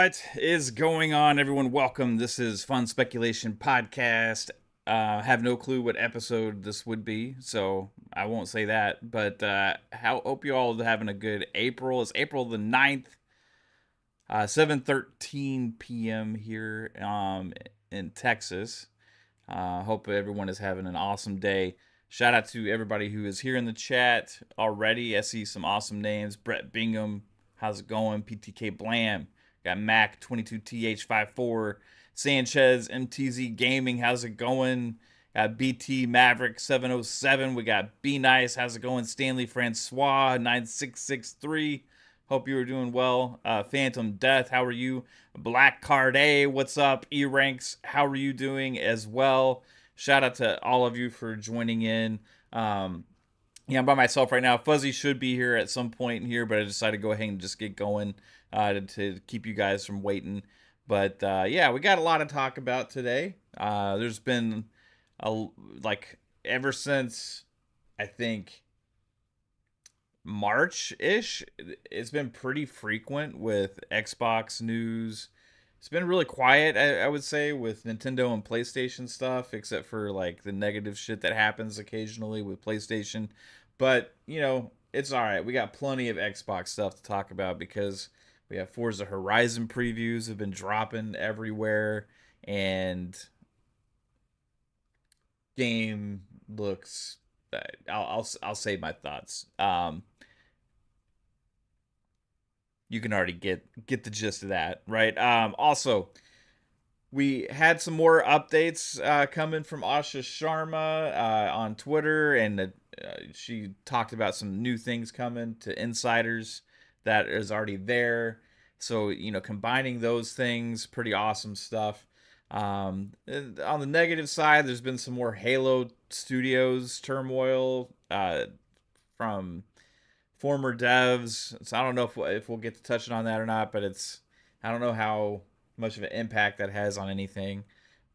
What is going on, everyone? Welcome. This is Fun Speculation Podcast. Have no clue what episode this would be, so I won't say that. But hope you all are having a good April. It's April the 9th, 7:13 p.m. here in Texas. Hope everyone is having an awesome day. Shout out to everybody who is here in the chat already. I see some awesome names. Brett Bingham, how's it going? PTK Blam. Got Mac 22TH54. Sanchez MTZ Gaming, how's it going? Got BT Maverick 707. We got Be Nice, how's it going? Stanley Francois 9663. Hope you are doing well. Phantom Death, how are you? Black Card A, what's up? E Ranks, how are you doing as well? Shout out to all of you for joining in. Yeah, I'm by myself right now. Fuzzy should be here at some point in here, but I decided to go ahead and just get going to keep you guys from waiting. But yeah, we got a lot to talk about today. There's been like ever since I think March-ish, it's been pretty frequent with Xbox news. It's been really quiet, I would say, with Nintendo and PlayStation stuff, except for like the negative shit that happens occasionally with PlayStation. But, it's all right. We got plenty of Xbox stuff to talk about because we have Forza Horizon previews have been dropping everywhere, and game looks. I'll save my thoughts. You can already get the gist of that, right? Also, we had some more updates coming from Asha Sharma on Twitter, and she talked about some new things coming to insiders that is already there. So combining those things, pretty awesome stuff. On the negative side, there's been some more Halo Studios turmoil from former devs. So I don't know if we'll get to touching on that or not, but I don't know how much of an impact that has on anything.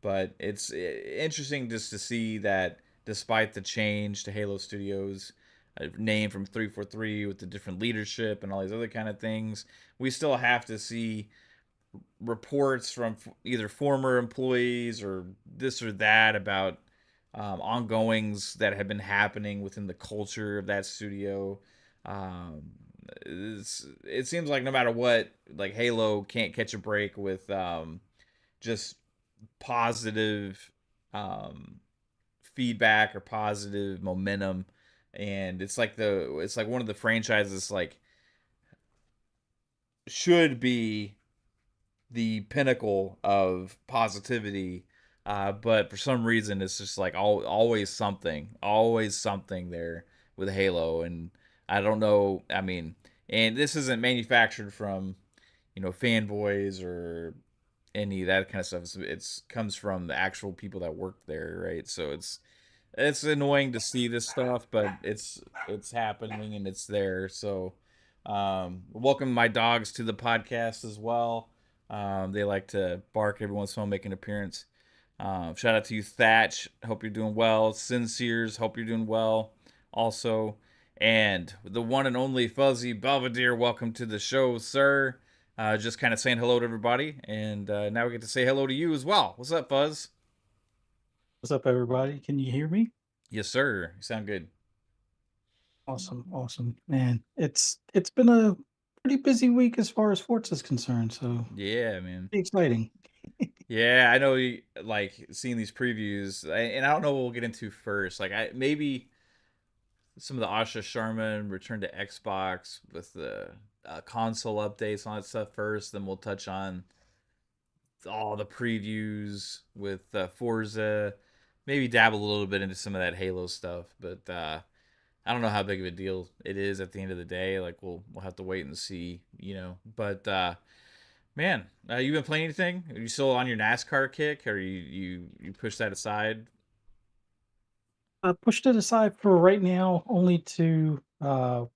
But it's interesting just to see that despite the change to Halo Studios, a name from 343 with the different leadership and all these other kind of things, we still have to see reports from either former employees or this or that about ongoings that have been happening within the culture of that studio. Um, it seems like no matter what, like Halo can't catch a break with just positive um, feedback or positive momentum, and it's like one of the franchises like should be the pinnacle of positivity. But for some reason, it's just like always something there with Halo, and I don't know. I mean, and this isn't manufactured from fanboys or any of that kind of stuff. It's comes from the actual people that work there, right? So it's annoying to see this stuff, but it's happening and it's there. So welcome my dogs to the podcast as well. They like to bark every once in a while, make an appearance. Shout out to you, Thatch. Hope you're doing well. Sinceres, hope you're doing well. Also, and the one and only Fuzzy Belvedere, welcome to the show, sir. Just kind of saying hello to everybody, and now we get to say hello to you as well. What's up, Fuzz? What's up, everybody? Can you hear me? Yes, sir. You sound good. Awesome, awesome, man. It's been a pretty busy week as far as sports is concerned, so Yeah, man. pretty exciting. Yeah, I know. You like seeing these previews, and I don't know what we'll get into first. Like, I maybe some of the Asha Sharma and return to Xbox with the console updates on that stuff first. Then we'll touch on all the previews with Forza. Maybe dabble a little bit into some of that Halo stuff, but I don't know how big of a deal it is at the end of the day. Like we'll have to wait and see, But man, you been playing anything? Are you still on your NASCAR kick, or you push that aside? I pushed it aside for right now, only to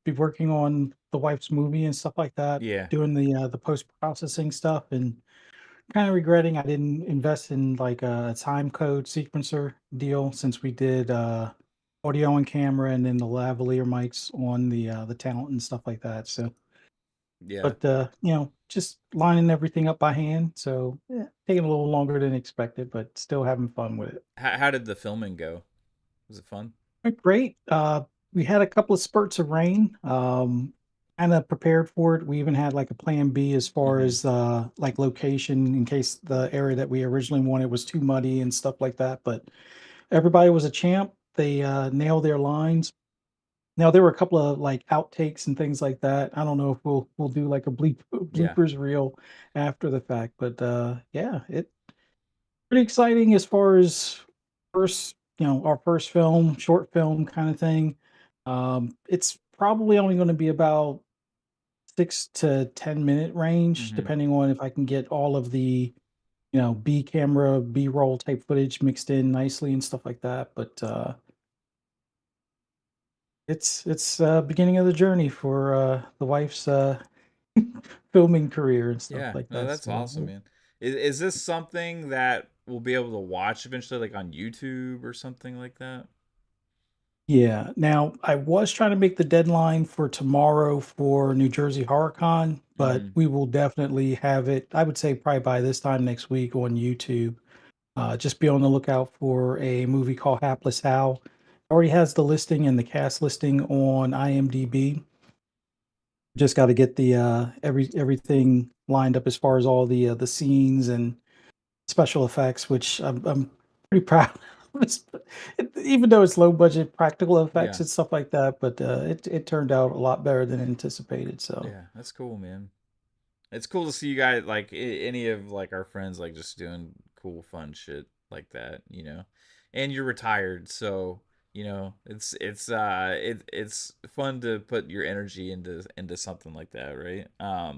be working on the wife's movie and stuff like that, Yeah, doing the post processing stuff, and kind of regretting I didn't invest in like a time code sequencer deal since we did audio and camera and then the lavalier mics on the talent and stuff like that. So Yeah. but just lining everything up by hand. So taking a little longer than expected, but still having fun with it. How did the filming go? Was it fun? Went great. We had a couple of spurts of rain. Kind of prepared for it. We even had like a plan B as far Mm-hmm. as like location in case the area that we originally wanted was too muddy and stuff like that. But everybody was a champ. They nailed their lines. Now there were a couple of like outtakes and things like that. I don't know if we'll do like a Yeah. bloopers reel after the fact, but yeah, it pretty exciting as far as first, our first film, short film kind of thing. It's probably only going to be about 6 to 10 minute range, Mm-hmm. depending on if I can get all of the B camera, B roll type footage mixed in nicely and stuff like that. But it's beginning of the journey for the wife's filming career and stuff Yeah. like No, that. that's awesome, So man. Is this something that we'll be able to watch eventually, like on YouTube or something like that? yeah. Now I was trying to make the deadline for tomorrow for New Jersey HorrorCon, but Mm-hmm. we will definitely have it. I would say probably by this time next week on YouTube. Just be on the lookout for a movie called Hapless Hal. Already has the listing and the cast listing on IMDb. Just got to get the everything lined up as far as all the scenes and special effects, which I'm pretty proud of. Even though it's low budget practical effects Yeah. and stuff like that, but it turned out a lot better than anticipated. So Yeah. That's cool, man. It's cool to see you guys like any of like our friends like just doing cool, fun shit like that, you know. And you're retired, so it's fun to put your energy into something like that, right? But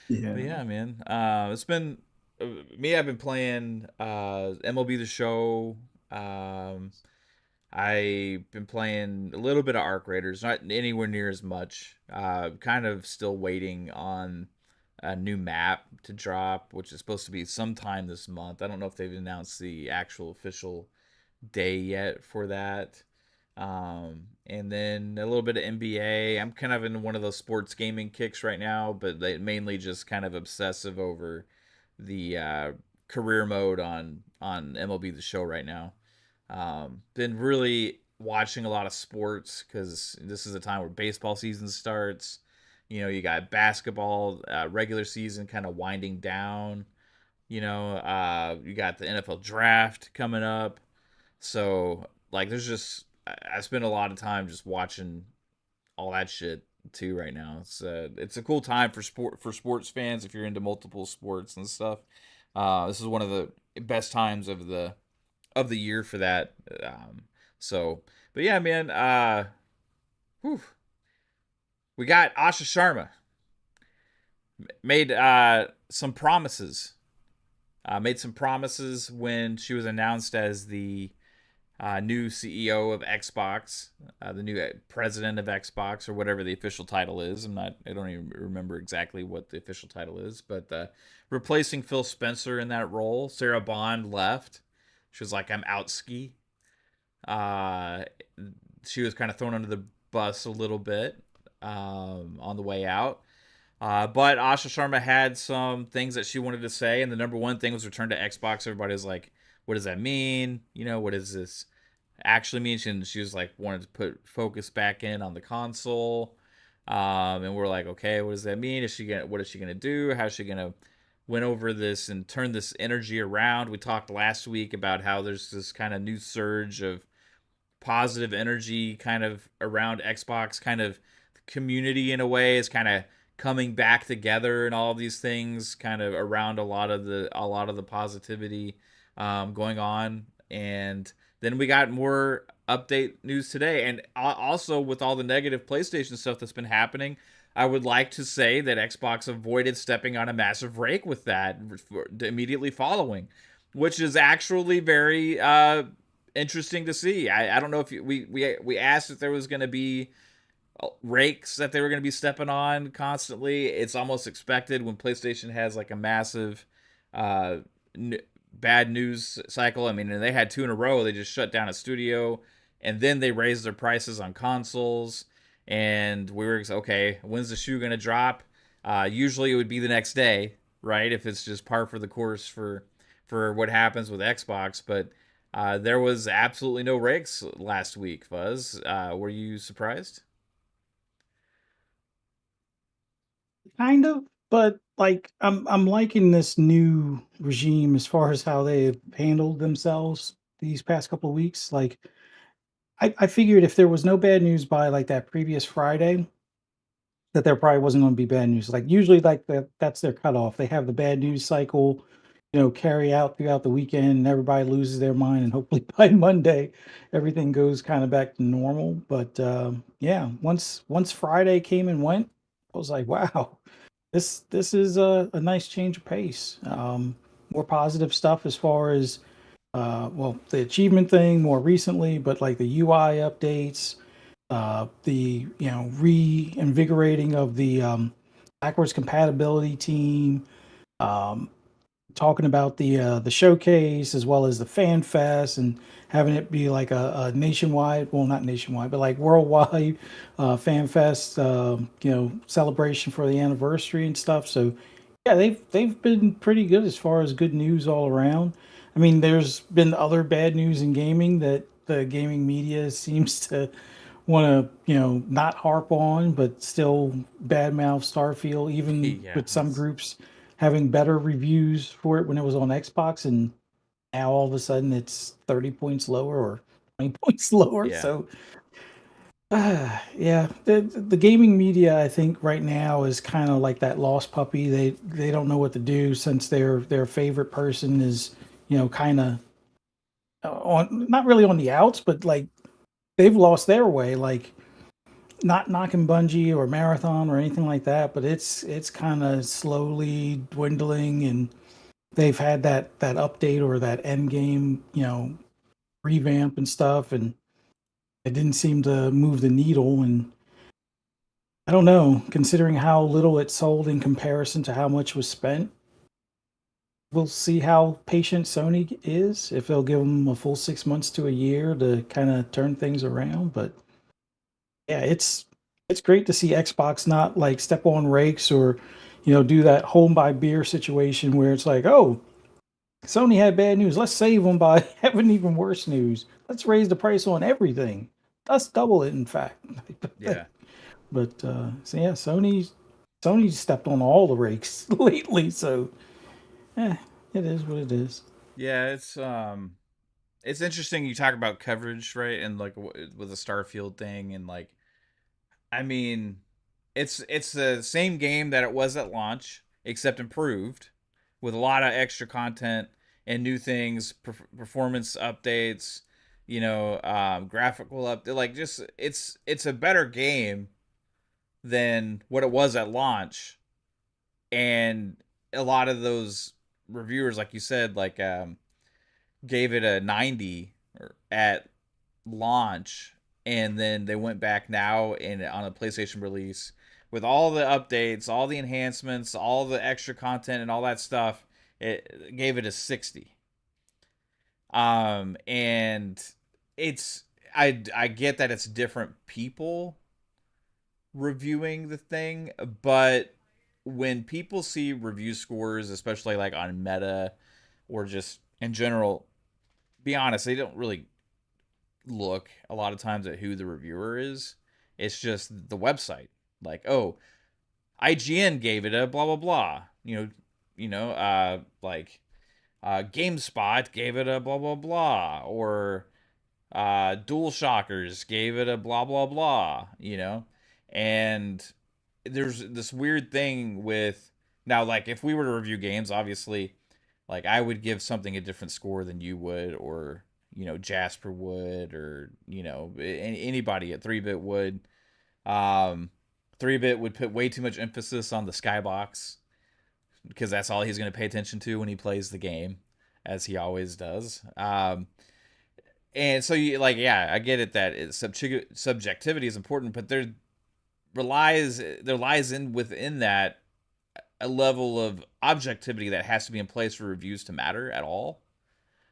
yeah, yeah, man. It's been me. I've been playing MLB The Show. Um, I've been playing a little bit of Arc Raiders, not anywhere near as much. Kind of still waiting on a new map to drop, which is supposed to be sometime this month. I don't know if they've announced the actual official day yet for that. And then a little bit of NBA. I'm kind of in one of those sports gaming kicks right now, but they mainly just kind of obsessive over the career mode on MLB The Show right now. Been really watching a lot of sports because this is a time where baseball season starts. You got basketball regular season kind of winding down. You got the NFL draft coming up. So like, there's just I spend a lot of time just watching all that shit too right now. It's a cool time for sports fans if you're into multiple sports and stuff. This is one of the best times of the year for that. So, but yeah, man. Whew, we got Asha Sharma made some promises. Made some promises when she was announced as the new CEO of Xbox, the new president of Xbox, or whatever the official title is. I don't even remember exactly what the official title is, but replacing Phil Spencer in that role. Sarah Bond left. She was like, "I'm out ski." Uh, she was kind of thrown under the bus a little bit on the way out. But Asha Sharma had some things that she wanted to say, and the number one thing was return to Xbox. Everybody was like, "What does that mean? What does this actually mean?" She was like, wanted to put focus back in on the console, and we're like, "Okay, what does that mean? What is she gonna do? How's she gonna win over this and turn this energy around?" We talked last week about how there's this kind of new surge of positive energy kind of around Xbox, kind of community in a way is kind of coming back together, and all of these things kind of around a lot of the positivity going on. And then we got more update news today, and also with all the negative PlayStation stuff that's been happening, I would like to say that Xbox avoided stepping on a massive rake with that immediately following, which is actually very interesting to see. I don't know if we asked if there was going to be rakes that they were going to be stepping on constantly. It's almost expected when PlayStation has like a massive uh, n- bad news cycle. I mean, they had two in a row. They just shut down a studio, and then they raised their prices on consoles. And we were okay. When's the shoe going to drop? Usually it would be the next day, right? If it's just par for the course for what happens with Xbox, but there was absolutely no rakes last week. Fuzz, were you surprised? Kind of, but like I'm liking this new regime as far as how they have handled themselves these past couple of weeks. Like I figured if there was no bad news by like that previous Friday, that there probably wasn't gonna be bad news. Like, usually, like, that's their cutoff. They have the bad news cycle, carry out throughout the weekend, and everybody loses their mind, and hopefully by Monday, everything goes kinda back to normal, but, yeah, once Friday came and went, I was like, "Wow, this is a nice change of pace." More positive stuff as far as, well, the achievement thing more recently, but, like, the UI updates, the reinvigorating of the backwards compatibility team, um, talking about the showcase as well as the fan fest and having it be like a nationwide, well, not nationwide, but like worldwide fan fest, celebration for the anniversary and stuff. So yeah, they've been pretty good as far as good news all around. I mean, there's been other bad news in gaming that the gaming media seems to want to, not harp on, but still badmouth Starfield, even Yeah, with some groups having better reviews for it when it was on Xbox, and now all of a sudden it's 30 points lower or 20 points lower. yeah, So, yeah, the gaming media, I think right now is kind of like that lost puppy. They don't know what to do since their favorite person is, kind of on, not really on the outs, but like they've lost their way. Like, not knocking Bungie or Marathon or anything like that, but it's kind of slowly dwindling, and they've had that update or that end game, revamp and stuff, and it didn't seem to move the needle. And I don't know, considering how little it sold in comparison to how much was spent, we'll see how patient Sony is, if they'll give them a full 6 months to a year to kind of turn things around. But yeah, it's great to see Xbox not like step on rakes or, do that home buy beer situation where it's like, oh, Sony had bad news. Let's save them by having even worse news. Let's raise the price on everything. Let's double it, in fact. yeah, But so yeah, Sony stepped on all the rakes lately. So eh, it is what it is. yeah. It's interesting you talk about coverage, right? And like with the Starfield thing, and like, I mean, it's the same game that it was at launch, except improved, with a lot of extra content and new things, performance updates, graphical update. Like, just it's a better game than what it was at launch, and a lot of those reviewers, like you said, like gave it a 90 at launch, and then they went back now and on a PlayStation release with all the updates, all the enhancements, all the extra content and all that stuff. It gave it a 60. And it's I get that it's different people reviewing the thing, but when people see review scores, especially like on Meta or just in general, be honest, they don't really look a lot of times at who the reviewer is. It's just the website. Like, oh, IGN gave it a blah blah blah. Like GameSpot gave it a blah blah blah, or Dual Shockers gave it a blah blah blah. And there's this weird thing with now, like if we were to review games, obviously, like I would give something a different score than you would, or Jasper would, or anybody at 3-bit would. Um, 3-bit would put way too much emphasis on the skybox because that's all he's going to pay attention to when he plays the game, as he always does. And so you like, yeah, I get it that subjectivity is important, but there lies in within that a level of objectivity that has to be in place for reviews to matter at all.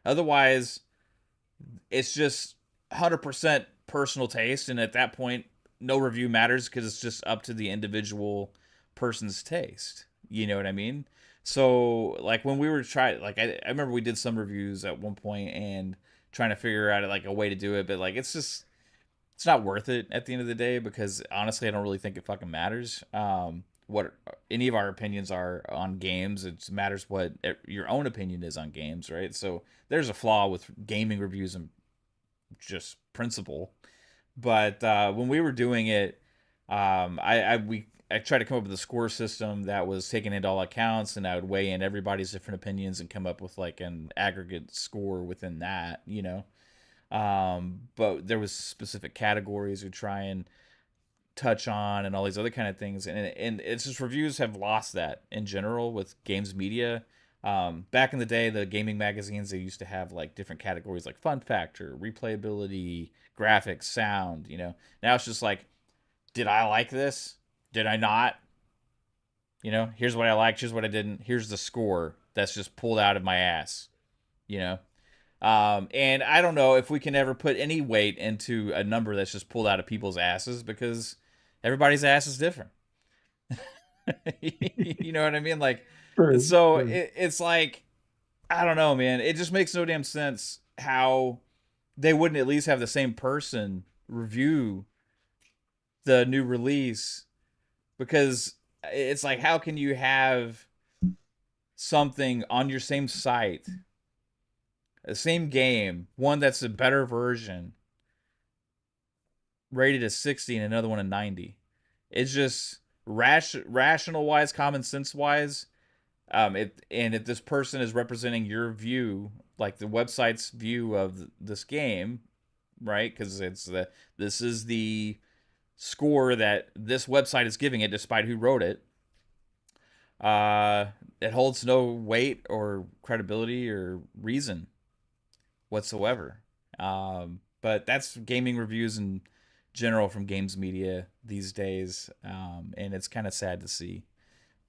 Otherwise, it's just 100% personal taste, and at that point, no review matters because it's just up to the individual person's taste. You know what I mean? So like when we were trying, like I remember we did some reviews at one point and trying to figure out like a way to do it, but like it's not worth it at the end of the day because honestly, I don't really think it fucking matters. What any of our opinions are on games, it matters what your own opinion is on games, right? So there's a flaw with gaming reviews and just principle. But when we were doing it, I tried to come up with a score system that was taking into all accounts, and I would weigh in everybody's different opinions and come up with like an aggregate score within that, you know. But there was specific categories we try and touch on and all these other kind of things, and it's just reviews have lost that in general with games media. Back in the day, the gaming magazines, they used to have like different categories like fun factor, replayability, graphics, sound. You know, now it's just like, did I like this? Did I not? You know, here's what I liked. Here's what I didn't. Here's the score that's just pulled out of my ass. You know, and I don't know if we can ever put any weight into a number that's just pulled out of people's asses because everybody's ass is different. You know what I mean? Like, True, so true. it's like, I don't know, man. It just makes no damn sense how they wouldn't at least have the same person review the new release because it's like, how can you have something on your same site, the same game, one that's a better version, rated a 60 and another one a 90? It's just rational wise, common sense wise. And if this person is representing your view, like the website's view of this game, right? Because this is the score that this website is giving it, despite who wrote it. Uh, it holds no weight or credibility or reason whatsoever. But that's gaming reviews in general from games media these days, and it's kind of sad to see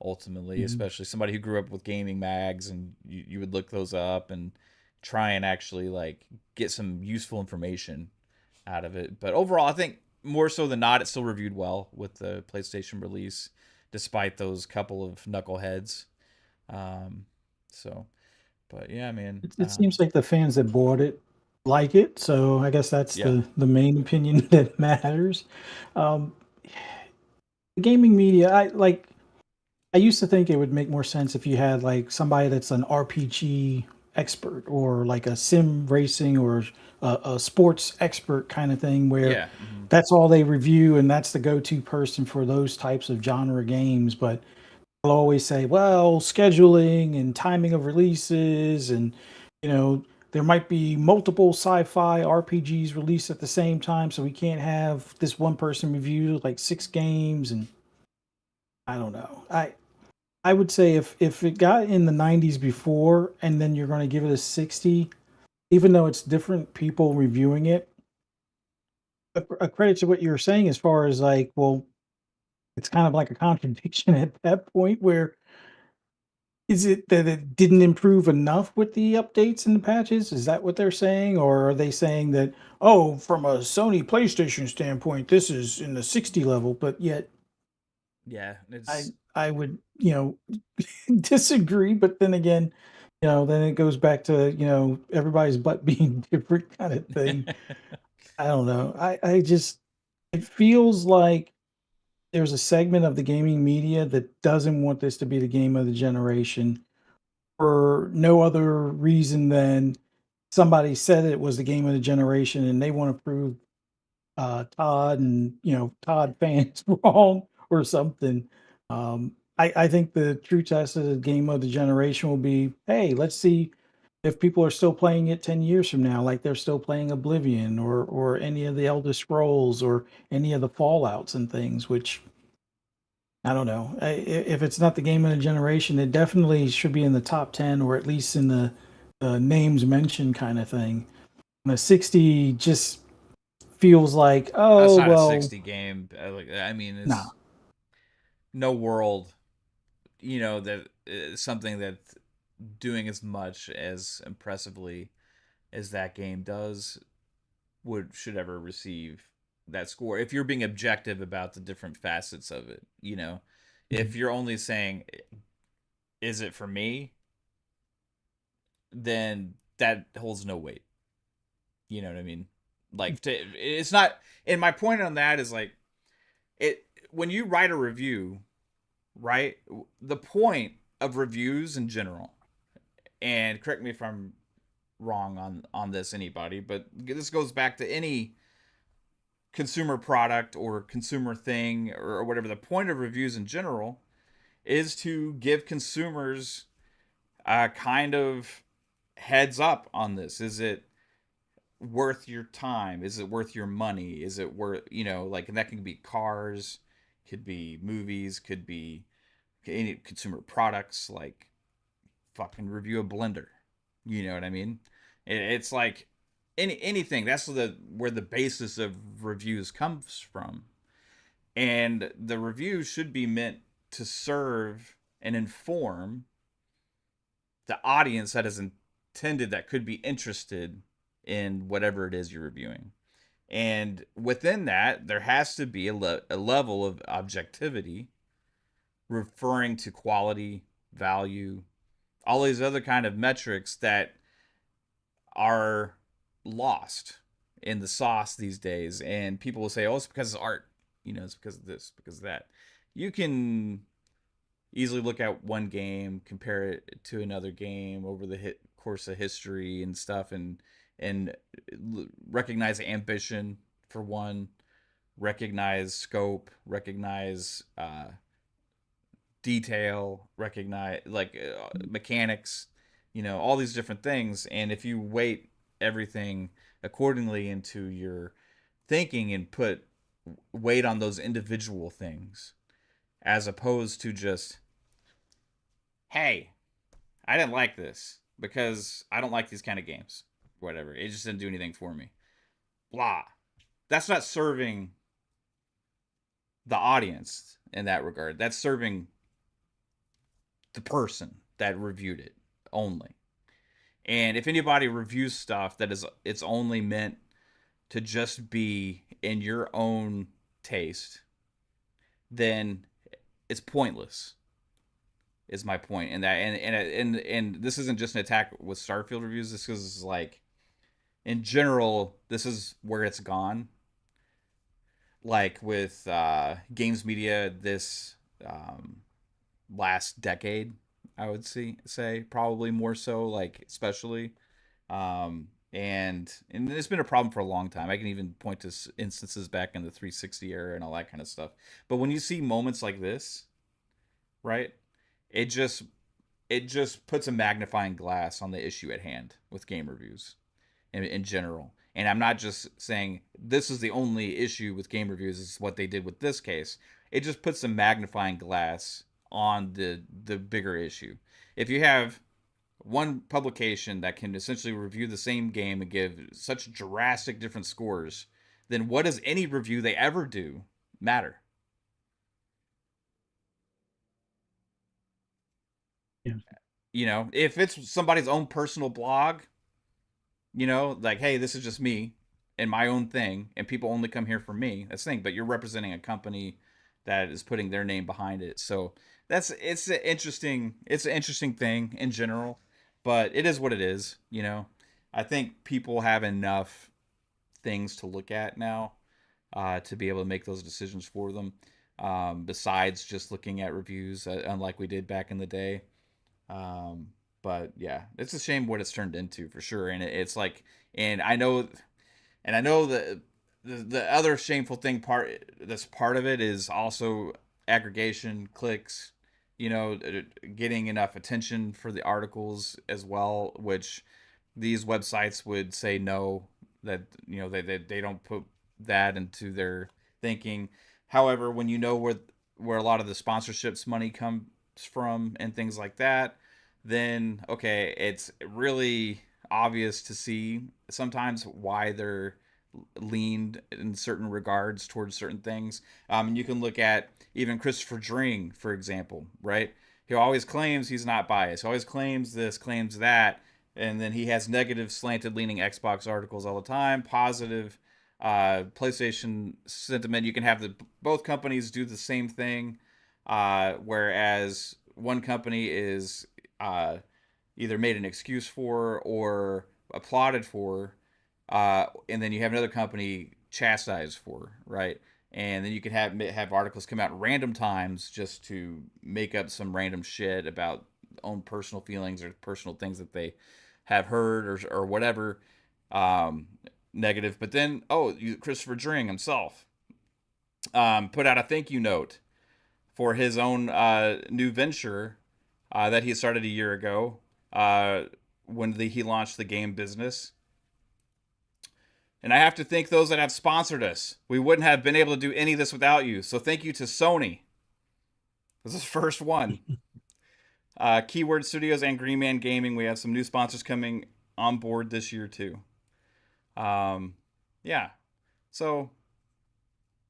ultimately, Mhm. especially somebody who grew up with gaming mags and you would look those up and try and actually like get some useful information out of it. But overall, I think more so than not, it still reviewed well with the PlayStation release, despite those couple of knuckleheads. Um, so, but yeah, man. It seems like the fans that bought it like it, so I guess that's Yeah, the main opinion that matters. Um, the gaming media, I used to think it would make more sense if you had like somebody that's an RPG expert or like a sim racing or a sports expert kind of thing where yeah, mm-hmm. that's all they review and that's the go-to person for those types of genre games. But they'll always say, well, scheduling and timing of releases, and you know, there might be multiple sci-fi RPGs released at the same time, so we can't have this one person review like six games. And I don't know. I would say if it got in the 90s before, and then you're going to give it a 60, even though it's different people reviewing it, a credit to what you're saying as far as like, well, it's kind of like a contradiction at that point where is it that it didn't improve enough with the updates and the patches? Is that what they're saying? Or are they saying that, oh, from a Sony PlayStation standpoint, this is in the 60 level, but yet Yeah. I It's I would, disagree, but then again, then it goes back to, everybody's butt being different kind of thing. I don't know. I just it feels like there's a segment of the gaming media that doesn't want this to be the game of the generation for no other reason than somebody said it was the game of the generation and they want to prove Todd and Todd fans wrong or something. I think the true test of the game of the generation will be, hey, let's see if people are still playing it 10 years from now, like they're still playing Oblivion or any of the Elder Scrolls or any of the Fallouts and things, which I don't know. If it's not the game of the generation, it definitely should be in the top 10 or at least in the names mentioned kind of thing. And the 60 just feels like, that's oh, not a well, 60 game. I mean, nah. it's no world, that something that doing as much as impressively as that game does should ever receive that score if you're being objective about the different facets of it. if you're only saying, is it for me, then that holds no weight. You know what I mean? Like, it's not. And my point on that is like, it when you write a review, right? The point of reviews in general, and correct me if I'm wrong on this, anybody, but this goes back to any consumer product or consumer thing or whatever. The point of reviews in general is to give consumers a kind of heads up on this. Is it worth your time? Is it worth your money? Is it worth, like, and that can be cars, could be movies, could be any consumer products, like fucking review a blender. You know what I mean? It's like anything. That's the where the basis of reviews comes from. And the review should be meant to serve and inform the audience that is intended, that could be interested in whatever it is you're reviewing. And within that, there has to be a level of objectivity, referring to quality, value, all these other kind of metrics that are lost in the sauce these days. And people will say, oh, it's because of art, it's because of this, because of that. You can easily look at one game, compare it to another game over the course of history and stuff, and recognize ambition for one, recognize scope, recognize detail, recognize like mechanics, all these different things. And if you weight everything accordingly into your thinking and put weight on those individual things, as opposed to just, hey, I didn't like this because I don't like these kind of games, whatever, it just didn't do anything for me, blah, that's not serving the audience in that regard. That's serving the person that reviewed it only. And if anybody reviews stuff that is, it's only meant to just be in your own taste, then it's pointless. Is my point. And that, and this isn't just an attack with Starfield reviews. This is like, in general, this is where it's gone. Like with games media, this last decade, I would say probably more so, like especially, and it's been a problem for a long time. I can even point to instances back in the 360 era and all that kind of stuff. But when you see moments like this, right, it just it just puts a magnifying glass on the issue at hand with game reviews in general. And I'm not just saying this is the only issue with game reviews, is what they did with this case. It just puts a magnifying glass on the bigger issue. If you have one publication that can essentially review the same game and give such drastic different scores, then what does any review they ever do matter? Yeah. If it's somebody's own personal blog, like, hey, this is just me and my own thing, and people only come here for me, that's the thing. But you're representing a company that is putting their name behind it. So it's an interesting thing in general, but it is what it is. I think people have enough things to look at now, to be able to make those decisions for them, besides just looking at reviews, unlike we did back in the day. um, but yeah, it's a shame what it's turned into, for sure. And it's like, and I know the other shameful thing, that's part of it, is also aggregation, clicks, getting enough attention for the articles as well, which these websites would say no, that they don't put that into their thinking. However, when you know where a lot of the sponsorships money comes from and things like that, then okay, it's really obvious to see sometimes why they're leaned in certain regards towards certain things. And you can look at even Christopher Dring, for example, right? He always claims he's not biased. He always claims this, claims that, and then he has negative slanted leaning Xbox articles all the time, positive PlayStation sentiment. You can have both companies do the same thing, whereas one company is uh, either made an excuse for or applauded for, and then you have another company chastised for, right? And then you can have articles come out at random times just to make up some random shit about own personal feelings or personal things that they have heard or whatever, um, negative. But then, Christopher Dring himself put out a thank you note for his own new venture that he started a year ago uh, when he launched the game business. And I have to thank those that have sponsored us. We wouldn't have been able to do any of this without you. So thank you to Sony. This is the first one. Keyword Studios and Green Man Gaming. We have some new sponsors coming on board this year too. Um, yeah. So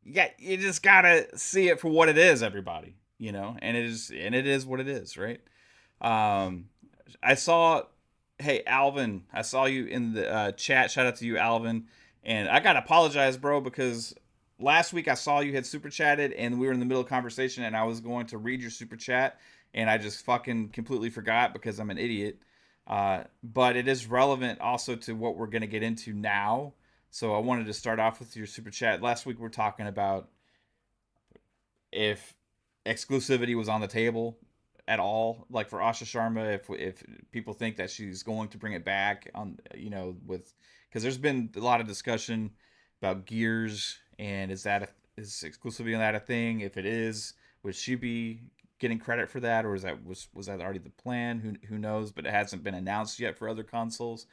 yeah, you just gotta see it for what it is, everybody. And it is what it is, right? Um, I saw, hey Alvin, I saw you in the chat. Shout out to you, Alvin. And I gotta apologize, bro, because last week I saw you had super chatted, and we were in the middle of conversation, and I was going to read your super chat, and I just fucking completely forgot because I'm an idiot. But it is relevant also to what we're gonna get into now. So I wanted to start off with your super chat. Last week we were talking about if exclusivity was on the table at all, like for Asha Sharma, if people think that she's going to bring it back on, with because there's been a lot of discussion about Gears and is exclusivity on that a thing? If it is, would she be getting credit for that, or was that already the plan? Who knows? But it hasn't been announced yet for other consoles.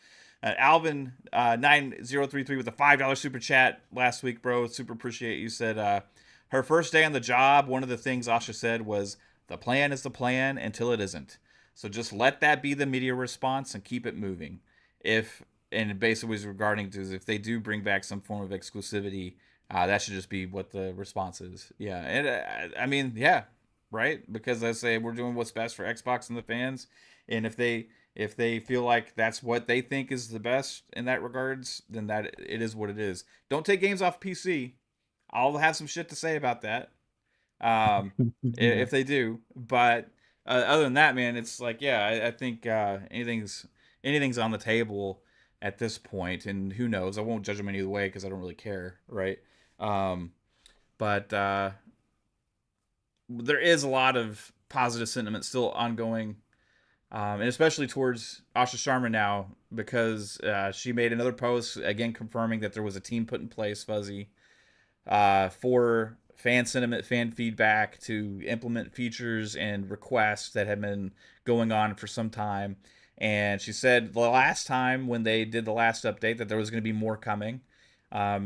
Alvin 9033 with a $5 super chat last week, bro. Super appreciate you. Said her first day on the job, one of the things Asha said was, the plan is the plan until it isn't. So just let that be the media response and keep it moving. If and it basically was regarding to if they do bring back some form of exclusivity, that should just be what the response is. Yeah, and I mean, yeah, right? Because I say we're doing what's best for Xbox and the fans, and if they feel like that's what they think is the best in that regards, then that it is what it is. Don't take games off PC. I'll have some shit to say about that, um, Yeah. if they do. But other than that, man, it's like, yeah, I think anything's on the table at this point, and who knows? I won't judge them any way because I don't really care, right? Um, but there is a lot of positive sentiment still ongoing, and especially towards Asha Sharma now because she made another post again confirming that there was a team put in place, Fuzzy, for fan sentiment, fan feedback to implement features and requests that have been going on for some time. And she said the last time when they did the last update that there was going to be more coming.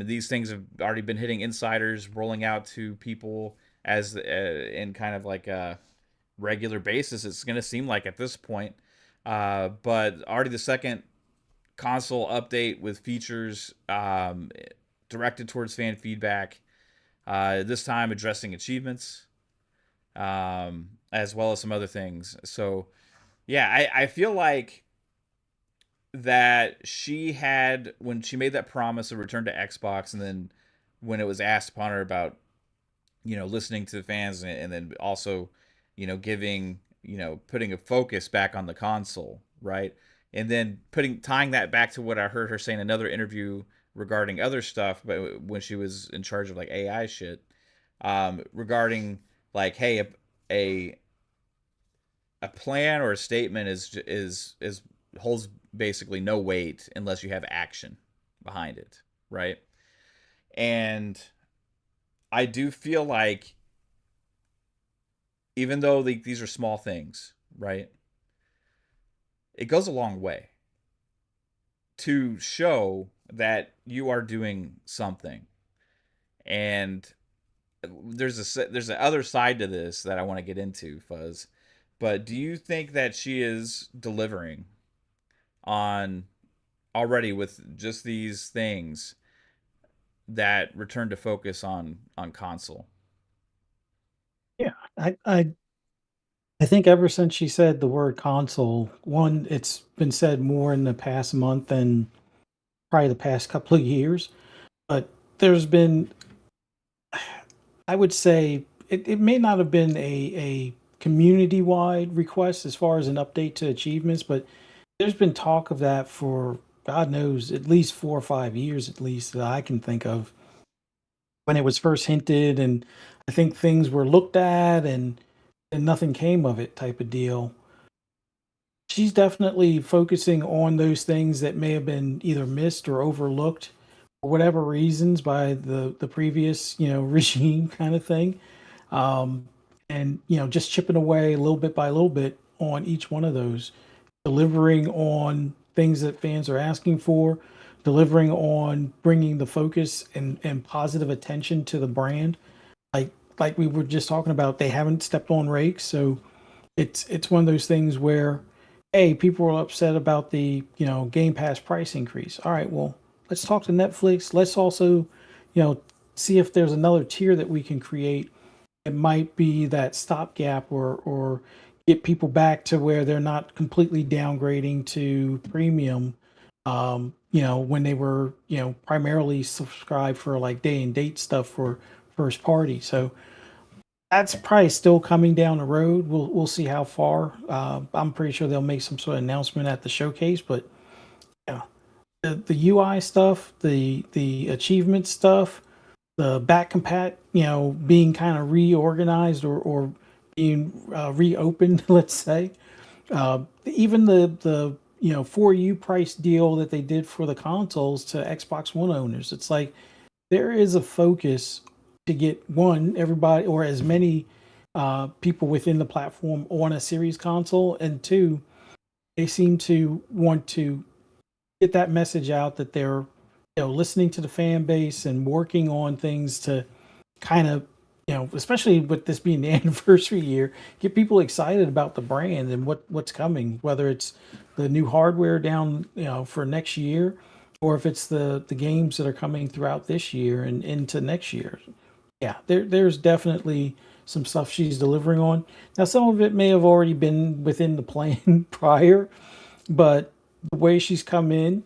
These things have already been hitting insiders, rolling out to people as in kind of like a regular basis. It's going to seem like at this point. But already the second console update with features directed towards fan feedback, this time addressing achievements, as well as some other things. So, yeah, I feel like that she had, when she made that promise of return to Xbox, and then when it was asked upon her about, listening to the fans, and then also, giving, putting a focus back on the console, right? And then tying that back to what I heard her say in another interview regarding other stuff, but when she was in charge of like AI shit, regarding like, hey, a a plan or a statement is holds basically no weight unless you have action behind it, right? And I do feel like even though these are small things, right? It goes a long way to show that you are doing something. And there's the other side to this that I want to get into, Fuzz. But do you think that she is delivering on already with just these things that return to focus on console? Yeah. I think ever since she said the word console, one, it's been said more in the past month than probably the past couple of years. But there's been, I would say, it may not have been a community wide request as far as an update to achievements, but there's been talk of that for God knows at least 4 or 5 years at least that I can think of when it was first hinted, and I think things were looked at and nothing came of it type of deal. She's definitely focusing on those things that may have been either missed or overlooked for whatever reasons by the previous, regime kind of thing. Um, and just chipping away little bit by little bit on each one of those, delivering on things that fans are asking for, delivering on bringing the focus and positive attention to the brand. Like like we were just talking about, they haven't stepped on rakes, so it's one of those things where, hey, people are upset about the Game Pass price increase. All right, well, let's talk to Netflix. Let's also, see if there's another tier that we can create. It might be that stopgap, or get people back to where they're not completely downgrading to premium. When they were primarily subscribed for like day and date stuff for first party. So that's probably still coming down the road. We'll see how far. I'm pretty sure they'll make some sort of announcement at the showcase. But yeah, the UI stuff, the achievement stuff, the back compat, being kind of reorganized or being reopened, let's say. Even the for you price deal that they did for the consoles to Xbox One owners. It's like there is a focus to get one everybody or as many people within the platform on a series console, and two, they seem to want to get that message out that they're listening to the fan base and working on things to kind of especially with this being the anniversary year, get people excited about the brand and what's coming, whether it's the new hardware down for next year, or if it's the games that are coming throughout this year and into next year. Yeah, there's definitely some stuff she's delivering on. Now, some of it may have already been within the plan prior, but the way she's come in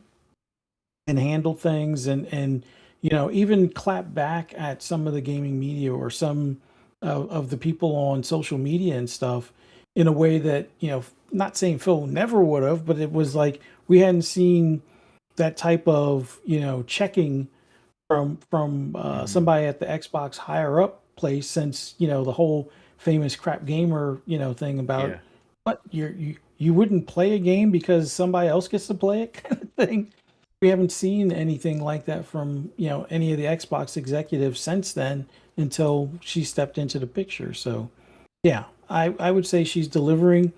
and handle things, and even clap back at some of the gaming media or some of the people on social media and stuff in a way that not saying Phil never would have, but it was like we hadn't seen that type of checking from Mm-hmm. somebody at the Xbox higher up place since the whole famous crap gamer thing about Yeah. what you wouldn't play a game because somebody else gets to play it kind of thing. We haven't seen anything like that from any of the Xbox executives since then until she stepped into the picture. So yeah, I would say she's delivering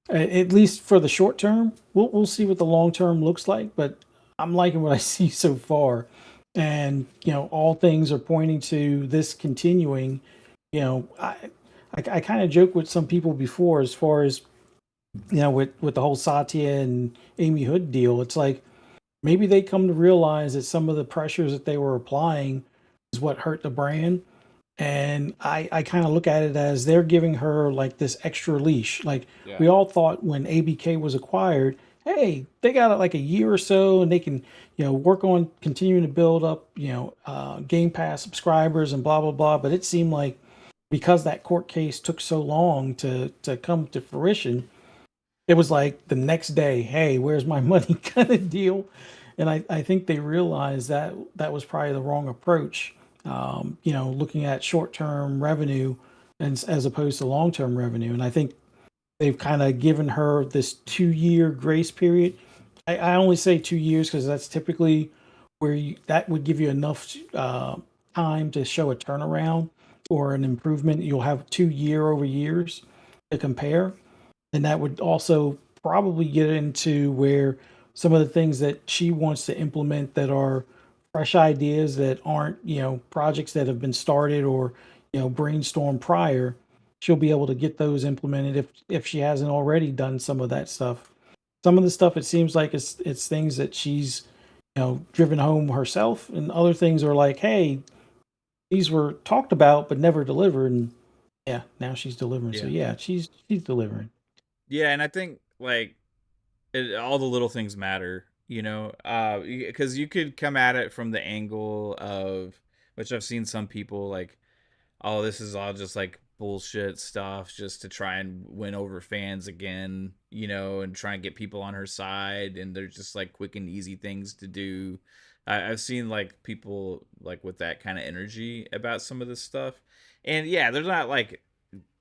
at least for the short term. We'll see what the long term looks like, but I'm liking what I see so far, and all things are pointing to this continuing. You know, I kind of joke with some people before as far as with the whole Satya and Amy Hood deal. It's like maybe they come to realize that some of the pressures that they were applying is what hurt the brand. And I kind of look at it as they're giving her like this extra leash. Like Yeah. we all thought when ABK was acquired, hey, they got like a year or so and they can, work on continuing to build up, Game Pass subscribers and blah, blah, blah. But it seemed like because that court case took so long to come to fruition, it was like the next day, hey, where's my money kind of deal. And I think they realized that that was probably the wrong approach. Looking at short-term revenue and as opposed to long-term revenue. And I think they've kind of given her this 2-year grace period. I only say 2 years because that's typically where that would give you enough time to show a turnaround or an improvement. You'll have 2 year over years to compare, and that would also probably get into where some of the things that she wants to implement that are fresh ideas that aren't projects that have been started or brainstormed prior, she'll be able to get those implemented if she hasn't already done some of that stuff. Some of the stuff, it seems like it's things that she's driven home herself, and other things are like, hey, these were talked about but never delivered, and yeah, now she's delivering. So Yeah. yeah, she's delivering. Yeah, and I think like all the little things matter, because you could come at it from the angle of which I've seen some people like oh, this is all just like bullshit stuff just to try and win over fans again, you know, and try and get people on her side. And they're just like quick and easy things to do. I've seen like people like with that kind of energy about some of this stuff. And yeah, they're not like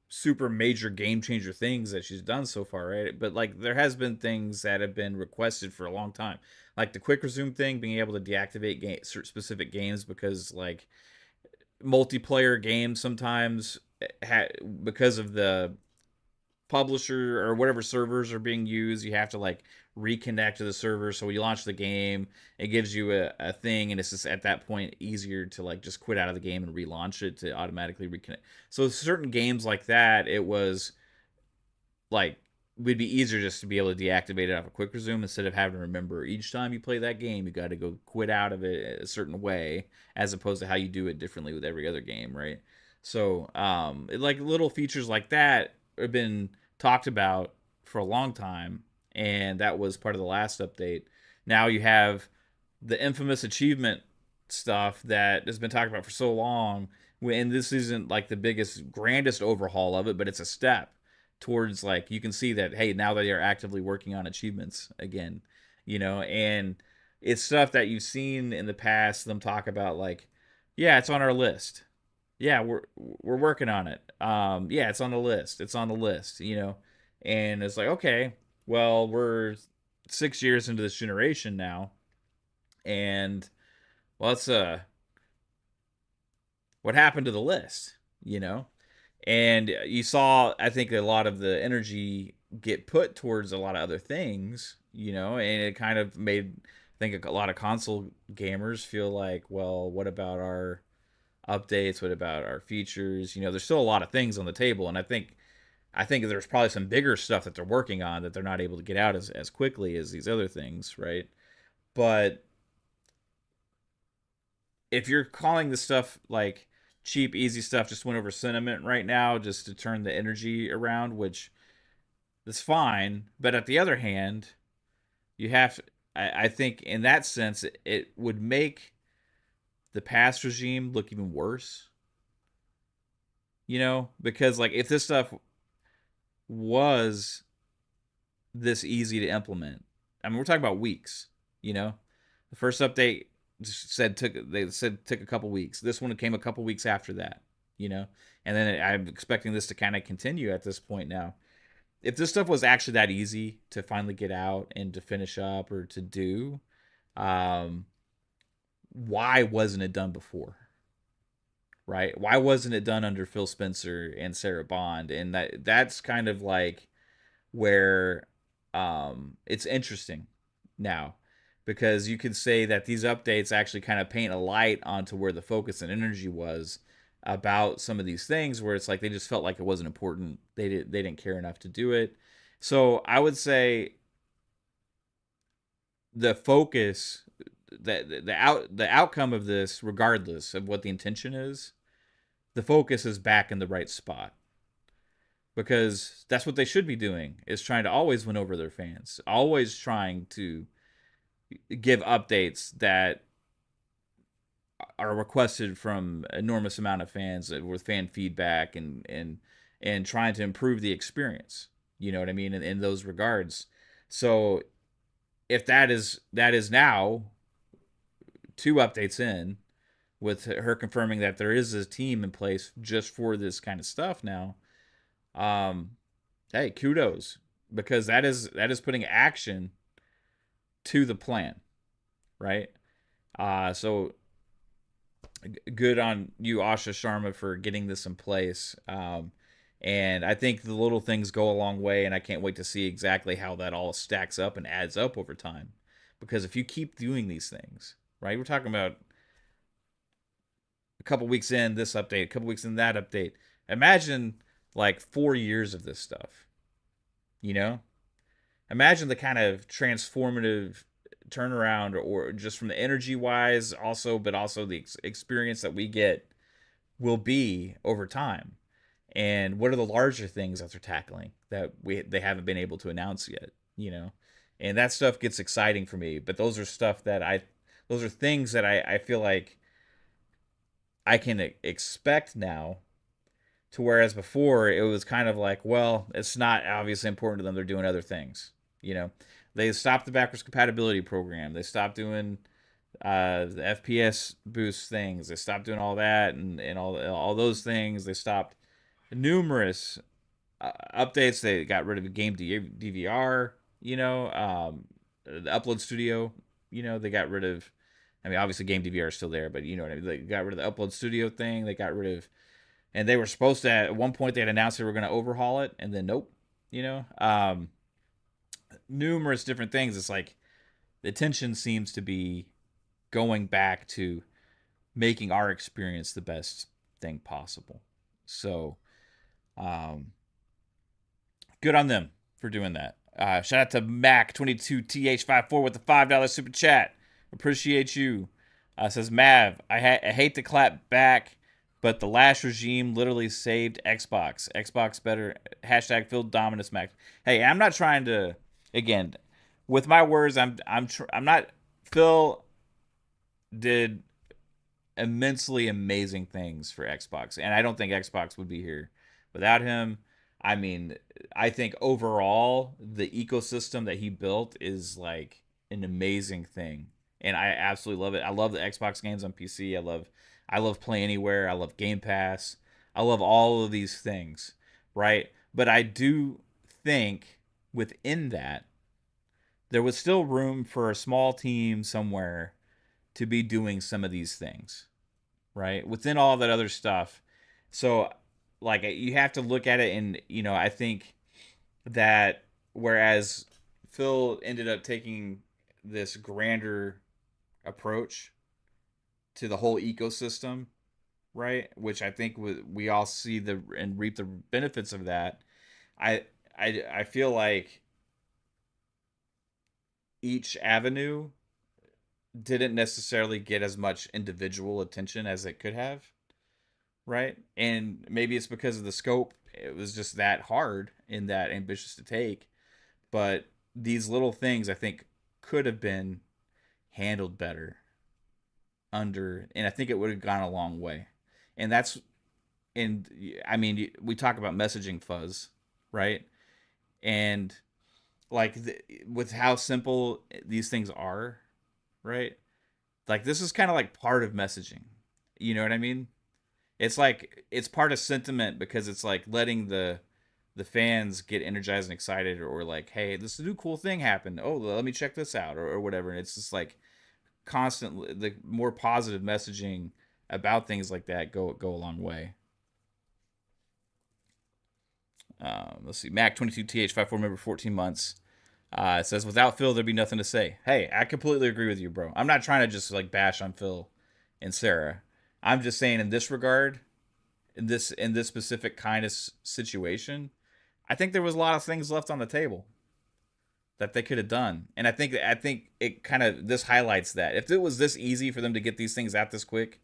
super major game changer things that she's done so far, right? But like there has been things that have been requested for a long time, like the quick resume thing, being able to deactivate specific games because like multiplayer games sometimes because of the publisher or whatever servers are being used, you have to like reconnect to the server. So when you launch the game, it gives you a thing, and it's just at that point easier to like just quit out of the game and relaunch it to automatically reconnect. So certain games like that, it was like would be easier just to be able to deactivate it off a quick resume instead of having to remember each time you play that game you got to go quit out of it a certain way as opposed to how you do it differently with every other game, right? So like little features like that have been talked about for a long time, and that was part of the last update. Now you have the infamous achievement stuff that has been talked about for so long, and this isn't like the biggest grandest overhaul of it, but it's a step towards like you can see that hey now they are actively working on achievements again, you know. And it's stuff that you've seen in the past them talk about like yeah it's on our list, yeah we're working on it, yeah it's on the list, it's on the list, you know. And it's like okay, well we're 6 years into this generation now, and well it's what happened to the list, you know. And you saw I think a lot of the energy get put towards a lot of other things, you know. And it kind of made I think a lot of console gamers feel like well what about our updates, what about our features, you know. There's still a lot of things on the table, and I think there's probably some bigger stuff that they're working on that they're not able to get out as quickly as these other things, right? But if you're calling this stuff like cheap, easy stuff, just went over sentiment right now, just to turn the energy around, which is fine. But at the other hand, you have, I think, in that sense, it would make the past regime look even worse, you know, because like if this stuff was this easy to implement, I mean, we're talking about weeks, you know. The first update said took a couple weeks. This one came a couple weeks after that, you know. And then I'm expecting this to kind of continue at this point now. If this stuff was actually that easy to finally get out and to finish up or to do, um, why wasn't it done before? Right? Why wasn't it done under Phil Spencer and Sarah Bond? And that's kind of like where it's interesting now, because you could say that these updates actually kind of paint a light onto where the focus and energy was about some of these things where it's like they just felt like it wasn't important, they didn't care enough to do it. So I would say the focus, the outcome of this, regardless of what the intention is, the focus is back in the right spot, because that's what they should be doing, is trying to always win over their fans, always trying to give updates that are requested from enormous amount of fans with fan feedback, and trying to improve the experience, you know what I mean, in those regards. So if that is now 2 updates in, with her confirming that there is a team in place just for this kind of stuff now, um hey, kudos, because that is putting action to the plan, right? So good on you, Asha Sharma, for getting this in place. And I think the little things go a long way, and I can't wait to see exactly how that all stacks up and adds up over time. Because if you keep doing these things, right, we're talking about a couple weeks in this update, a couple weeks in that update. Imagine like 4 years of this stuff, you know? Imagine the kind of transformative turnaround, or just from the energy wise also, but also the experience that we get will be over time. And what are the larger things that they're tackling that they haven't been able to announce yet, you know? And that stuff gets exciting for me. But those are things that I feel like I can expect now, To whereas before it was kind of like, well, it's not obviously important to them. They're doing other things. You know, they stopped the backwards compatibility program. They stopped doing the FPS boost things. They stopped doing all that and all those things. They stopped numerous updates. They got rid of game DVR. The Upload Studio. They got rid of. I mean, obviously, game DVR is still there, but you know what I mean. They got rid of the Upload Studio thing. They got rid of, and they were supposed to at one point they had announced they were going to overhaul it, and then nope. Numerous different things. It's like the attention seems to be going back to making our experience the best thing possible. So, um, good on them for doing that. Shout out to Mac22TH54 with the $5 super chat. Appreciate you. Says Mav, I hate to clap back, but the last regime literally saved Xbox. Xbox better. Hashtag Phil Dominus Max. Hey, I'm not trying to. Again, with my words, I'm not. Phil did immensely amazing things for Xbox, and I don't think Xbox would be here without him. I mean, I think overall the ecosystem that he built is like an amazing thing, and I absolutely love it. I love the Xbox games on PC. I love Play Anywhere. I love Game Pass. I love all of these things, right? But I do think within that there was still room for a small team somewhere to be doing some of these things, right? Within all that other stuff. So, like, you have to look at it, and, I think that whereas Phil ended up taking this grander approach to the whole ecosystem, right? Which I think we all see the and reap the benefits of that. I I feel like each avenue didn't necessarily get as much individual attention as it could have, right? And maybe it's because of the scope. It was just that hard and that ambitious to take. But these little things, I think, could have been handled better and I think it would have gone a long way. And and I mean, we talk about messaging fuzz, right? And like with how simple these things are, right? Like this is kind of like part of messaging. You know what I mean? It's like it's part of sentiment because it's like letting the fans get energized and excited, or like, hey, this new cool thing happened. Oh, let me check this out, or whatever. And it's just like constantly the more positive messaging about things like that go a long way. Let's see, Mac22TH54 member 14 months. It says without Phil there'd be nothing to say. Hey, I completely agree with you, bro. I'm not trying to just like bash on Phil and Sarah. I'm just saying in this regard, in this specific kind of situation, I think there was a lot of things left on the table that they could have done, and I think it kind of this highlights that if it was this easy for them to get these things out this quick,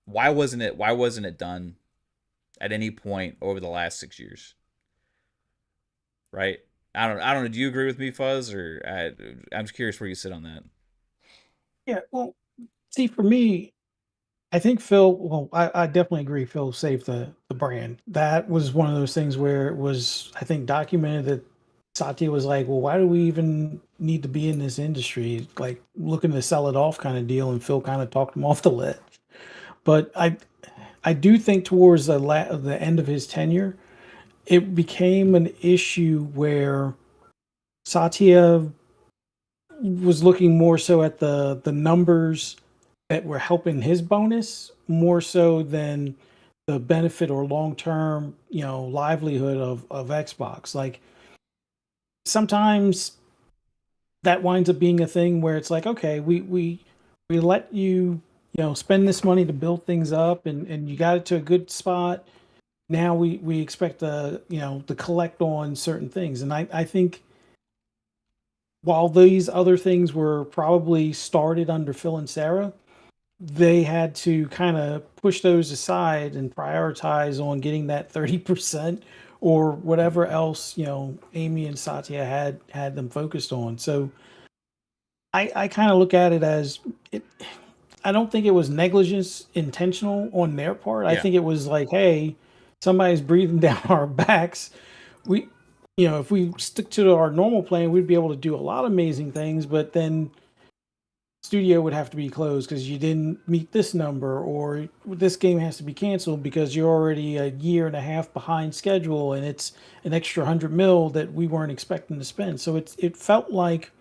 why wasn't it done at any point over the last 6 years, right? I don't know. Do you agree with me, Fuzz, or I'm just curious where you sit on that? Yeah, well, see, for me, I think Phil. Well, I definitely agree. Phil saved the brand. That was one of those things where it was, I think, documented that Satya was like, "Well, why do we even need to be in this industry?" Like looking to sell it off, kind of deal. And Phil kind of talked him off the ledge. But I do think towards the end of his tenure, it became an issue where Satya was looking more so at the numbers that were helping his bonus more so than the benefit or long term, livelihood of Xbox. Like sometimes that winds up being a thing where it's like, okay, we let you, spend this money to build things up and you got it to a good spot. Now we expect to collect on certain things. And I think while these other things were probably started under Phil and Sarah, they had to kind of push those aside and prioritize on getting that 30% or whatever else, Amy and Satya had them focused on. So I kind of look at it as it, I don't think it was negligence intentional on their part. I Yeah, think it was like, hey, somebody's breathing down our backs. We, if we stick to our normal plan, we'd be able to do a lot of amazing things, but then studio would have to be closed because you didn't meet this number, or this game has to be canceled because you're already a year and a half behind schedule, and it's an extra 100 mil that we weren't expecting to spend. So it felt like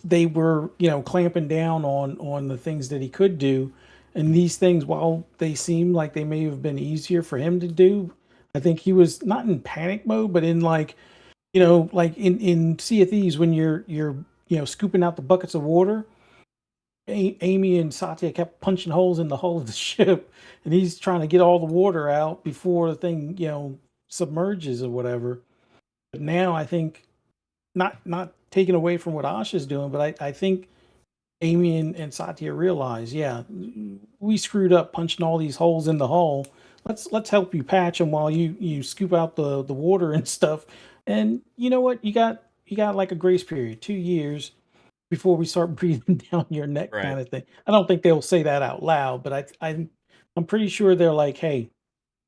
they were, clamping down on the things that he could do, and these things, while they seemed like they may have been easier for him to do, I think he was not in panic mode, but in like, like in Sea of Thieves when you're scooping out the buckets of water. Amy and Satya kept punching holes in the hull of the ship, and he's trying to get all the water out before the thing, submerges or whatever. But now I think, not taken away from what Asha's doing, but I think Amy and Satya realize, yeah, we screwed up punching all these holes in the hull. Let's help you patch them while you scoop out the water and stuff. And you know what? You got like a grace period, 2 years before we start breathing down your neck, Right. kind of thing. I don't think they'll say that out loud, but I'm pretty sure they're like, hey,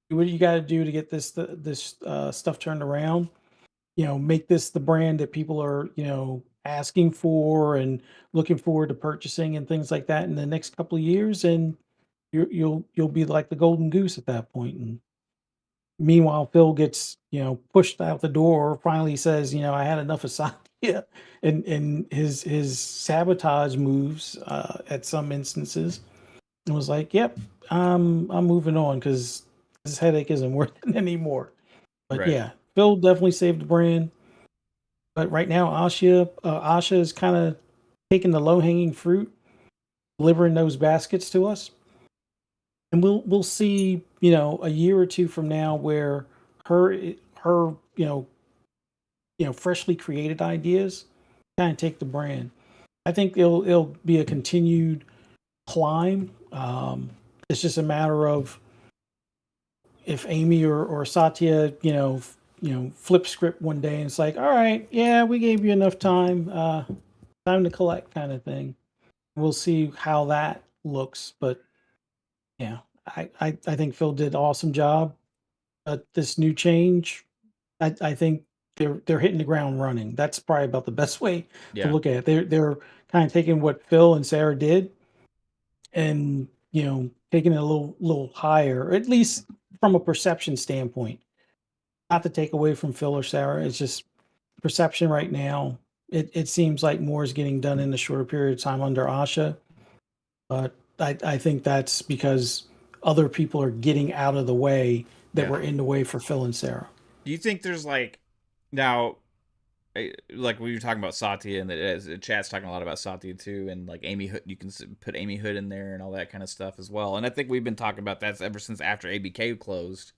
what do you got to do to get this stuff turned around? Make this the brand that people are, asking for and looking forward to purchasing and things like that in the next couple of years, and you'll be like the golden goose at that point. And meanwhile, Phil gets, pushed out the door, finally says, I had enough of Satya and his sabotage moves at some instances, and was like, yep, I'm moving on because this headache isn't worth it anymore. But Right. yeah, Phil definitely saved the brand. But right now, Asha is kind of taking the low hanging fruit, delivering those baskets to us, and we'll see, a year or two from now where her her freshly created ideas kind of take the brand. I think it'll be a continued climb. It's just a matter of if Amy or Satya, flip script one day and it's like, all right, yeah, we gave you enough time, time to collect, kind of thing. We'll see how that looks, but yeah, I think Phil did an awesome job. This new change, I think they're hitting the ground running. That's probably about the best way to Yeah. look at it. They're kind of taking what Phil and Sarah did and taking it a little higher, at least from a perception standpoint. Not to take away from Phil or Sarah, it's just perception right now. It seems like more is getting done in a shorter period of time under Asha, but I think that's because other people are getting out of the way that Yeah. were in the way for Phil and Sarah. Do you think there's like now, like we were talking about Satya, and the chat's talking a lot about Satya too, and like Amy Hood, you can put Amy Hood in there and all that kind of stuff as well. And I think we've been talking about that ever since after ABK closed,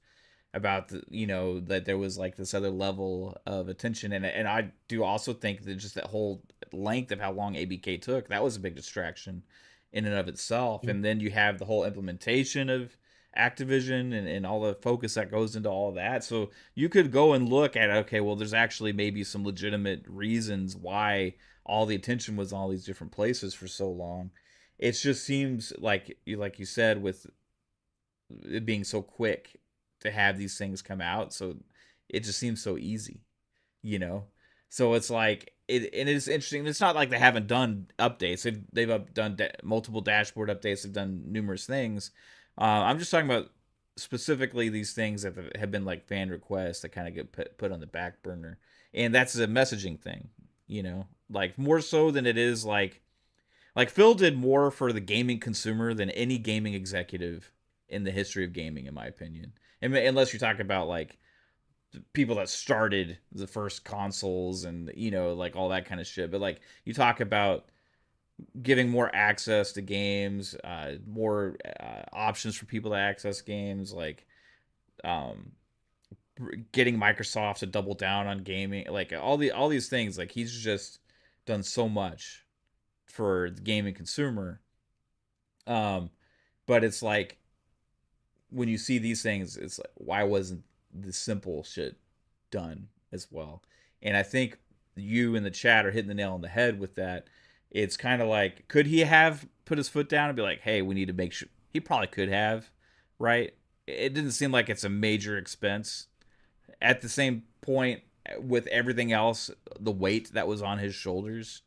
about that there was like this other level of attention, and I do also think that just that whole length of how long ABK took, that was a big distraction in and of itself. And then you have the whole implementation of Activision, and all the focus that goes into all of that. So you could go and look at, okay, well, there's actually maybe some legitimate reasons why all the attention was in all these different places for so long. It just seems like you said, with it being so quick to have these things come out, so it just seems so easy, you know. So it's like it is interesting. It's not like they haven't done updates. They've done multiple dashboard updates. They've done numerous things. I'm just talking about specifically these things that have been like fan requests that kind of get put on the back burner, and that's a messaging thing, like more so than it is like Phil did more for the gaming consumer than any gaming executive in the history of gaming, in my opinion. Unless you talk about like people that started the first consoles and like all that kind of shit. But like you talk about giving more access to games, more options for people to access games, like um, getting Microsoft to double down on gaming, like all these things. Like he's just done so much for the gaming consumer. Um, but it's like when you see these things, it's like, why wasn't the simple shit done as well? And I think you in the chat are hitting the nail on the head with that. It's kind of like, could he have put his foot down and be like, hey, we need to make sure? He probably could have, right? it didn't seem like it's a major expense. At the same point, with everything else, the weight that was on his shoulders,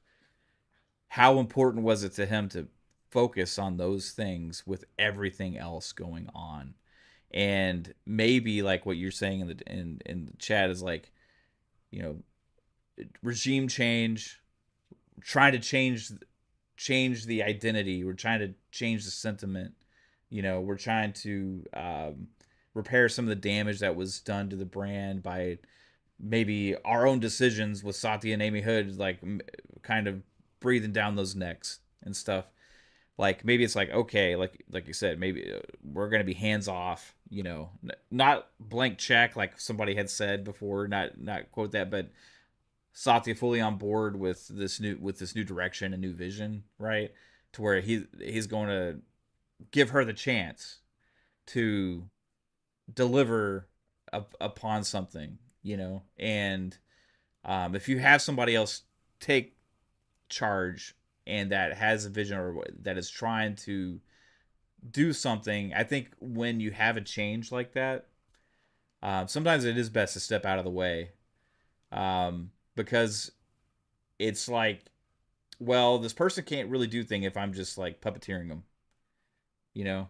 how important was it to him to focus on those things with everything else going on? And maybe like what you're saying in the chat is like, you know, regime change, trying to change the identity. We're trying to change the sentiment. We're trying to repair some of the damage that was done to the brand by maybe our own decisions with Satya and Amy Hood, like kind of breathing down those necks and stuff. Like maybe it's like okay, like you said, maybe we're gonna be hands off. Not blank check like somebody had said before. Not quote that, but Satya fully on board with this new direction and new vision, right? To where he's going to give her the chance to deliver upon something, and if you have somebody else take charge and that has a vision or that is trying to do something, I think when you have a change like that, sometimes it is best to step out of the way, because it's like, well, this person can't really do thing if I'm just like puppeteering them, you know.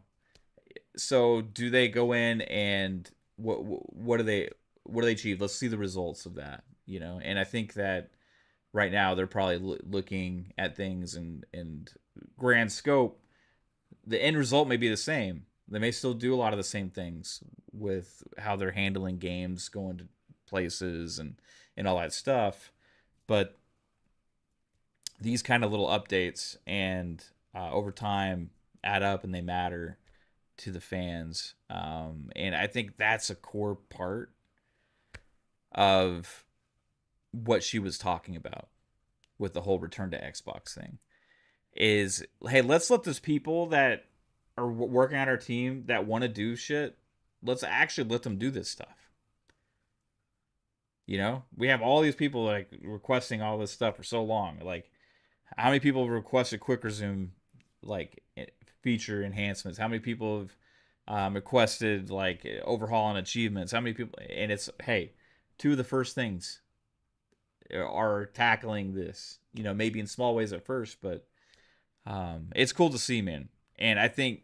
So do they go in and what do they achieve? Let's see the results of that, And I think that right now they're probably looking at things and grand scope. The end result may be the same. They may still do a lot of the same things with how they're handling games, going to places and all that stuff, but these kind of little updates and over time add up and they matter to the fans. And I think that's a core part of what she was talking about with the whole return to Xbox thing is, hey, let's let those people that are working on our team that want to do shit, let's actually let them do this stuff. We have all these people like requesting all this stuff for so long. Like, how many people have requested quick resume, like feature enhancements? How many people have requested like overhaul on achievements? How many people? And it's, hey, two of the first things are tackling this. Maybe in small ways at first, but it's cool to see, man. And I think,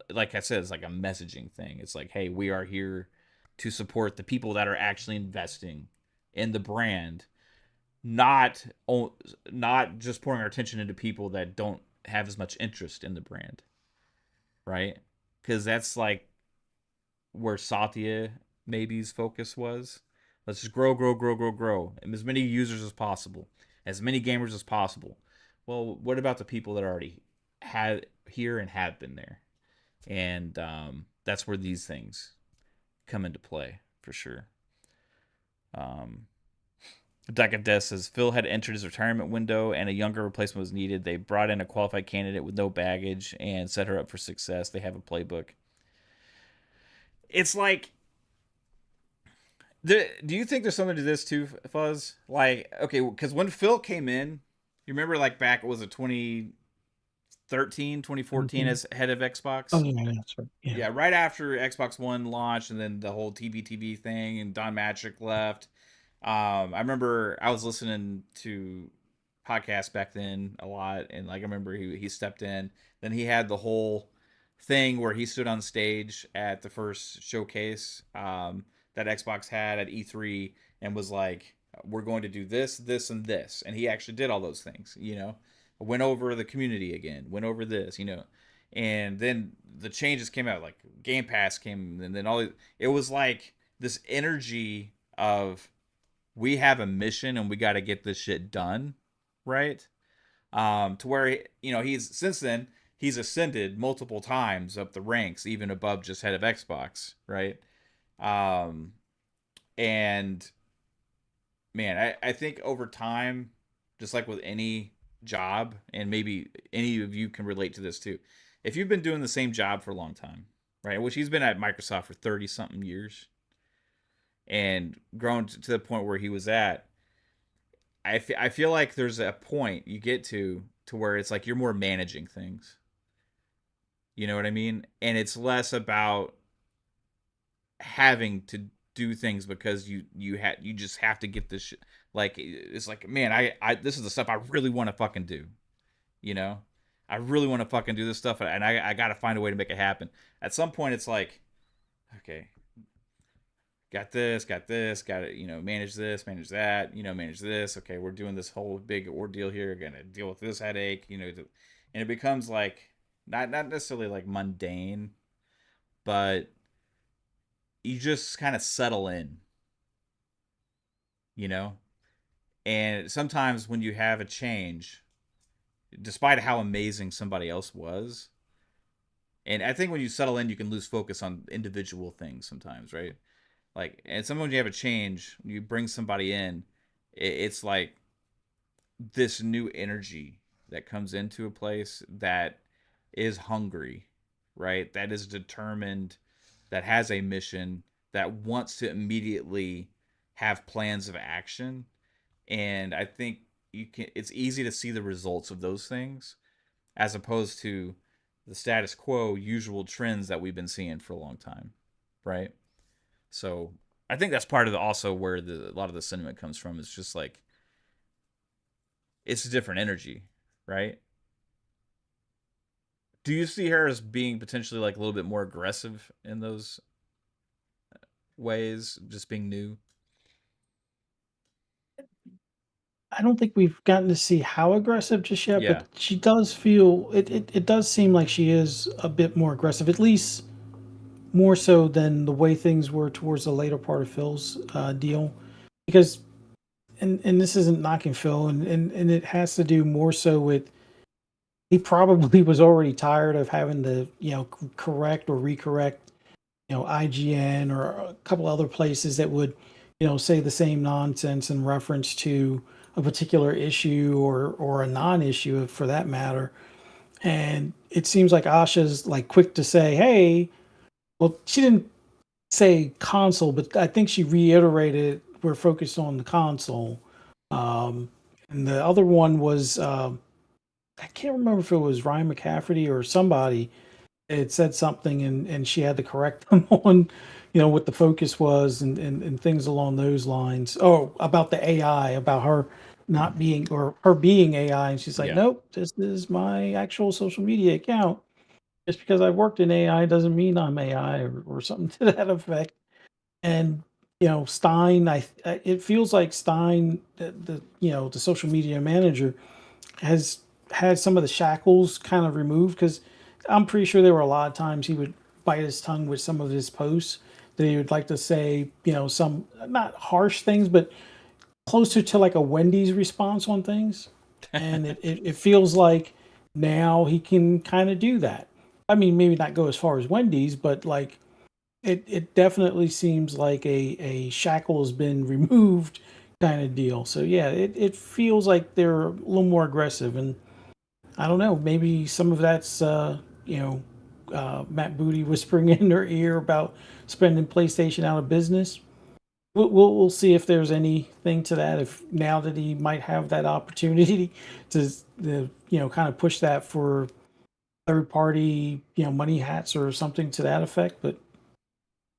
like I said, it's like a messaging thing. It's like, hey, we are here to support the people that are actually investing in the brand, not not just pouring our attention into people that don't have as much interest in the brand, right? Because that's like where Satya maybe's focus was. Let's just grow, grow, grow, grow, grow, and as many users as possible, as many gamers as possible. Well, what about the people that already had here and have been there? And that's where these things come into play for sure. Um, Deca says Phil had entered his retirement window and a younger replacement was needed. They brought in a qualified candidate with no baggage and set her up for success. They have a playbook. It's like, do you think there's something to this too, Fuzz? Like, okay, because when Phil came in, you remember like back, was it 2013, 2014 17. as head of Oh, Xbox? yeah, that's right. Yeah. Yeah, right after Xbox One launched and then the whole TV thing and Don Matrick left. I remember I was listening to podcasts back then a lot, and like I remember he stepped in. Then he had the whole thing where he stood on stage at the first showcase that Xbox had at E3 and was like, "We're going to do this, this, and this," and he actually did all those things. Went over the community again, went over this, and then the changes came out, like Game Pass came, and then it was like this energy of we have a mission and we got to get this shit done, right? To where he's since then he's ascended multiple times up the ranks, even above just head of Xbox, right? Um, and man, I think over time, just like with any job, and maybe any of you can relate to this too, if you've been doing the same job for a long time, right? Which he's been at Microsoft for 30 something years and grown to the point where he was at, I feel like there's a point you get to where it's like you're more managing things. You know what I mean? And it's less about having to do things because you just have to get this shit. Like it's like, man, I this is the stuff I really want to fucking do. You know, I really want to fucking do this stuff, and I got to find a way to make it happen. At some point, it's like, okay, got this, got to, manage this, manage that, manage this. Okay, we're doing this whole big ordeal here. Gonna deal with this headache, and it becomes like not necessarily like mundane, but you just kind of settle in, you know. And sometimes when you have a change, despite how amazing somebody else was, and I think when you settle in, you can lose focus on individual things sometimes, right? Like, and sometimes when you have a change, you bring somebody in, it's like this new energy that comes into a place that is hungry, right? That is determined, that has a mission, that wants to immediately have plans of action. And I think it's easy to see the results of those things as opposed to the status quo usual trends that we've been seeing for a long time, right? So I think that's part of also where a lot of the sentiment comes from. It's just like it's a different energy, right? Do you see her as being potentially like a little bit more aggressive in those ways, just being new? I don't think we've gotten to see how aggressive just yet, but Yeah. she does feel it does seem like she is a bit more aggressive, at least more so than the way things were towards the later part of Phil's deal. Because and this isn't knocking Phil, and it has to do more so with he probably was already tired of having to correct or recorrect IGN or a couple other places that would say the same nonsense in reference to a particular issue or a non-issue for that matter. And it seems like Asha's like quick to say, "Hey," well, she didn't say console, but I think she reiterated we're focused on the console. And the other one was I can't remember if it was Ryan McCafferty or somebody. It said something, and she had to correct them on, what the focus was and things along those lines. Oh, about the AI, about her not being or her being AI, and she's like, Yeah. "Nope, this is my actual social media account. Just because I worked in AI doesn't mean I'm AI or something to that effect." And Stein, it feels like Stein, the social media manager, has had some of the shackles kind of removed because I'm pretty sure there were a lot of times he would bite his tongue with some of his posts that he would like to say, some not harsh things, but closer to like a Wendy's response on things. And it feels like now he can kind of do that. I mean, maybe not go as far as Wendy's, but like it definitely seems like a shackle has been removed kind of deal. So yeah, it feels like they're a little more aggressive, and I don't know, maybe some of that's Matt Booty whispering in their ear about spending PlayStation out of business. We'll see if there's anything to that. If now that he might have that opportunity to kind of push that for third party money hats or something to that effect, but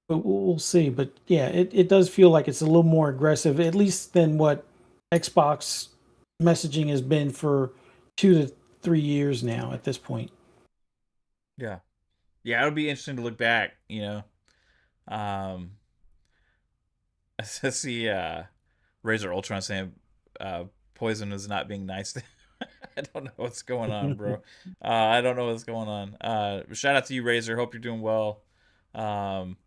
we'll see. But yeah, it does feel like it's a little more aggressive, at least than what Xbox messaging has been for 2 to 3 years now at this point. Yeah. Yeah, it'll be interesting to look back, Um I see Razor Ultron saying Poison is not being nice to I don't know what's going on, bro. I don't know what's going on. Shout out to you, Razor. Hope you're doing well. Um,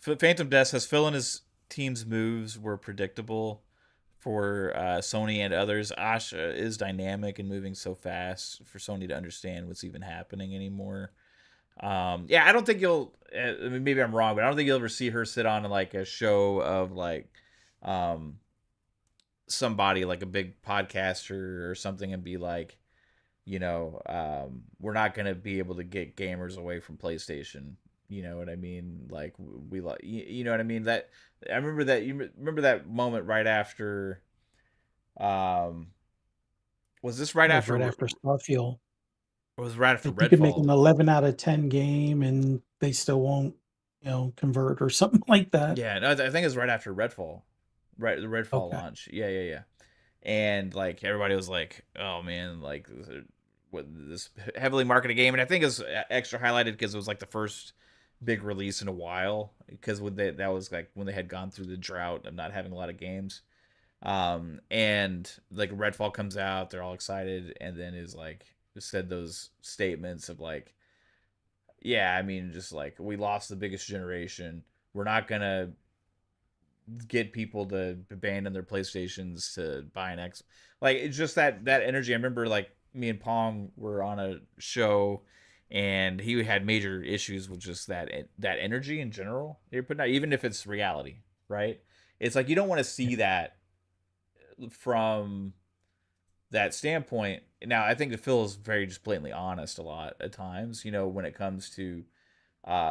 Phantom Death says Phil and his team's moves were predictable for Sony and others. Asha is dynamic and moving so fast for Sony to understand what's even happening anymore. Yeah, I don't think you'll. I mean, maybe I'm wrong, but I don't think you'll ever see her sit on like a show of like um, somebody like a big podcaster or something and be like, we're not gonna be able to get gamers away from PlayStation. You know what I mean? Like we like, you know what I mean? That I remember that you remember that moment right after. Um, was this right That was after? right after Starfield. Was right after Like you could make an Redfall? 11 out of 10 game and they still won't. convert or something like that. Yeah, no, I think it was right after Redfall, right? The Redfall Okay. launch. Yeah, yeah, yeah. And like everybody was like, "Oh man, like what this heavily marketed game," and I think it was extra highlighted because it was like the first big release in a while. Because that was like when they had gone through the drought of not having a lot of games. And like Redfall comes out, they're all excited, and then is like said those statements of like, yeah, I mean, just like we lost the biggest generation. We're not gonna get people to abandon their PlayStations to buy an X. Like it's just that energy. I remember like me and Pong were on a show, and he had major issues with just that energy in general. You're putting out, even if it's reality, right? It's like you don't want to Yeah. see that from that standpoint. Now, I think that Phil is very just blatantly honest a lot at times. When it comes to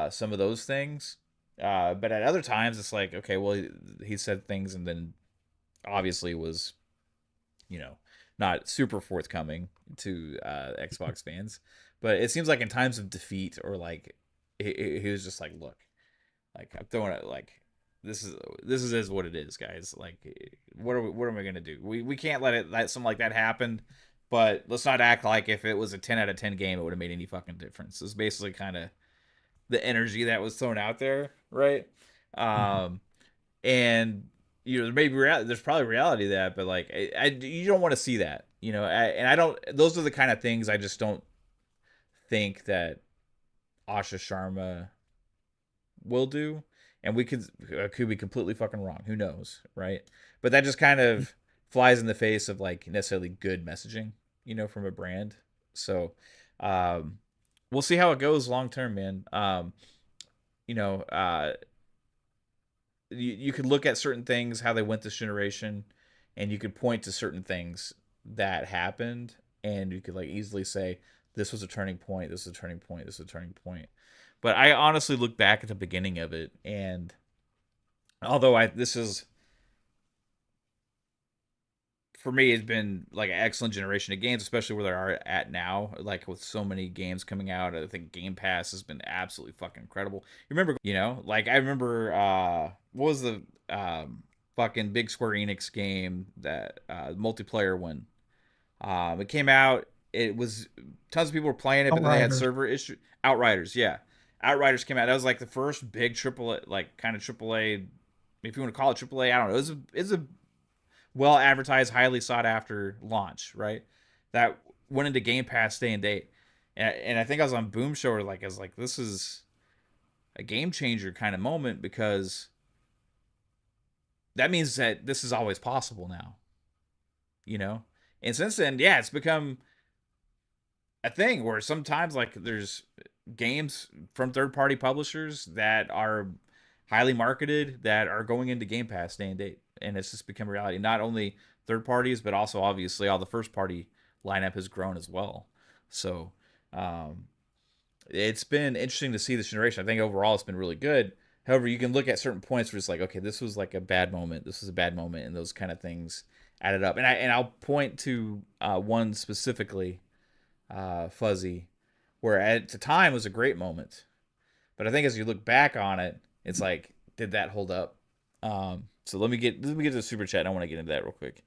some of those things. But at other times, it's like, okay, well, he said things and then obviously was, you know, not super forthcoming to Xbox fans. But it seems like in times of defeat or like, he was just like, look, like I'm throwing it like. This is what it is, guys. Like, what am I gonna do? We can't let something like that happen. But let's not act like if it was a 10 out of 10 game, it would have made any fucking difference. It's basically kind of the energy that was thrown out there, right? Mhm. Um, and there's probably reality to that, but like you don't want to see that, and I don't. Those are the kind of things I just don't think that Asha Sharma will do, and we could be completely fucking wrong. Who knows, right? But that just kind of flies in the face of like necessarily good messaging, from a brand. So, um, we'll see how it goes long term, man. You know, you could look at certain things how they went this generation, and you could point to certain things that happened, and you could like easily say this was a turning point, this is a turning point, this is a turning point. But I honestly look back at the beginning of it, and although I this is for me it's been like an excellent generation of games, especially where they are at now, like with so many games coming out. I think Game Pass has been absolutely fucking incredible. You remember, like I remember what was the fucking big Square Enix game that multiplayer one. It came out, it was tons of people were playing it, but then they had Outriders. server issue. Outriders, yeah. Outriders came out. That was like the first big triple A, like kind of triple A, if you want to call it triple A, I don't know. It's a well advertised, highly sought after launch, right? That went into Game Pass day and date. And I think I was on Boom Show, or like I was like, this is a game changer kind of moment, because that means that this is always possible now, you know? And since then, yeah, it's become a thing where sometimes like there's games from third party publishers that are highly marketed that are going into Game Pass day and date, and it's just become reality. Not only third parties, but also obviously all the first party lineup has grown as well. So um, it's been interesting to see this generation. I think overall it's been really good. However, you can look at certain points where it's like, okay, this was like a bad moment. This was a bad moment, and those kind of things added up. And I'll point to one specifically, Fuzzy, where at the time was a great moment. But I think as you look back on it, it's like, did that hold up? So let me get to the super chat. I want to get into that real quick.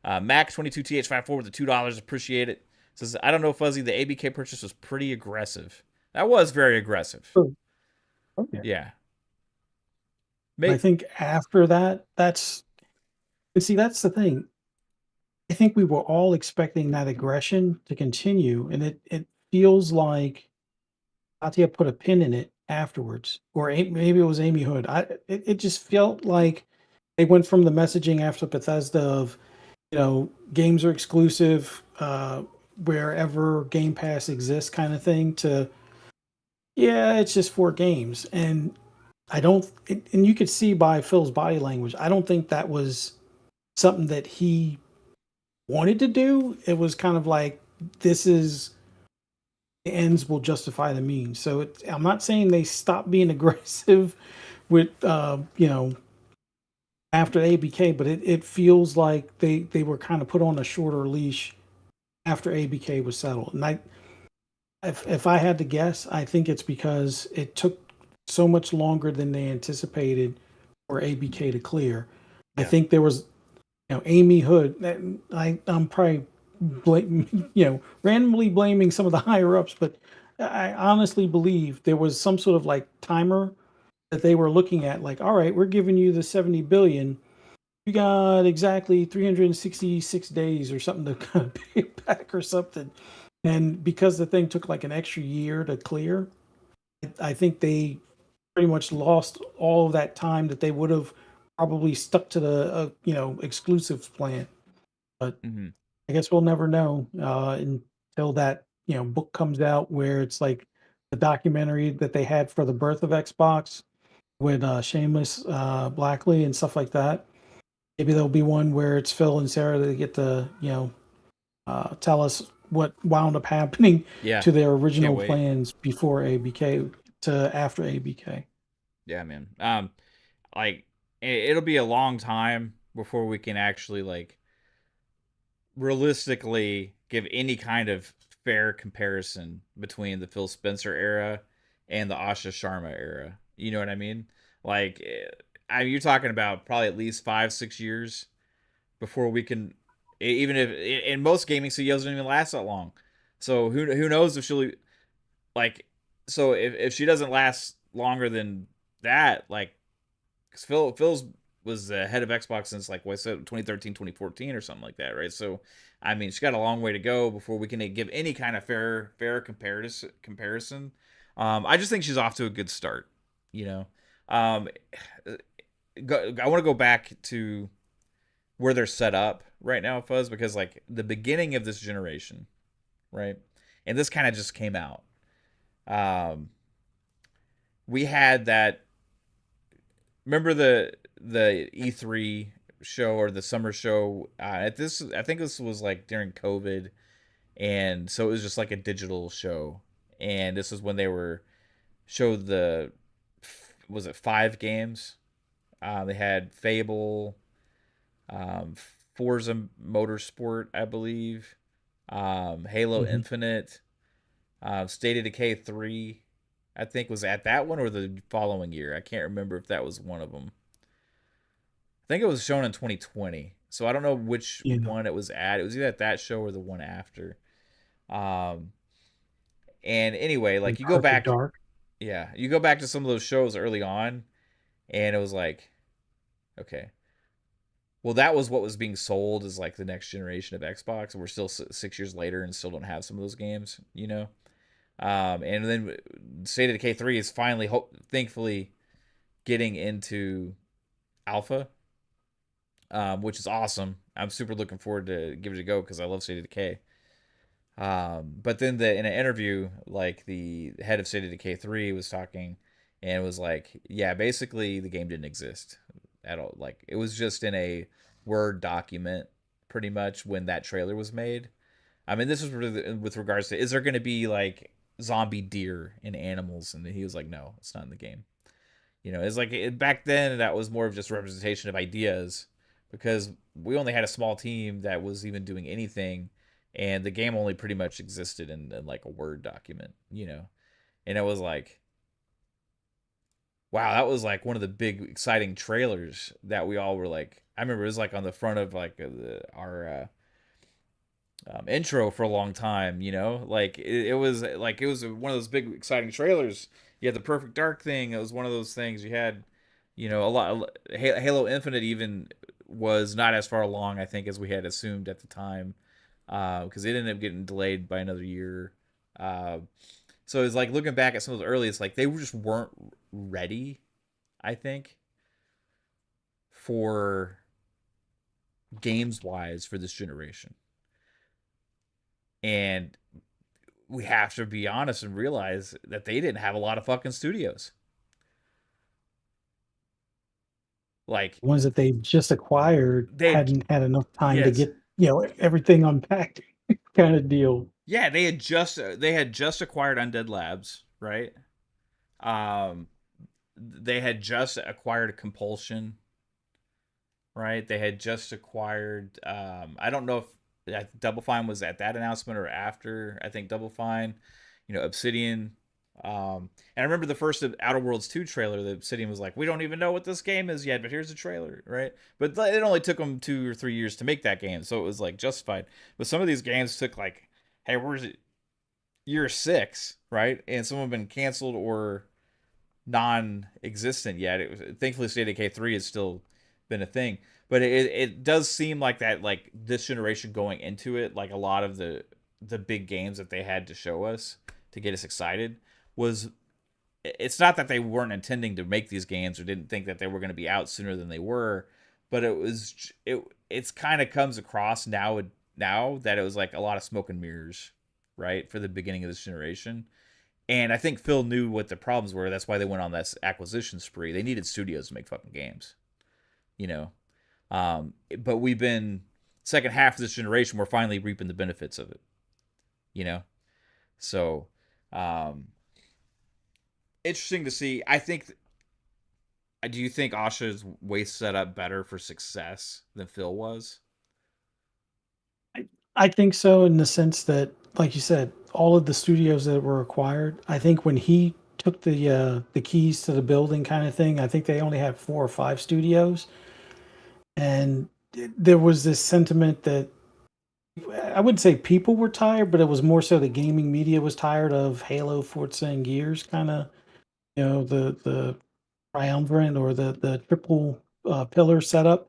Mac22TH54 with the $2, appreciate it. Says, I don't know, Fuzzy. The ABK purchase was pretty aggressive. That was very aggressive. Oh, okay. Yeah. I Make think after that, and see, that's the thing. I think we were all expecting that aggression to continue, and it feels like Satya put a pin in it afterwards, or maybe it was Amy Hood. It just felt like they went from the messaging after Bethesda of, games are exclusive wherever Game Pass exists, kind of thing, to yeah, it's just 4 games, and I don't, and you could see by Phil's body language, I don't think that was something that he wanted to do. It was kind of like, this is the ends will justify the means. So I'm not saying they stopped being aggressive with, after ABK, but it feels like they were kind of put on a shorter leash after ABK was settled. And if I had to guess, I think it's because it took so much longer than they anticipated for ABK to clear. I Yeah. think there was, Amy Hood. I'm probably randomly blaming some of the higher ups, but I honestly believe there was some sort of like timer that they were looking at, like, all right, we're giving you the 70 billion. You got exactly 366 days or something to kind of pay it back or something. And because the thing took like an extra year to clear, I think they pretty much lost all of that time that they would have probably stuck to the exclusive plan. But Hmm. I guess we'll never know until that book comes out, where it's like the documentary that they had for the birth of Xbox with Shameless Blackley and stuff like that. Maybe there'll be one where it's Phil and Sarah that get to tell us what wound up happening Yeah. to their Can't original wait. plans before ABK to after ABK. Yeah, man. Like it'll be a long time before we can actually like realistically give any kind of fair comparison between the Phil Spencer era and the Asha Sharma era. You know what I mean? Like, you're talking about probably at least 5, 6 years before we can. Even if in most gaming CEOs don't even last that long, so who knows if she'll like. So if she doesn't last longer than that, like, because Phil's was the head of Xbox since like what, 2013, 2014 or something like that, right? So I mean, she's got a long way to go before we can give any kind of fair comparison. I just think she's off to a good start. You know, um, I want to go back to where they're set up right now, Fuzz, because like the beginning of this generation, right, and this kind of just came out. Um, we had that. Remember the E3 show or the summer show at this I think this was like during COVID, and so it was just like a digital show, and this is when they were showed the was it 5 games. They had Fable, um, Forza Motorsport, I believe, Halo Hmm. Infinite, State of Decay 3, I think was at that one or the following year. I can't remember if that was one of them. I think it was shown in 2020. So I don't know which Yeah, one it was at. It was either at that show or the one after. Um, and anyway, and like you go Perfect back, Dark. yeah, you go back to some of those shows early on, and it was like, okay, well, that was what was being sold as like the next generation of Xbox, and we're still 6 years later and still don't have some of those games, you know. And then State of Decay 3 is finally, thankfully, getting into alpha, which is awesome. I'm super looking forward to give it a go because I love State of Decay. But then in an interview, like the head of State of Decay 3 was talking and was like, yeah, basically the game didn't exist at all. Like it was just in a Word document pretty much when that trailer was made. I mean, this was with regards to is there going to be like zombie deer and animals? And he was like, no, it's not in the game. It's like back then that was more of just representation of ideas because we only had a small team that was even doing anything, and the game only pretty much existed in like a Word document, and it was like, wow, that was like one of the big exciting trailers that we all were like. I remember it was like on the front of like our intro for a long time. Like it was one of those big exciting trailers. You had the Perfect Dark thing. It was one of those things. You had, a lot. Halo Infinite even was not as far along, I think, as we had assumed at the time, because it ended up getting delayed by another year. Uh, so it's like looking back at some of the early, it's like they just weren't ready, I think, for games wise for this generation. And we have to be honest and realize that they didn't have a lot of fucking studios. Like Ones that they just acquired they had, hadn't had enough time to yes, get everything unpacked, kind of deal. yeah, they had just acquired Undead Labs, right? Um, they had just acquired Compulsion, right? They had just acquired. I don't know if Double Fine was at that announcement or after. I think Double Fine, Obsidian. And I remember the first Outer Worlds 2 trailer. The Obsidian was like, "We don't even know what this game is yet, but here's a trailer, right?" But it only took them 2 or 3 years to make that game, so it was like justified. But some of these games took like, "Hey, where's it? Year 6, right?" And some have been canceled or non-existent yet. It was thankfully State of Decay 3 has still been a thing, but it does seem like that, like this generation going into it, like a lot of the big games that they had to show us to get us excited was, it's not that they weren't intending to make these games or didn't think that they were going to be out sooner than they were, but it's kind of comes across now that it was like a lot of smoke and mirrors, right, for the beginning of this generation. And I think Phil knew what the problems were. That's why they went on this acquisition spree. They needed studios to make fucking games, you know. But we've been second half of this generation. We're finally reaping the benefits of it, you know. So, um, interesting to see. I think. Do you think Asha's way set up better for success than Phil was? I, I think so in the sense that, like you said, all of the studios that were acquired. I think when he took the keys to the building, kind of thing, I think they only had 4 or 5 studios, and there was this sentiment that I wouldn't say people were tired, but it was more so the gaming media was tired of Halo, Forza, and Gears, kind of, the triumvirate or the triple pillar setup.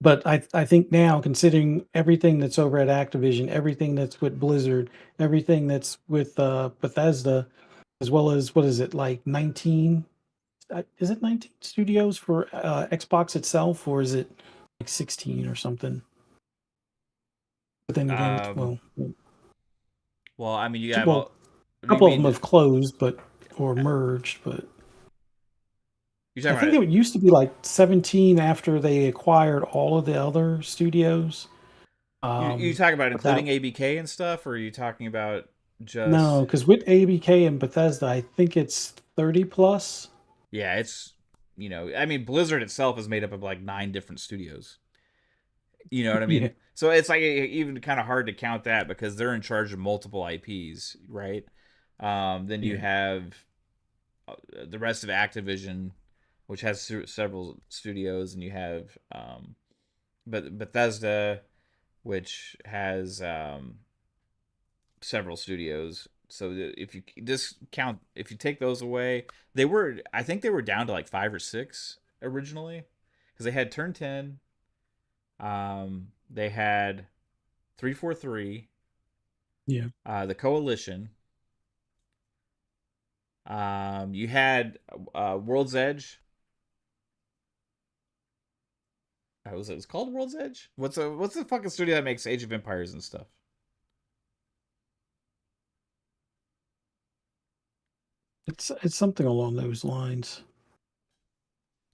But I think now, considering everything that's over at Activision, everything that's with Blizzard, everything that's with Bethesda, as well as, what is it, like 19? Is it 19 studios for Xbox itself, or is it like 16 or something? But then again, Um, well, I mean, you have well, all. a couple of them Mean have closed, but or merged. But you're I talking about think it used to be like 17 after they acquired all of the other studios. you talking about But that including ABK and stuff, or are you talking about No, just? because with ABK and Bethesda, I think it's 30 plus. Yeah, it's, I mean, Blizzard itself is made up of like 9 different studios. You know what I Yeah, mean? So it's like even kind of hard to count that because they're in charge of multiple IPs, right? Then you yeah, have the rest of Activision, which has several studios, and you have but Bethesda, which has several studios. So if you just count, if you take those away, I think they were down to like 5 or 6 originally, because they had Turn 10, they had 343, yeah. the Coalition, you had World's Edge. Was it? It's called World's Edge. What's the fucking studio that makes Age of Empires and stuff? It's something along those lines.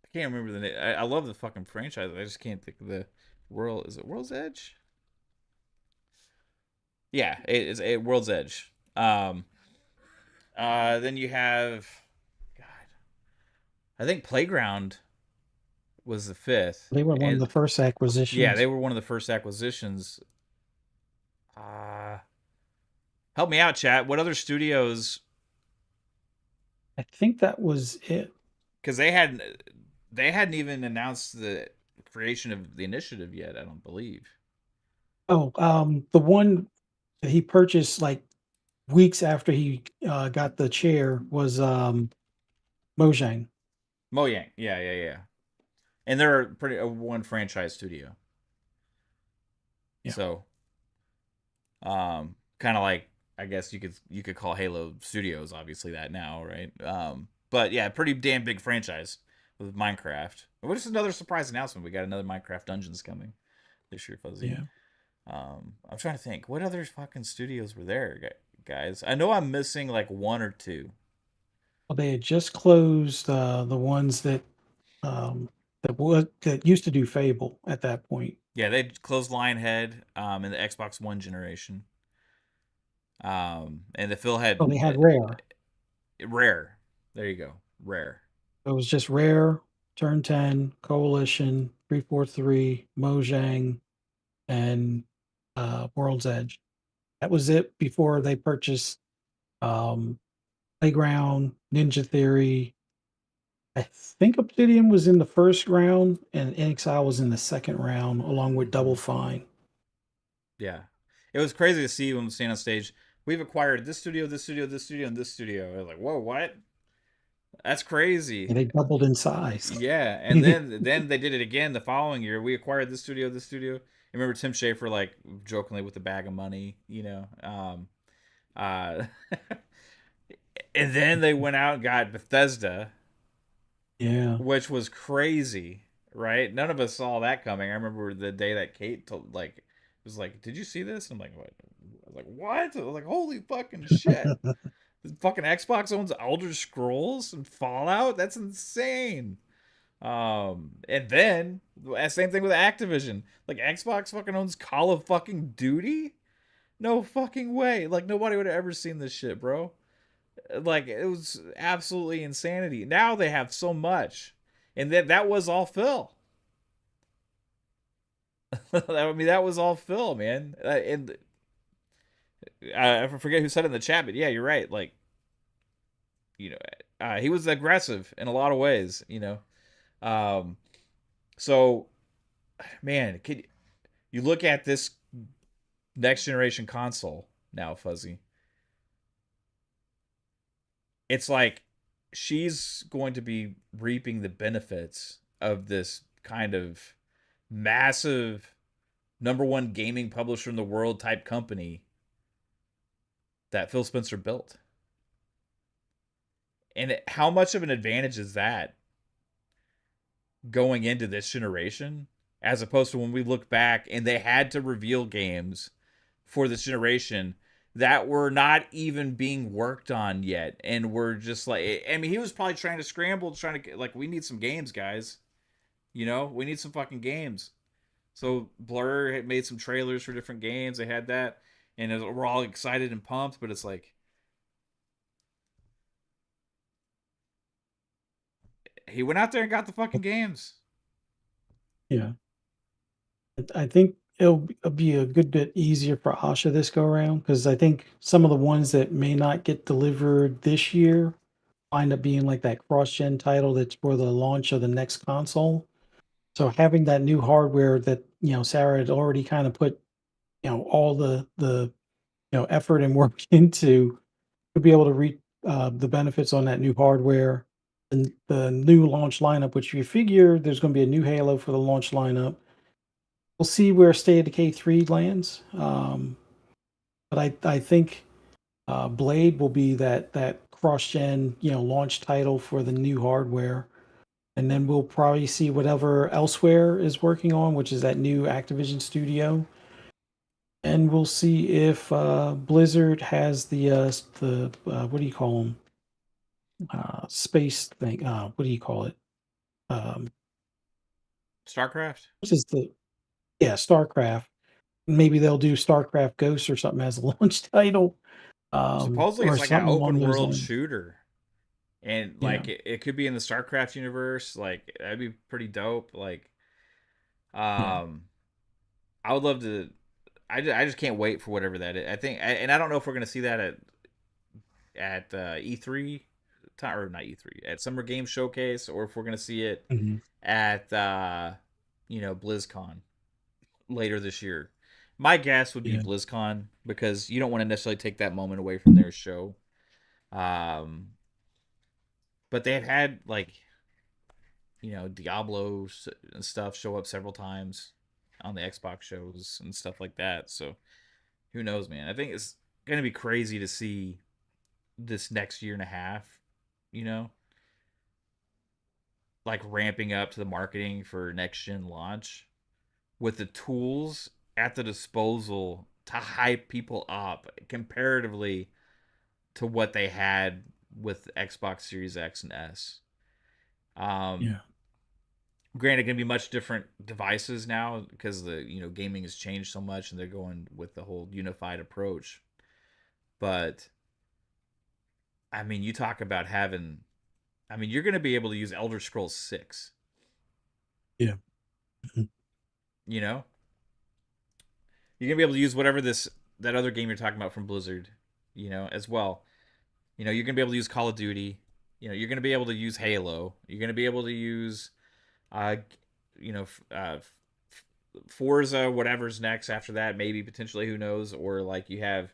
I can't remember the name. I love the fucking franchise. I just can't think of the world. Is it World's Edge? Yeah, it's World's Edge. Then you have, God, I think Playground was the fifth, They were one of and the first yeah, they acquisitions. were one of the first acquisitions. Help me out, chat. What other studios? I think that was it. Because they hadn't even announced the creation of the initiative yet. I don't believe. Oh, the one that he purchased like weeks after he got the chair was Mojang. Mojang, yeah, yeah, yeah, and they're pretty one franchise studio. Yeah, So, kind of like, I guess you could call Halo Studios obviously that now, right? But yeah, pretty damn big franchise with Minecraft. What is another surprise announcement? We got another Minecraft Dungeons coming this year, Fuzzy. yeah. I'm trying to think what other fucking studios were there, guys. I know I'm missing like one or two. Well, they had just closed the ones that used to do Fable at that point. Yeah, they closed Lionhead in the Xbox One generation. And the Phil Oh, had they had Rare. Rare. There you go, Rare. It was just Rare, Turn 10, Coalition, 343, Mojang, and World's Edge. That was it before they purchased Playground, Ninja Theory. I think Obsidian was in the first round, and NXI was in the second round, along with Double Fine. Yeah, it was crazy to see them stand on stage. We've acquired this studio, this studio, this studio, and this studio. I was like, whoa, what? That's crazy. And they doubled in size. Yeah, and then they did it again the following year. We acquired this studio, this studio. I remember Tim Schafer like jokingly with the bag of money, uh, and then they went out and got Bethesda, Yeah. which was crazy, right? None of us saw that coming. I remember the day that Kate told, like, was like, "Did you see this?" I'm like, "What?" I was like, "What?" I was like, "Holy fucking shit!" The fucking Xbox owns Elder Scrolls and Fallout. That's insane. And then same thing with Activision. Like Xbox fucking owns Call of fucking Duty. No fucking way. Like nobody would have ever seen this shit, bro. Like it was absolutely insanity. Now they have so much, and that was all Phil. I mean, that was all Phil, man. And I forget who said it in the chat, but yeah, you're right. Like you know, he was aggressive in a lot of ways. Um, so man, could you look at this next generation console now, Fuzzy? It's like she's going to be reaping the benefits of this kind of massive number one gaming publisher in the world type company that Phil Spencer built. And how much of an advantage is that going into this generation as opposed to when we look back and they had to reveal games for this generation that were not even being worked on yet and we're just like, I mean, he was probably trying to scramble, trying to like, we need some games, guys. We need some fucking games. So Blur had made some trailers for different games. They had that, and we're all excited and pumped. But it's like he went out there and got the fucking games. Yeah. I think it'll be a good bit easier for Asha this go around because I think some of the ones that may not get delivered this year wind up being like that cross-gen title that's for the launch of the next console. So having that new hardware that, Sarah had already kind of put, all the effort and work into to be able to reap the benefits on that new hardware and the new launch lineup, which you figure there's going to be a new Halo for the launch lineup. We'll see where State of Decay 3 lands. But I think Blade will be that cross gen launch title for the new hardware, and then we'll probably see whatever Elsewhere is working on, which is that new Activision studio, and we'll see if Blizzard has the what do you call them, space thing. What do you call it? Um, StarCraft. which is the Yeah, StarCraft. Maybe they'll do StarCraft Ghost or something as a launch title, Supposedly or it's like an something along open those world lines. shooter, and Yeah, like it could be in the StarCraft universe. Like that'd be pretty dope. Like, yeah, um, I would love to. I just can't wait for whatever that is. I think, and I don't know if we're gonna see that at E3 or not E3 at Summer Game Showcase, or if we're gonna see it mhm, at BlizzCon later this year. My guess would be yeah, BlizzCon because you don't want to necessarily take that moment away from their show. Um, but they have had like Diablo and stuff show up several times on the Xbox shows and stuff like that. So who knows, man? I think it's gonna be crazy to see this next year and a half. You know, like ramping up to the marketing for next gen launch with the tools at the disposal to hype people up comparatively to what they had with Xbox Series X and S. Um, yeah, Granted, going to be much different devices now because the gaming has changed so much, and they're going with the whole unified approach. But I mean, you talk about having. I mean, you're going to be able to use Elder Scrolls 6. yeah, mhm, You know, you're going to be able to use whatever that other game you're talking about from Blizzard. As well. You're gonna be able to use Call of Duty. You're gonna be able to use Halo. You're gonna be able to use, uh, Forza, whatever's next after that. Maybe potentially, who knows? Or like you have,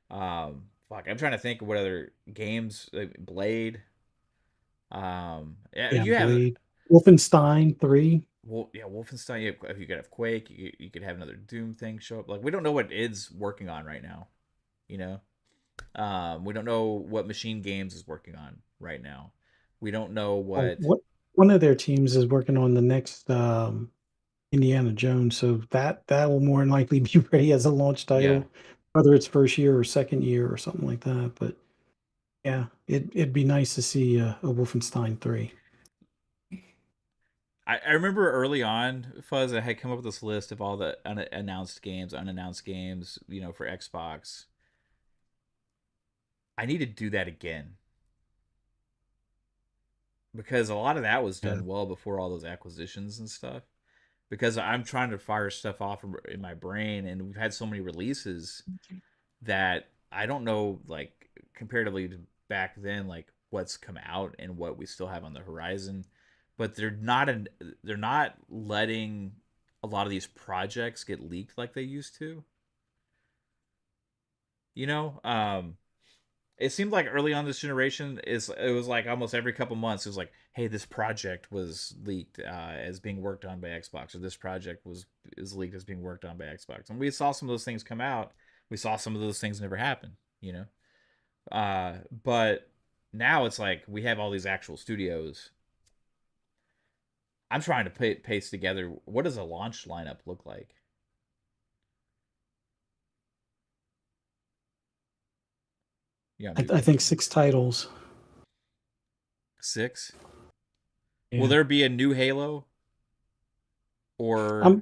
fuck. I'm trying to think of what other games. Blade. Yeah, Yeah, you have. Blade, Wolfenstein 3. Well, yeah, Wolfenstein. You could have Quake. You could have another Doom thing show up. Like we don't know what id's working on right now. You know, we don't know what Machine Games is working on right now. We don't know Oh, what. what one of their teams is working on the next Indiana Jones, so that will more than likely be ready as a launch Yeah, title, whether it's first year or second year or something like that. But yeah, it'd be nice to see a Wolfenstein 3. I remember early on, Fuzz, I had come up with this list of all the unannounced games, for Xbox. I need to do that again because a lot of that was Yeah. done well before all those acquisitions and stuff. Because I'm trying to fire stuff off in my brain, and we've had so many releases that I don't know, like comparatively to back then, like what's come out and what we still have on the horizon. But they're not letting a lot of these projects get leaked like they used to. You know, it seemed like early on this generation it was like almost every couple months it was like, hey, this project was leaked as being worked on by Xbox, or this project was is leaked as being worked on by Xbox, and we saw some of those things come out. We saw some of those things never happen. But now it's like we have all these actual studios. I'm trying to paste together what does a launch lineup look like. I think 6 titles. Six. Will Yeah. there be a new Halo or?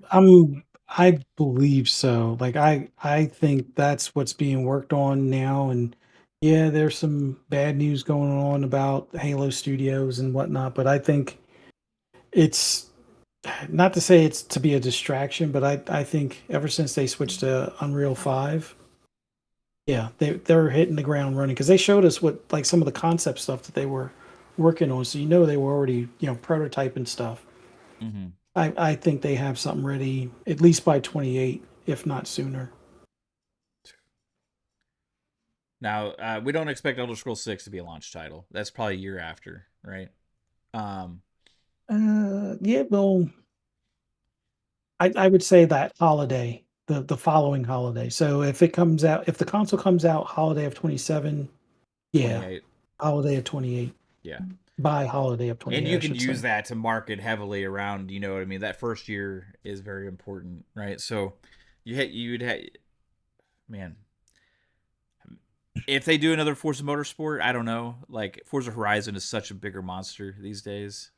I believe so. Like I think that's what's being worked on now. And yeah, there's some bad news going on about Halo Studios and whatnot, but I think it's not to say it's to be a distraction, but I think ever since they switched to Unreal 5, yeah, they're hitting the ground running because they showed us what like some of the concept stuff that they were working on. So they were already, prototyping stuff. Mm-hmm. I think they have something ready at least by 28, if not sooner. Now, we don't expect Elder Scrolls 6 to be a launch title. That's probably a year after, right? Um, Yeah, well, I would say that holiday, the following holiday. So if the console comes out holiday of 27, yeah, 28. holiday of 28, Yeah. by holiday of And 28, you I can should use say. that to market heavily around, you know what I mean? That first year is very important, right? So you'd have, man, if they do another Forza Motorsport, I don't know. Like Forza Horizon is such a bigger monster these days,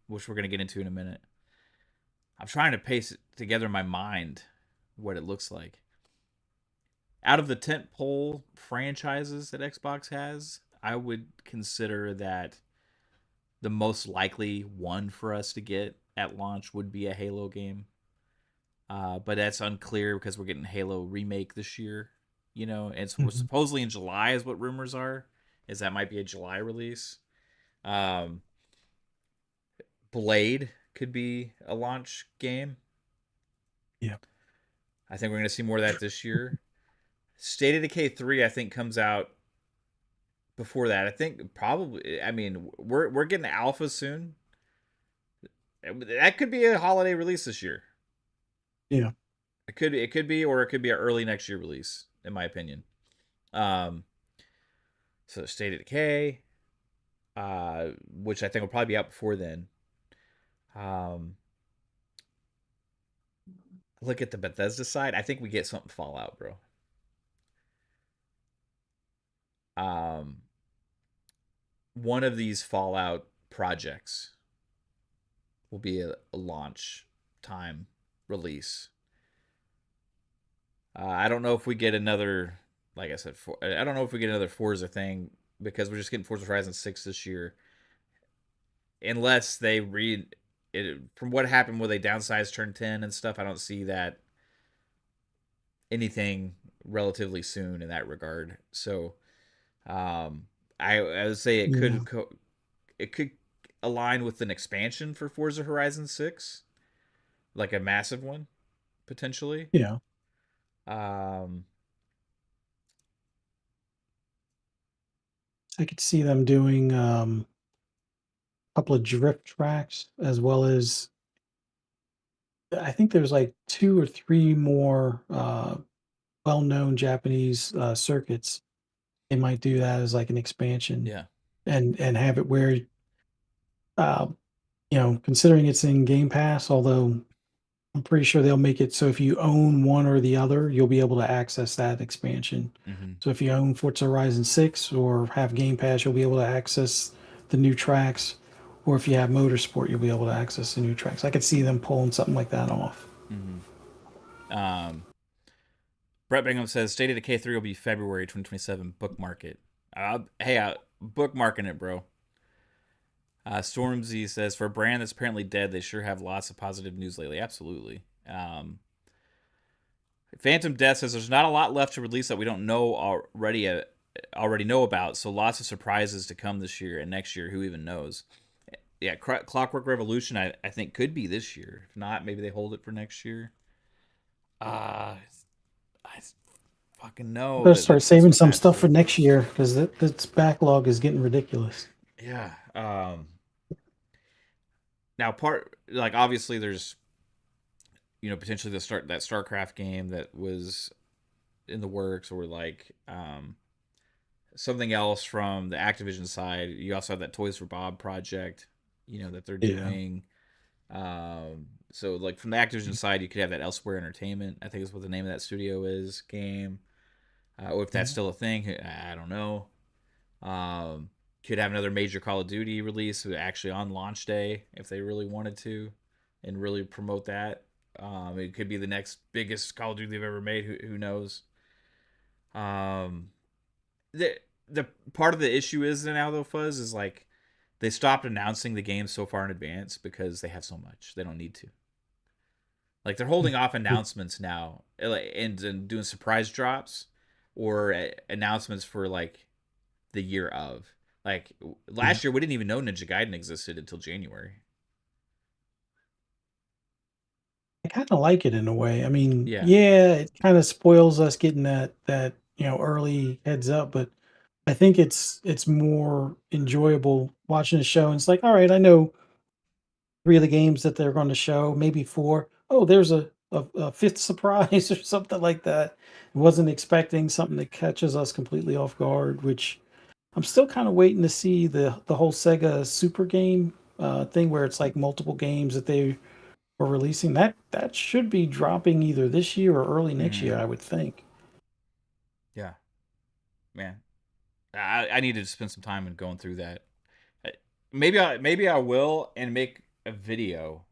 which we're going to get into in a minute. I'm trying to pace it together in my mind what it looks like. Out of the tentpole franchises that Xbox has, I would consider that the most likely one for us to get at launch would be a Halo game. But that's unclear because we're getting Halo remake this year. It's Mhm. supposedly in July is what rumors are. Is that might be a July release. Um, Blade could be a launch game. Yeah. I think we're going to see more of that this year. State of Decay 3, I think, comes out before that. I think probably. I mean, we're getting alpha soon. That could be a holiday release this year. Yeah. It could be, or it could be an early next year release, in my opinion. Um, so State of Decay, which I think will probably be out before then. Um, look at the Bethesda side. I think we get something Fallout, bro. Um, one of these Fallout projects will be a launch time release. I don't know if we get another, like I said, I don't know if we get another Forza thing because we're just getting Forza Horizon 6 this year, unless they read it from what happened where they downsized Turn 10 and stuff. I don't see that anything relatively soon in that regard. So Um, I would say Yeah. it could align with an expansion for Forza Horizon 6, like a massive one potentially. Yeah. Um, I could see them doing a couple of drift tracks as well as I think there's like two or three more well-known Japanese circuits. They might do that as like an expansion yeah. and have it where uh, considering it's in Game Pass, although I'm pretty sure they'll make it so if you own one or the other, you'll be able to access that expansion. Mm-hmm. So if you own Forza Horizon 6 or have Game Pass, you'll be able to access the new tracks. Or if you have Motorsport, you'll be able to access the new tracks. I could see them pulling something like that off. Mm-hmm. Brett Bingham says State of Decay 3 will be February 2027. Bookmark it. Hey, bookmarking it, bro. Stormzy says for a brand that's apparently dead, they sure have lots of positive news lately. Absolutely. Phantom Death says there's not a lot left to release that we don't know already know about. So lots of surprises to come this year and next year. Who even knows? Yeah, Clockwork Revolution I think could be this year. If not, maybe they hold it for next year. I fucking know Better that start that's saving what some Matt stuff for said. next year because this backlog is getting ridiculous. Yeah. Now part like obviously there's potentially the start that StarCraft game that was in the works or like something else from the Activision side. You also have that Toys for Bob project, that they're Yeah. doing. So like from the Activision side, you could have that Elsewhere Entertainment. I think is what the name of that studio is game. Or if that's Yeah. still a thing, I don't know. Um, could have another major Call of Duty release actually on launch day if they really wanted to, and really promote that. It could be the next biggest Call of Duty they've ever made. Who knows? Um, the the part of the issue is now though, Fuzz, is like they stopped announcing the game so far in advance because they have so much they don't need to. Like they're holding off announcements now, and doing surprise drops or announcements for like the year of. Like Yeah. last year, we didn't even know Ninja Gaiden existed until January. I kind of like it in a way. I mean, Yeah. yeah, it kind of spoils us getting that early heads up, but I think it's more enjoyable watching the show. And it's like, all right, I know three of the games that they're going to show, maybe four. Oh, there's a fifth surprise or something like that. Wasn't expecting something that catches us completely off guard, which I'm still kind of waiting to see the whole Sega Super Game thing where it's like multiple games that they are releasing. That should be dropping either this year or early next Mm-hmm. year, I would think. Yeah, man. I need to spend some time in going through that. Uh, maybe I will and make a video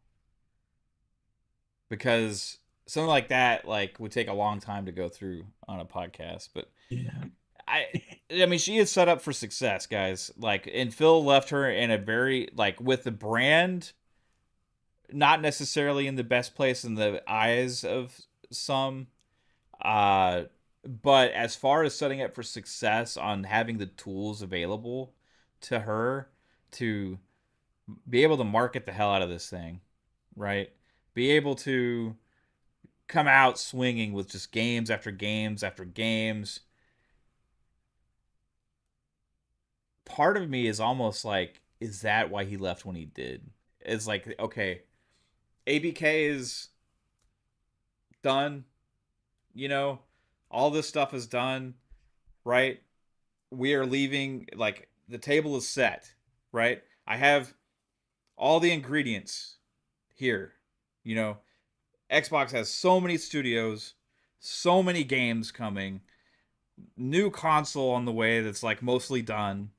because something like that like would take a long time to go through on a podcast. But Yeah. I I mean she is set up for success, guys. Like and Phil left her in a very like with the brand not necessarily in the best place in the eyes of some. Uh, but as far as setting up for success on having the tools available to her to be able to market the hell out of this thing, right? Be able to come out swinging with just games after games after games. Part of me is almost like, is that why he left when he did? It's like, okay, ABK is done, you know, all this stuff is done, right? We are leaving, like, the table is set, right? I have all the ingredients here, you know. Xbox has so many studios, so many games coming, new console on the way that's like mostly done.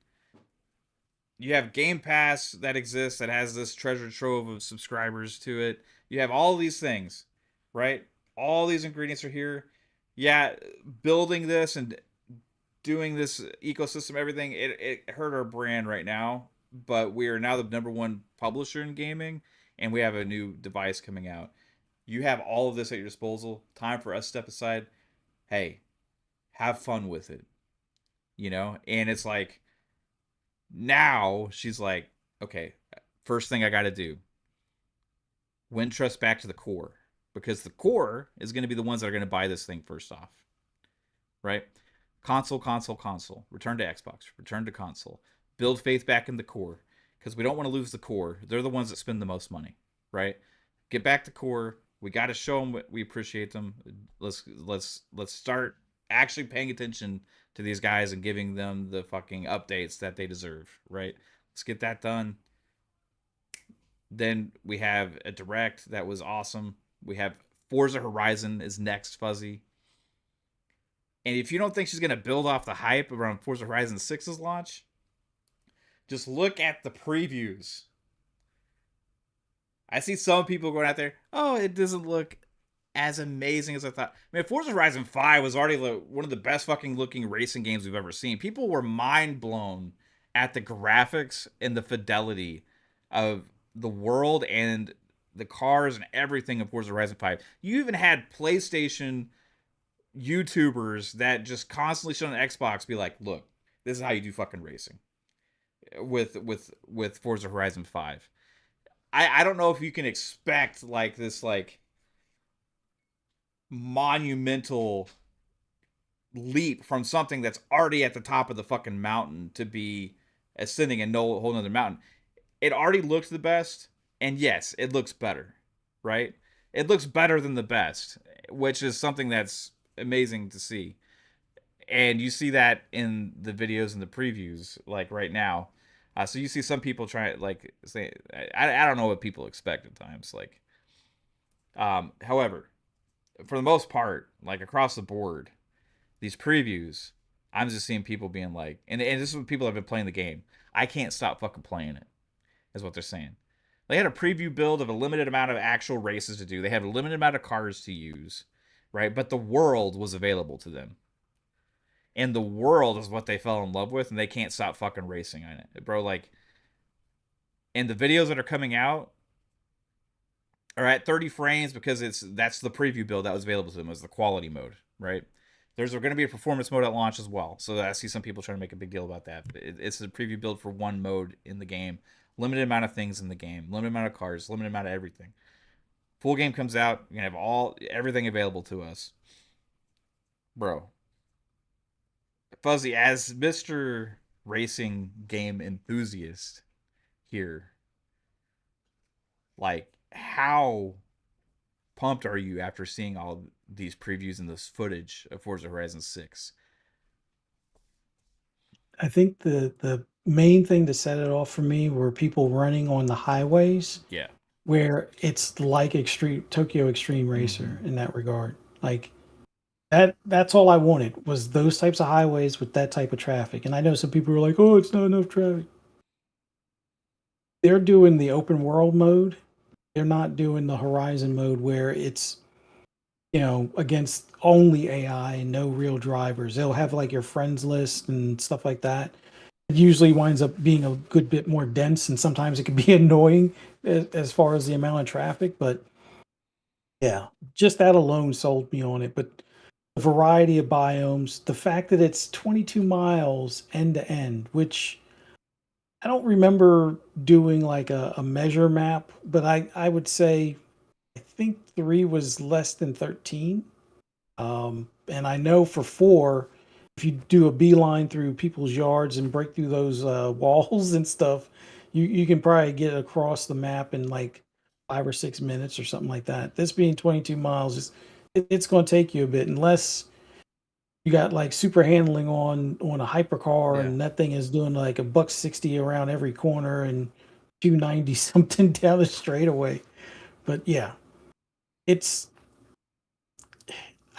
You have Game Pass that exists that has this treasure trove of subscribers to it. You have all these things, right? All these ingredients are here. Yeah, building this and doing this ecosystem, everything, it hurt our brand right now. But we are now the number one publisher in gaming, and we have a new device coming out. You have all of this at your disposal. Time for us to step aside. Hey, have fun with it. And it's like now she's like, okay, first thing I got to do, win trust back to the core, because the core is going to be the ones that are going to buy this thing first off, right? Console, console, console. Return to Xbox. Return to console. Build faith back in the core, because we don't want to lose the core. They're the ones that spend the most money, right? Get back to core. We got to show them we appreciate them. Let's start actually paying attention to these guys and giving them the fucking updates that they deserve, right? Let's get that done. Then we have a direct that was awesome. We have Forza Horizon is next, Fuzzy. And if you don't think she's going to build off the hype around Forza Horizon 6's launch, just look at the previews. I see some people going out there, oh, it doesn't look as amazing as I thought. I mean, Forza Horizon 5 was already one of the best fucking looking racing games we've ever seen. People were mind blown at the graphics and the fidelity of the world and the cars and everything in Forza Horizon 5. You even had PlayStation YouTubers that just constantly showing on Xbox be like, look, this is how you do fucking racing with Forza Horizon 5. I don't know if you can expect like this like monumental leap from something that's already at the top of the fucking mountain to be ascending a no whole nother mountain. It already looks the best, and yes, it looks better, right? It looks better than the best, which is something that's amazing to see. And you see that in the videos and the previews, like right now. So you see some people try like say, I don't know what people expect at times. Like, however, for the most part, like across the board, these previews, I'm just seeing people being like, and this is what people have been playing the game. I can't stop fucking playing it, is what they're saying. They had a preview build of a limited amount of actual races to do. They had a limited amount of cars to use, right? But the world was available to them. And the world is what they fell in love with, and they can't stop fucking racing on it. Bro, like, and the videos that are coming out are at 30 frames because that's the preview build that was available to them as the quality mode, right? There's going to be a performance mode at launch as well. So I see some people trying to make a big deal about that. It's a preview build for one mode in the game. Limited amount of things in the game. Limited amount of cars. Limited amount of everything. Full game comes out. You're going to have everything available to us. Bro. Fuzzy, as Mr. Racing game enthusiast here, like, how pumped are you after seeing all these previews and this footage of Forza Horizon 6? I think the main thing to set it off for me were people running on the highways Yeah. where it's like extreme Tokyo Extreme Racer Mm-hmm. in that regard. Like that's all I wanted was those types of highways with that type of traffic. And I know some people were like, "Oh, it's not enough traffic." They're doing the open world mode. They're not doing the Horizon mode where it's against only AI and no real drivers. They'll have like your friends list and stuff like that. It usually winds up being a good bit more dense, and sometimes it can be annoying as far as the amount of traffic. But yeah, just that alone sold me on it. But the variety of biomes, the fact that it's 22 miles end to end, which I don't remember doing like a measure map, but I would say I think 3 was less than 13. And I know for 4, if you do a beeline through people's yards and break through those walls and stuff, you can probably get across the map in like 5 or 6 minutes or something like that. This being 22 miles, it's going to take you a bit unless you got like super handling on a hypercar Yeah. and that thing is doing like a buck 60 around every corner and 290 something down the straightaway. But yeah, it's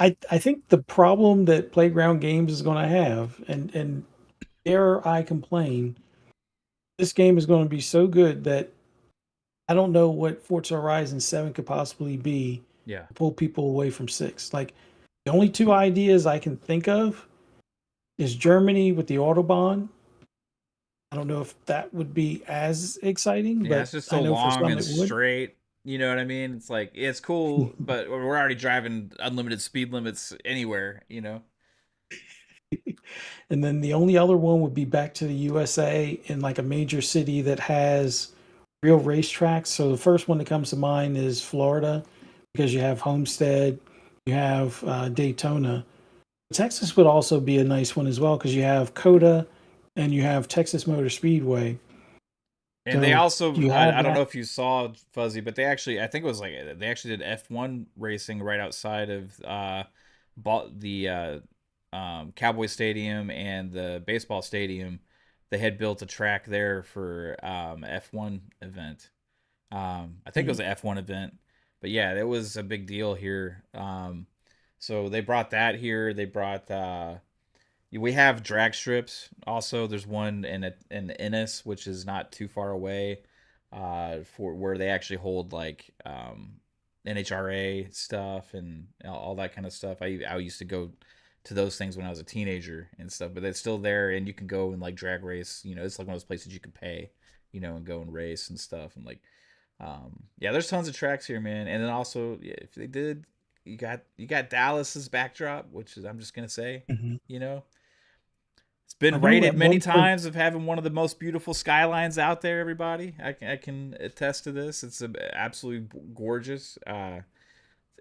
I think the problem that Playground Games is going to have, and dare I complain, this game is going to be so good that I don't know what Forza Horizon 7 could possibly be Yeah. to pull people away from 6. Like the only two ideas I can think of is Germany with the Autobahn. I don't know if that would be as exciting, Yeah, but it's just I so know for long some and it would. straight. You know what I mean? It's like it's cool, but we're already driving unlimited speed limits anywhere. And then the only other one would be back to the USA in like a major city that has real racetracks. So the first one that comes to mind is Florida because you have Homestead, you have Daytona. Texas would also be a nice one as well because you have COTA and you have Texas Motor Speedway. And they So also, you have I don't know that. if you saw Fuzzy, but they actually, I think it was like they actually did F1 racing right outside of bought the Cowboy Stadium and the baseball stadium. They had built a track there for F1 event. I think it was Mhm, an F1 event, but yeah, it was a big deal here. So they brought that here. They brought we have drag strips. Also, there's one in Ennis, which is not too far away, for where they actually hold like NHRA stuff and all that kind of stuff. I used to go to those things when I was a teenager and stuff, but it's still there, and you can go and like drag race. You know, it's like one of those places you can pay, you know, and go and race and stuff. And like, yeah, there's tons of tracks here, man. And then also, yeah, if they did, you got Dallas's backdrop, which is I'm just gonna say, mhm. you know, it's I been know rated at many one point. times of having one of the most beautiful skylines out there. Everybody, I can attest to this. It's absolutely gorgeous. Yeah,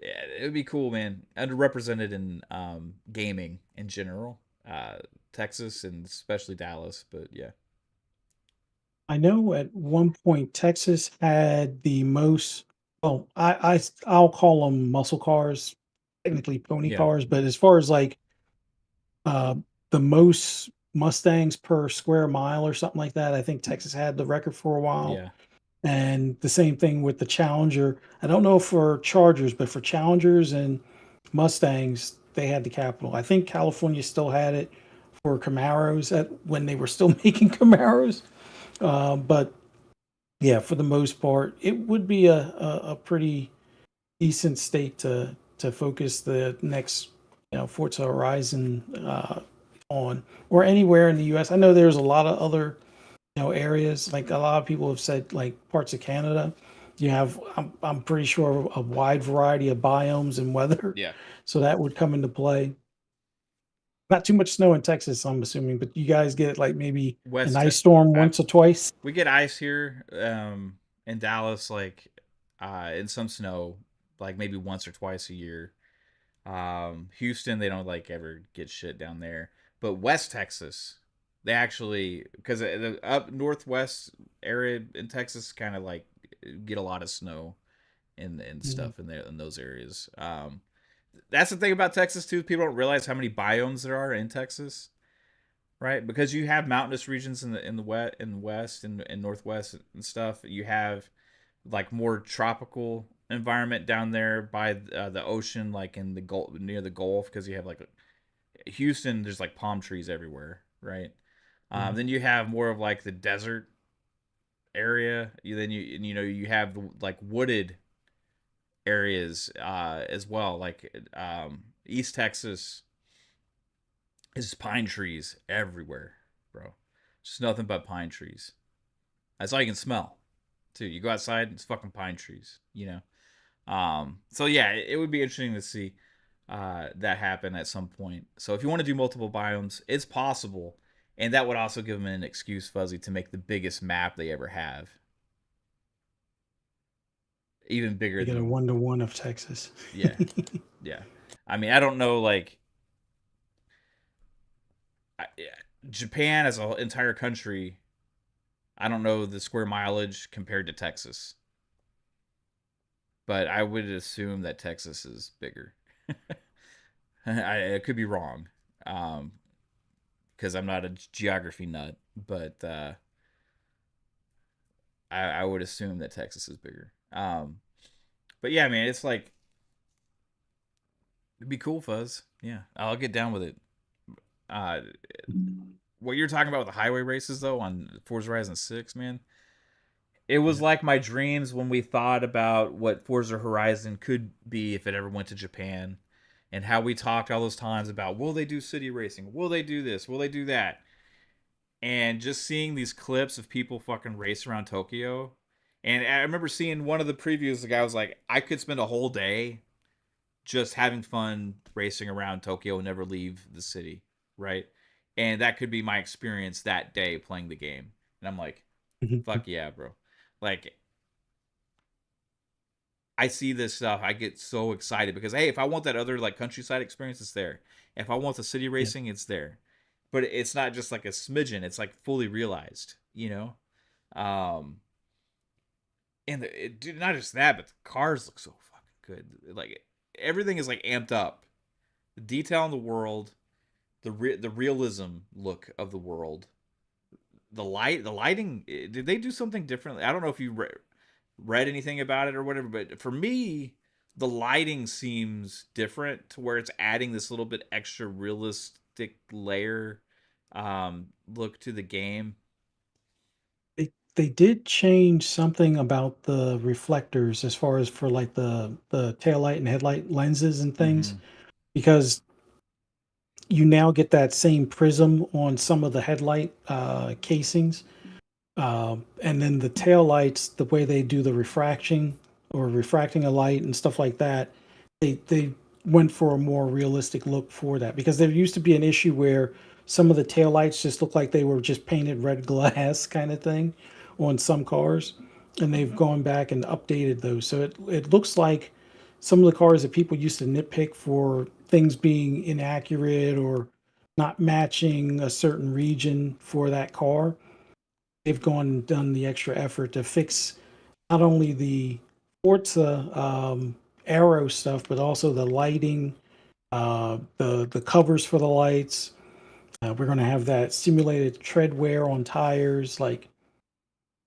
it would be cool, man. Underrepresented in gaming in general, Texas and especially Dallas. But yeah, I know at one point Texas had the most. Well, I'll call them muscle cars, technically pony yeah, cars, but as far as like uh, the most Mustangs per square mile or something like that, I think Texas had the record for a while. yeah, And the same thing with the Challenger. I don't know for Chargers, but for Challengers and Mustangs, they had the capital. I think California still had it for Camaros at when they were still making Camaros. But yeah, for the most part, it would be a pretty decent state to focus the next, Forza Horizon on, or anywhere in the U.S. I know there's a lot of other, areas. Like a lot of people have said, like parts of Canada, you have, I'm pretty sure a wide variety of biomes and weather, yeah. so that would come into play. Not too much snow in Texas, I'm assuming, but you guys get like maybe an West, ice storm I, once or twice. we get ice here in Dallas, like in some snow, like maybe once or twice a year. Houston, they don't like ever get shit down there. But West Texas, they actually, because the up northwest area in Texas kind of like get a lot of snow and Mhm, stuff in there in those areas. That's the thing about Texas too. People don't realize how many biomes there are in Texas, right? Because you have mountainous regions in the west and northwest and stuff. You have like more tropical environment down there by the ocean, like in the Gulf, near the Gulf, because you have like Houston. There's like palm trees everywhere, right? mhm, Then you have more of like the desert area. Then you have like wooded areas as well, like East Texas is pine trees everywhere, bro. Just nothing but pine trees. That's all you can smell, too. You go outside, it's fucking pine trees, you know? So yeah, it would be interesting to see that happen at some point. So if you want to do multiple biomes, it's possible, and that would also give them an excuse, Fuzzy, to make the biggest map they ever have, even bigger you get a than 1-to-1 of Texas. yeah, yeah. I mean, I don't know, like Japan as an entire country. I don't know the square mileage compared to Texas, but I would assume that Texas is bigger. I could be wrong, um, because I'm not a geography nut, but I would assume that Texas is bigger. But yeah, man, it's like it'd be cool, Fuzz. Yeah, I'll get down with it. Uh, what you're talking about with the highway races though on Forza Horizon 6, man, it was Yeah. like my dreams when we thought about what Forza Horizon could be if it ever went to Japan, and how we talked all those times about will they do city racing, will they do this, will they do that, and just seeing these clips of people fucking race around Tokyo. And I remember seeing one of the previews. The guy was like, "I could spend a whole day just having fun racing around Tokyo and never leave the city." Right? and that could be my experience that day playing the game. And I'm like, fuck yeah, bro. Like, I see this stuff, I get so excited because hey, if I want that other like countryside experience, it's there. If I want the city Yeah. racing, it's there. But it's not just like a smidgen; it's like fully realized, Um, and dude, not just that, but the cars look so fucking good. Like everything is like amped up. The detail in the world, the realism look of the world, the lighting. Did they do something differently? I don't know if you read anything about it or whatever, but for me, the lighting seems different to where it's adding this little bit extra realistic layer look to the game. They did change something about the reflectors as far as for like the tail light and headlight lenses and things, Mm-hmm. because you now get that same prism on some of the headlight casings. And then the tail lights, the way they do the refraction or refracting a light and stuff like that, they went for a more realistic look for that, because there used to be an issue where some of the tail lights just looked like they were just painted red glass kind of thing on some cars, and they've gone back and updated those. So it looks like some of the cars that people used to nitpick for things being inaccurate or not matching a certain region for that car, they've gone and done the extra effort to fix not only the Forza aero stuff, but also the lighting, the covers for the lights. We're going to have that simulated tread wear on tires. Like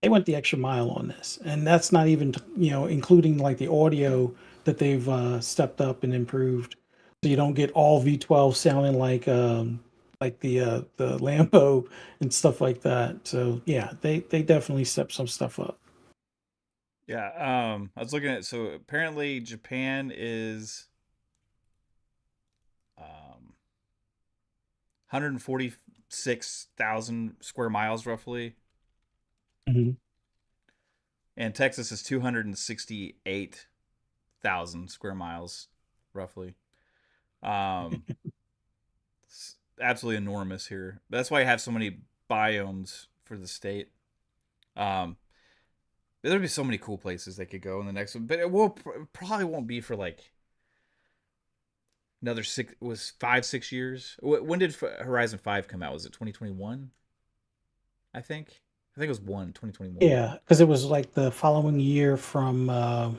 they went the extra mile on this, and that's not even including like the audio that they've stepped up and improved, so you don't get all V12 sounding like the Lambo and stuff like that. So yeah, they definitely stepped some stuff up. Yeah, I was looking at, so apparently Japan is 146,000 square miles roughly, Mhm. and Texas is 268,000 square miles roughly. Um, it's absolutely enormous here. That's why you have so many biomes for the state. Um, there'll be so many cool places they could go in the next one, but probably won't be for like another six. It was 5 6 years. When did Horizon 5 come out? Was it 2021? I think it was 2021. Yeah, because it was like the following year from the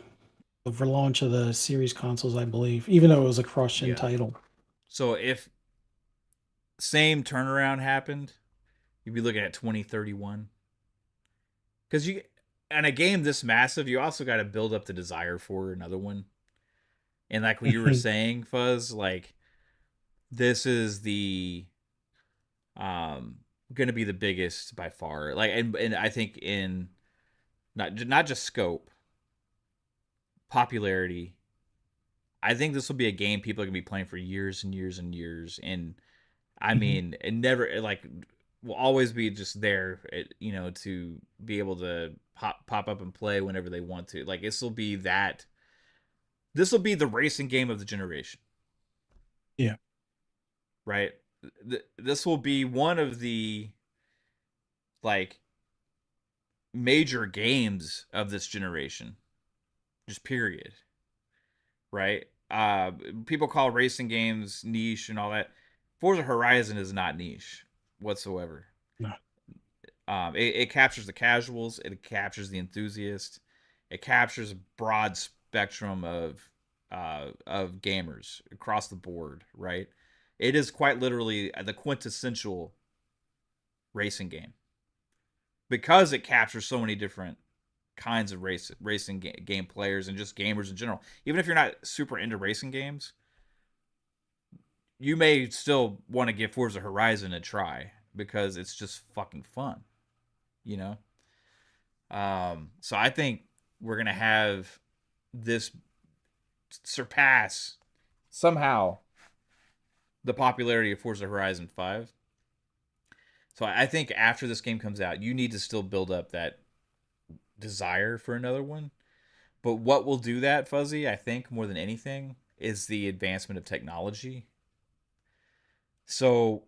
relaunch of the series consoles, I believe, even though it was a cross-gen Yeah. title. So if same turnaround happened, you'd be looking at 2031. Because you, and a game this massive, you also got to build up the desire for another one. And like what you were saying, Fuzz, like this is the um going to be the biggest by far. Like, and I think in not just scope, popularity. I think this will be a game people are gonna be playing for years and years and years. And I Mhm. mean, it never like will always be just there, to be able to pop up and play whenever they want to. Like this will be that. This will be the racing game of the generation, Yeah. right? This will be one of the like major games of this generation, just period, right? People call racing games niche and all that. Forza Horizon is not niche whatsoever. No. It captures the casuals, it captures the enthusiast, it captures a broad spectrum of gamers across the board, right? It is quite literally the quintessential racing game because it captures so many different kinds of racing game players and just gamers in general. Even if you're not super into racing games, you may still want to give Forza Horizon a try because it's just fucking fun, you know. So I think we're gonna have this surpass somehow the popularity of Forza Horizon 5. So I think after this game comes out, you need to still build up that desire for another one. But what will do that, Fuzzy, I think more than anything, is the advancement of technology. So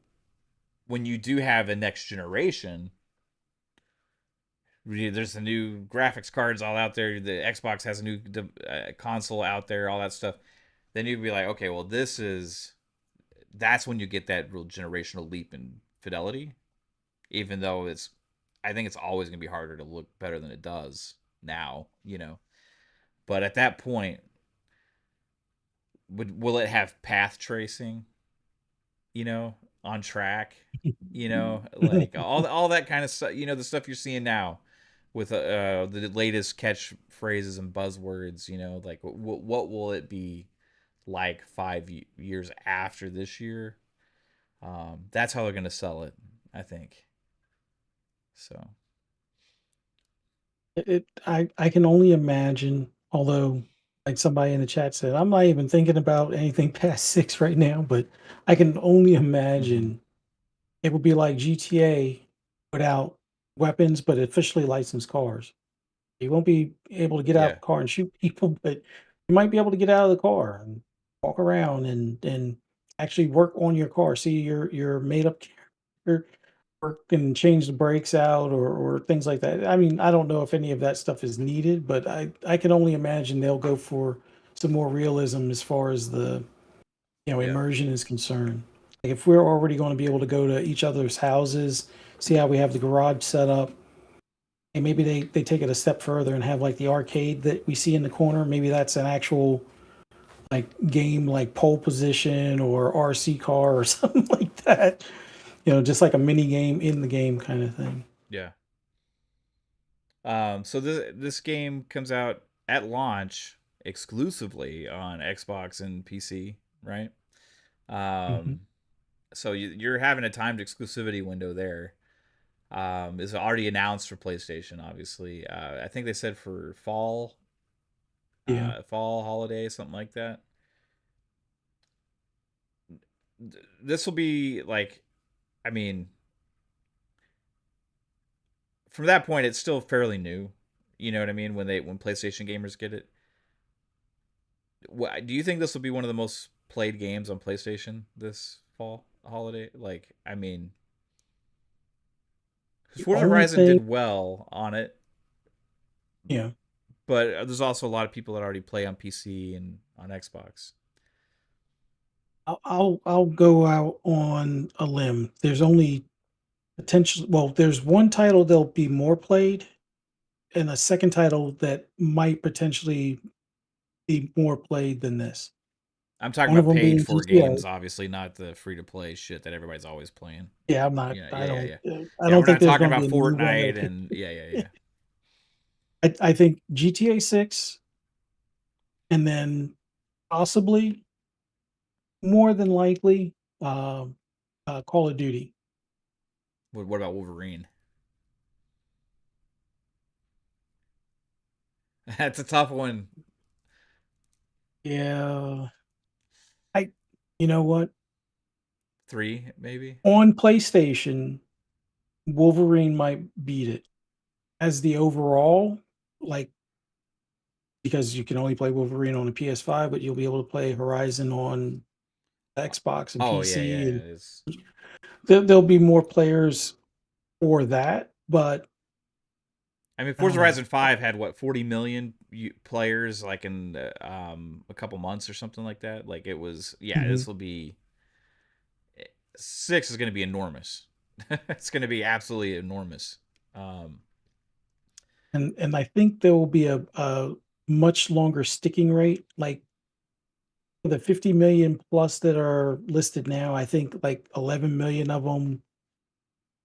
when you do have a next generation, there's the new graphics cards all out there. The Xbox has a new console out there, all that stuff. Then you'd be like, okay, well, that's when you get that real generational leap in fidelity. Even though I think it's always gonna be harder to look better than it does now, you know. But at that point, will it have path tracing? You know, on track. You know, like all that kind of stuff. You know, the stuff you're seeing now with the latest catchphrases and buzzwords. You know, like what will it be like 5 years after this year? That's how they're gonna sell it, I think. So I can only imagine, although like somebody in the chat said, I'm not even thinking about anything past 6 right now, but I can only mm-hmm. imagine it would be like GTA without weapons, but officially licensed cars. You won't be able to get out Yeah, the car and shoot people, but you might be able to get out of the car and walk around and actually work on your car. See your made up character work and change the brakes out or things like that. I mean, I don't know if any of that stuff is needed, but I can only imagine they'll go for some more realism as far as the yeah, immersion is concerned. Like if we're already going to be able to go to each other's houses, see how we have the garage set up, and maybe they take it a step further and have like the arcade that we see in the corner. Maybe that's an actual like game like pole position or RC car or something like that. Just like a mini game in the game kind of thing. yeah. So this game comes out at launch exclusively on Xbox and PC, right? Hmm. Um, so you're having a timed exclusivity window there. Is already announced for PlayStation, obviously. I think they said for Yeah. fall holiday, something like that. This will be like, I mean, from that point, it's still fairly new. You know what I mean? When PlayStation gamers get it, do you think this will be one of the most played games on PlayStation this fall holiday? Like, I mean, because The Forza only Horizon thing, did well on it, yeah, but there's also a lot of people that already play on PC and on Xbox. I'll go out on a limb. There's only potential. Well, there's one title that'll be more played, and a second title that might potentially be more played than this. I'm talking One of about them paid being for GTA. games, obviously, not the free to play shit that everybody's always playing. Yeah, I'm not. Yeah, I yeah, yeah, don't. yeah. I Yeah, don't we're think not there's talking going to be about a new one Fortnite that and yeah, yeah, yeah. I think GTA 6, and then possibly more than likely um, Call of Duty. What about Wolverine? That's a tough one. Yeah, I. You know what? 3, maybe. On PlayStation, Wolverine might beat it as the overall, like because you can only play Wolverine on a PS5, but you'll be able to play Horizon on Xbox and Oh yeah, PC, yeah. and It's there'll be more players for that. But I mean, I don't Forza know. Horizon 5 had what 40 million players like in a couple months or something like that. Like it was, yeah. This Mhm. will be 6 is going to be enormous. It's going to be absolutely enormous. Um, And I think there will be a much longer sticking rate. Like the 50 million plus that are listed now, I think like 11 million of them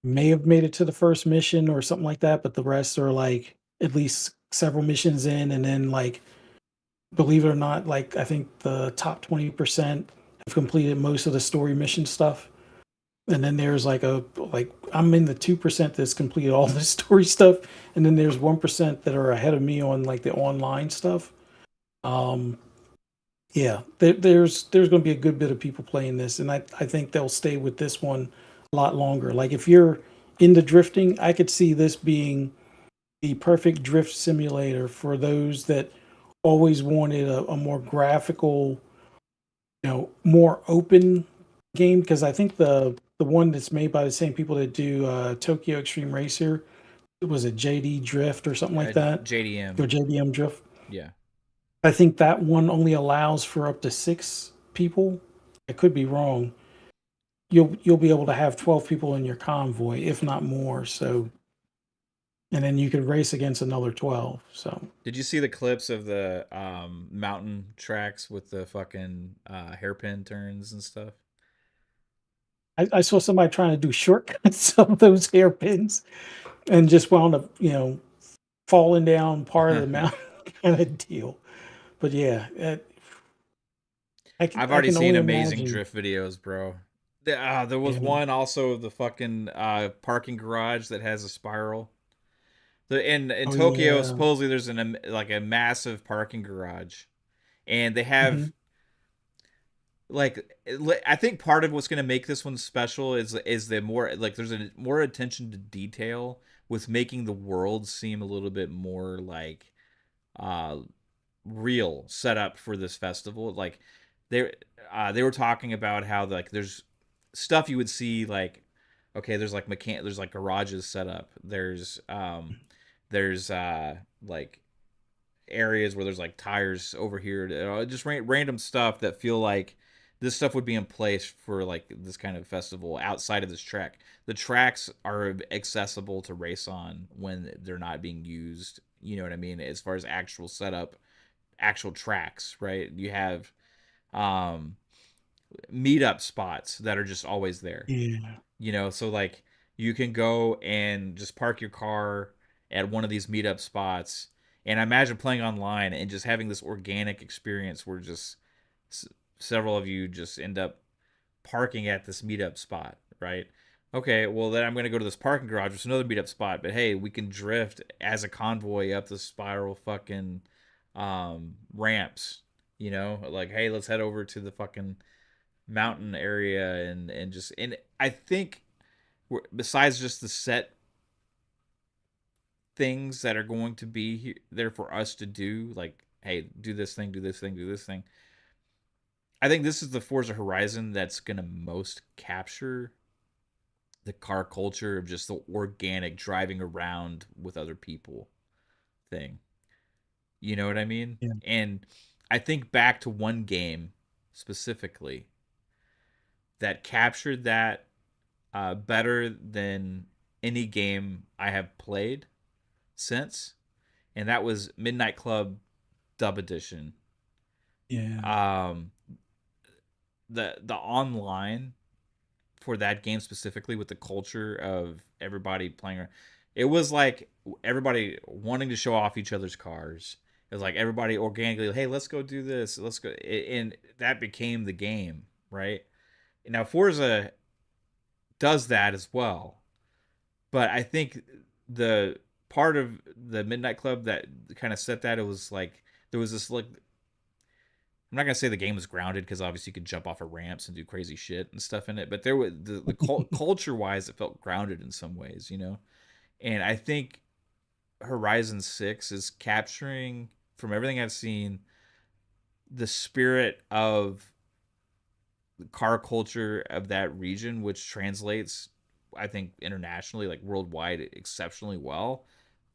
may have made it to the first mission or something like that, but the rest are like at least several missions in, and then like believe it or not, like I think the top 20% have completed most of the story mission stuff. And then there's like I'm in the 2% that's completed all the story stuff, and then there's 1% that are ahead of me on like the online stuff. Um, yeah, there's going to be a good bit of people playing this, and I think they'll stay with this one a lot longer. Like if you're into drifting, I could see this being the perfect drift simulator for those that always wanted a more graphical, more open game. Because I think the the one that's made by the same people that do Tokyo Extreme Racer. It was a JD Drift or something like that, JDM. or JDM Drift. Yeah. I think that one only allows for up to 6 people. I could be wrong. You'll be able to have 12 people in your convoy, if not more. So, and then you could race against another 12. So, Did you see the clips of the mountain tracks with the fucking hairpin turns and stuff? I saw somebody trying to do shortcuts of those hairpins and just wound up, falling down part of the mountain kind of deal. But yeah, I've I already can seen only amazing imagine. drift videos, bro. There was Yeah. one also of the fucking parking garage that has a spiral. In Oh Tokyo, yeah. supposedly there's like a massive parking garage, and they Hmm. have like I think part of what's going to make this one special is the more like there's a more attention to detail with making the world seem a little bit more like uh real setup for this festival. Like they they were talking about how like there's stuff you would see like okay, there's like there's like garages set up. There's like areas where there's like tires over here, just random stuff that feel like this stuff would be in place for like this kind of festival outside of this track. The tracks are accessible to race on when they're not being used. You know what I mean? As far as actual setup, actual tracks, right? You have um, meetup spots that are just always there. Yeah. You know, so like you can go and just park your car at one of these meetup spots. And I imagine playing online and just having this organic experience where just s- several of you just end up parking at this meetup spot, right? Okay, well then I'm gonna go to this parking garage, which is another meetup spot. But hey, we can drift as a convoy up the spiral fucking ramps. You know, like hey, let's head over to the fucking mountain area and just and I think besides just the set things that are going to be there for us to do, like hey, do this thing, do this thing, do this thing. I think this is the Forza Horizon that's gonna most capture the car culture of just the organic driving around with other people thing. You know what I mean? Yeah. And I think back to one game specifically that captured that better than any game I have played since, and that was Midnight Club Dub Edition. Yeah. Um, the online for that game specifically with the culture of everybody playing. It was like everybody wanting to show off each other's cars. It was like everybody organically, hey, let's go do this. Let's go. And that became the game, right? Now, Forza does that as well. But I think the part of the Midnight Club that kind of set that, it was like, there was this, like, I'm not gonna say the game was grounded because obviously you could jump off of ramps and do crazy shit and stuff in it, but there was the culture wise, it felt grounded in some ways, you know. And I think Horizon 6 is capturing from everything I've seen the spirit of the car culture of that region, which translates, I think, internationally, like worldwide, exceptionally well,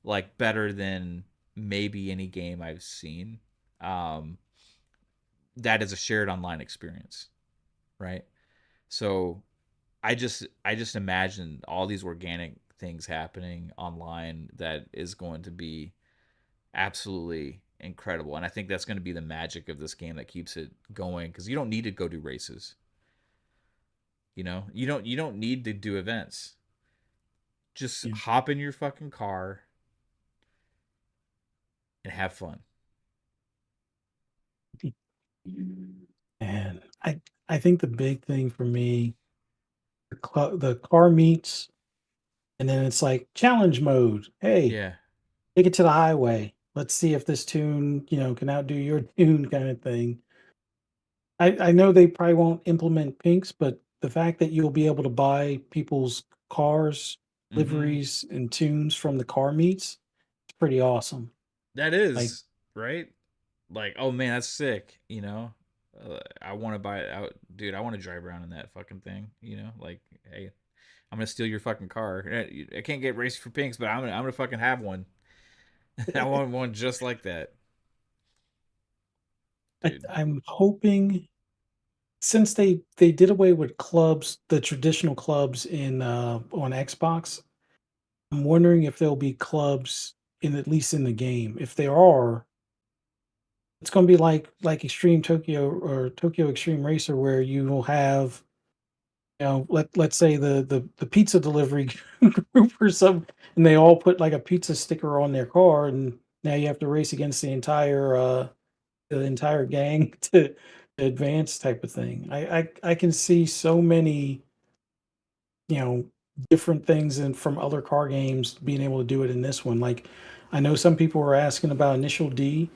like better than maybe any game I've seen. Um, that is a shared online experience, right? So I just imagine all these organic things happening online that is going to be absolutely incredible. And I think that's going to be the magic of this game that keeps it going because you don't need to go do races. You know, you don't need to do events. Just Yeah. hop in your fucking car and have fun. And I think the big thing for me, the car meets, and then it's like challenge mode. Hey, Yeah. take it to the highway. Let's see if this tune, can outdo your tune kind of thing. I know they probably won't implement pinks, but the fact that you'll be able to buy people's cars, Mm-hmm. liveries, and tunes from the car meets, it's pretty awesome. That Like, is right. Like, oh man, that's sick. You know. I want to buy it out, dude. I want to drive around in that fucking thing. Like, hey, I'm gonna steal your fucking car. I can't get Race for Pinks, but I'm gonna fucking have one. I want one just like that, dude. I'm hoping, since they did away with clubs, the traditional clubs in on Xbox, I'm wondering if there'll be clubs in, at least in the game. If there are, it's going to be like Extreme Tokyo or Tokyo Extreme Racer, where you will have, let's say the pizza delivery group or something, and they all put like a pizza sticker on their car, and now you have to race against the entire gang to advance, type of thing. I can see so many, you know, different things and from other car games being able to do it in this one. Like, I know some people were asking about Initial D.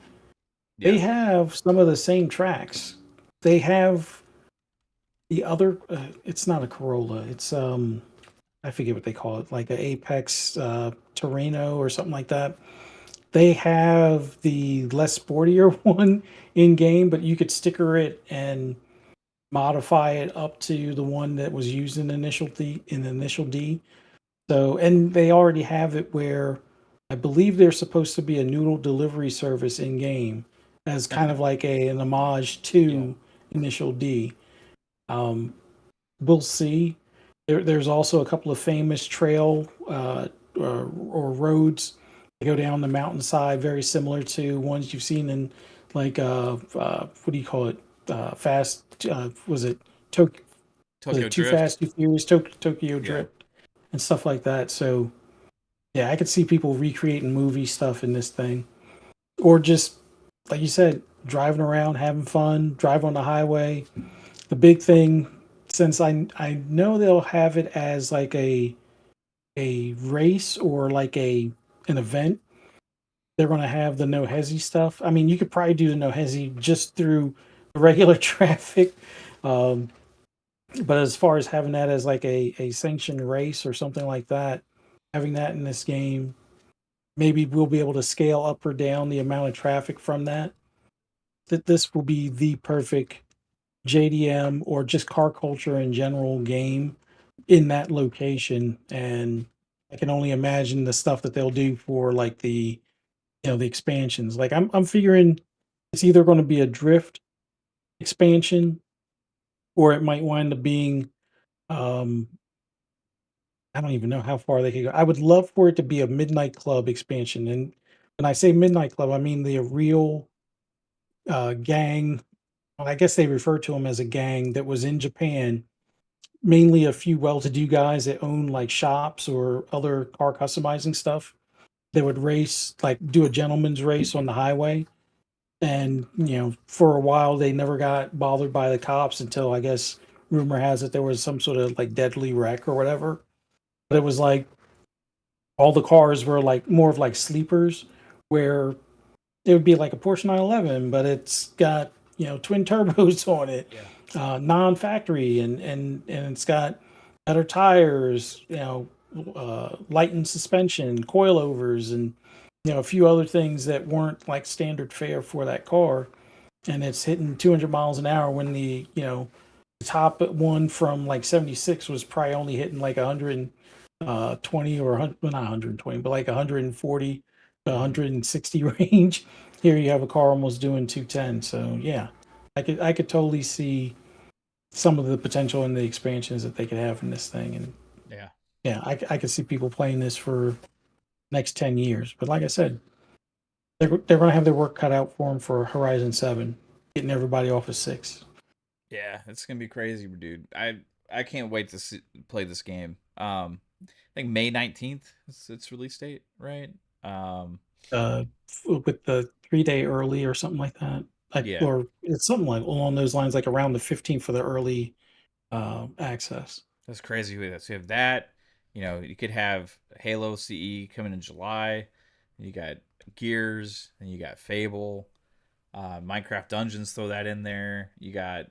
They Yeah, have some of the same tracks. They have the other. It's not a Corolla. It's I forget what they call it, like a Apex Torino or something like that. They have the less sportier one in game, but you could sticker it and modify it up to the one that was used in Initial D. So, and they already have it where I believe there's supposed to be a noodle delivery service in game as kind of like an homage yeah, to Initial D. Um, we'll see. There's also a couple of famous trail or roads that go down the mountainside, very similar to ones you've seen in, like, what do you call it? Fast, was it Tokyo? Was Tokyo it Too Drift. Fast, Too Furious, Tokyo Yeah, Drift, and stuff like that. So yeah, I could see people recreating movie stuff in this thing, or just like you said, driving around, having fun, drive on the highway. The big thing, since I know they'll have it as like a race or like an event, they're going to have the no hesi stuff. I mean, you could probably do the no hesi just through the regular traffic. Um, but as far as having that as like a sanctioned race or something like that, having that in this game, maybe we'll be able to scale up or down the amount of traffic from that. That this will be the perfect JDM or just car culture in general game in that location. And I can only imagine the stuff that they'll do for like the expansions. Like, I'm figuring it's either going to be a drift expansion, or it might wind up being, um I don't even know how far they could go. I would love for it to be a Midnight Club expansion. And when I say Midnight Club, I mean the real gang. Well, I guess they refer to them as a gang that was in Japan, mainly a few well-to-do guys that own like shops or other car customizing stuff. They would race, like do a gentleman's race on the highway. And, for a while, they never got bothered by the cops until, I guess, rumor has it there was some sort of like deadly wreck or whatever. But it was like all the cars were like more of like sleepers, where it would be like a Porsche 911, but it's got, twin turbos on it, yeah. non-factory, and it's got better tires, lightened suspension, coilovers, and a few other things that weren't like standard fare for that car. And it's hitting 200 miles an hour when the top one from like 76 was probably only hitting like 120 or 100, well, not 120, but like 140 to Mm-hmm. 160 range. Here you have a car almost doing 210. So yeah, I could totally see some of the potential in the expansions that they could have in this thing. And Yeah, yeah, I could see people playing this for next 10 years. But like I said, they're going to have their work cut out for them for Horizon 7, getting everybody off of 6. yeah. It's gonna be crazy, dude. I can't wait to play this game. I think May 19th is its release date, right? Um, With the 3-day early or something like that. yeah, Or it's something like along those lines, like around the 15th for the early access. that's crazy. So you have that. You could have Halo CE coming in July. You got Gears, and you got Fable, Minecraft Dungeons. Throw that in there. You got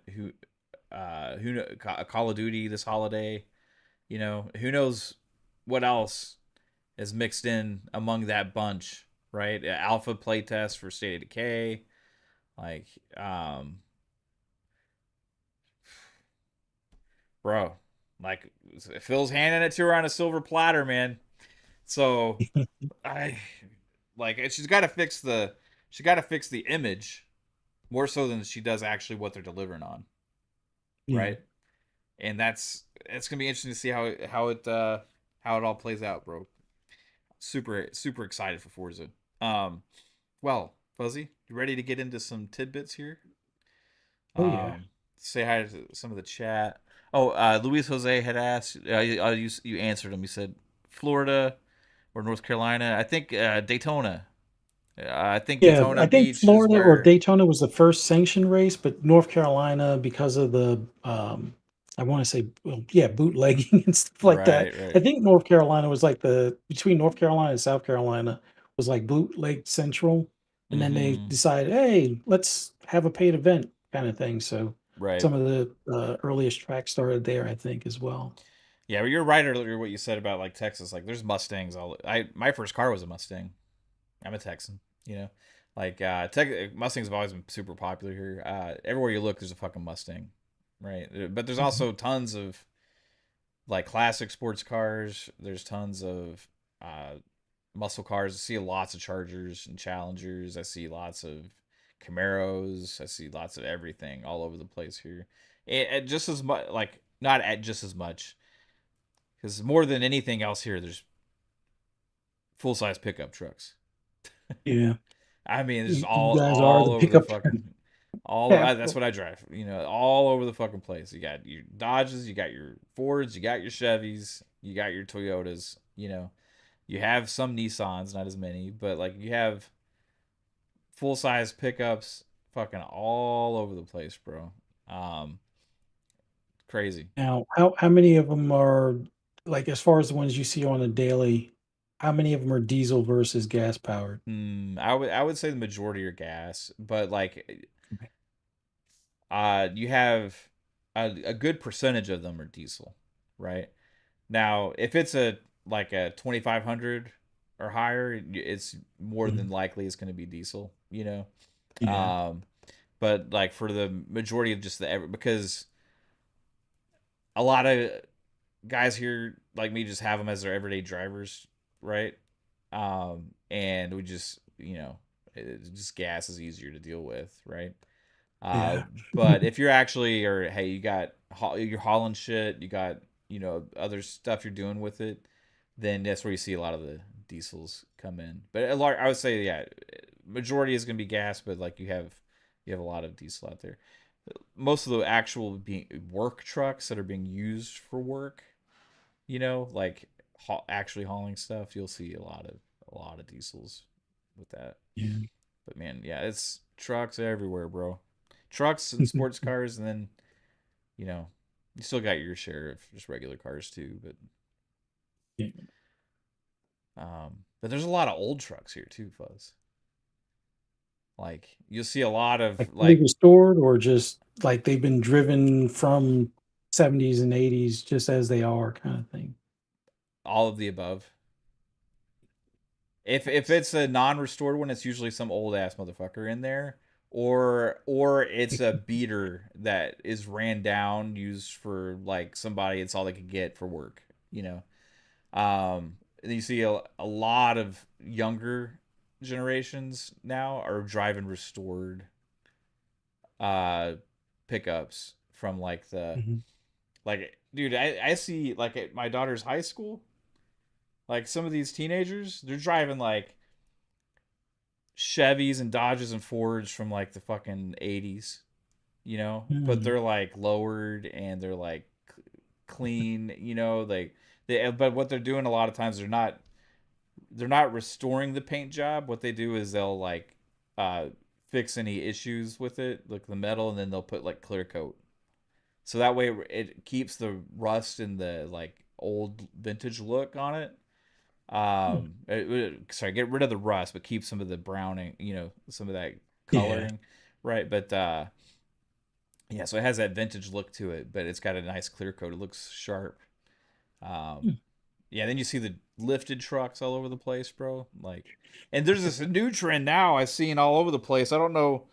Call of Duty this holiday. Who knows what else is mixed in among that bunch, right? Alpha playtest for State of Decay, like, um, bro. Like Phil's handing it to her on a silver platter, man. So I like she's got to fix the image more so than she does actually what they're delivering on, Yeah. right? And that's it's gonna be interesting to see how it all plays out, bro. Super excited for Forza. Um, well, Fuzzy, you ready to get into some tidbits here? Oh yeah. Say hi to some of the chat. Oh, Luis Jose had asked. You answered him. You said Florida or North Carolina. I think Daytona. I think Yeah, Daytona I think Beach is Florida or where. Daytona was the first sanctioned race, but North Carolina, because of the, I want to say, well, yeah, bootlegging and stuff like that. Right, right. I think North Carolina was like between North Carolina and South Carolina was like bootleg central. And then they Mm-hmm. decided, hey, let's have a paid event kind of thing. So Right. some of the earliest tracks started there, I think, as well. Yeah, but you're right earlier what you said about like Texas. Like, there's Mustangs. All I my first car was a Mustang. I'm a Texan. You know, like Mustangs have always been super popular here. Everywhere you look, there's a fucking Mustang, right? But there's Mhm. also tons of like classic sports cars. There's tons of uh, muscle cars. I see lots of Chargers and Challengers. I see lots of Camaros. I see lots of everything all over the place here. And just as much, like not at just as much, because more than anything else here, there's full size pickup trucks. Yeah. I mean, it's just You guys are all the over the pickup fucking that's capital. what I drive. You know, all over the fucking place. You got your Dodges, you got your Fords, you got your Chevys, you got your Toyotas. You know, you have some Nissans, not as many, but like you have full size pickups, fucking all over the place, bro. Um, Crazy. Now, how many of them are like as far as the ones you see on a daily, how many of them are diesel versus gas powered? I would say the majority are gas, but like Okay. you have a good percentage of them are diesel, right? Now, if it's a like a 2500 or higher, it's more than Mhm. likely it's going to be diesel, you know. Yeah. Um, but like for the majority of just because a lot of guys here like me just have them as their everyday drivers, right? And we just just gas is easier to deal with, right? Uh, Yeah. but if you're actually, or hey, you're hauling shit, you got other stuff you're doing with it, then that's where you see a lot of the diesels come in. But I would say, yeah, majority is gonna be gas, but like you have a lot of diesel out there. Most of the actual work trucks that are being used for work, like actually hauling stuff, you'll see a lot of diesels with that. Yeah. But man, yeah, it's trucks everywhere, bro. Trucks and sports cars, and then you know, you still got your share of just regular cars too. Yeah. But there's a lot of old trucks here too, Fuzz. Like you'll see a lot of Like fully like restored or just like they've been driven from 70s and 80s just as they are kind of thing. all of the above. If Nice. it's a non-restored one, it's usually some old ass motherfucker in there, or it's a beater that is ran down, used for like somebody. It's all they could get for work, you know. And you see a lot of younger generations now are driving restored uh pickups from like the Mhm. like dude, I see like at my daughter's high school, like some of these teenagers, they're driving like Chevys and Dodges and Fords from like the fucking 80s, but Mm. they're like lowered and they're like clean, but what they're doing a lot of times they're not restoring the paint job. What they do is they'll like uh fix any issues with it, like the metal, and then they'll put like clear coat. So that way it keeps the rust and the like old vintage look on it. Mm. Sorry, get rid of the rust, but keep some of the browning, some of that Yeah. coloring, right? But yeah, so it has that vintage look to it, but it's got a nice clear coat. It looks sharp. Um, Mm. yeah, then you see the lifted trucks all over the place, bro. Like, and there's this new trend now I've seen all over the place. I don't know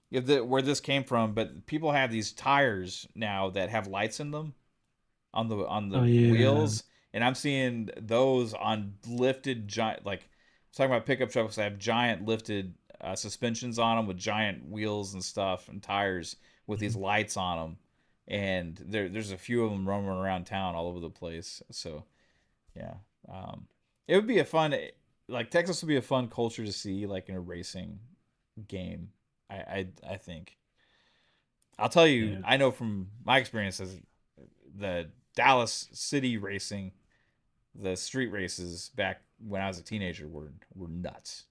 where this came from, but people have these tires now that have lights in them. on Oh the yeah. wheels, and I'm seeing those on lifted giant, like I'm talking about pickup trucks that have giant lifted suspensions on them with giant wheels and stuff and tires with these Mhm. lights on them, and there's a few of them roaming around town all over the place. So yeah, it would be a fun, like Texas would be a fun culture to see, like in a racing game. I think. I'll tell you, Yeah. I know from my experiences, the Dallas city racing, the street races back when I was a teenager were nuts.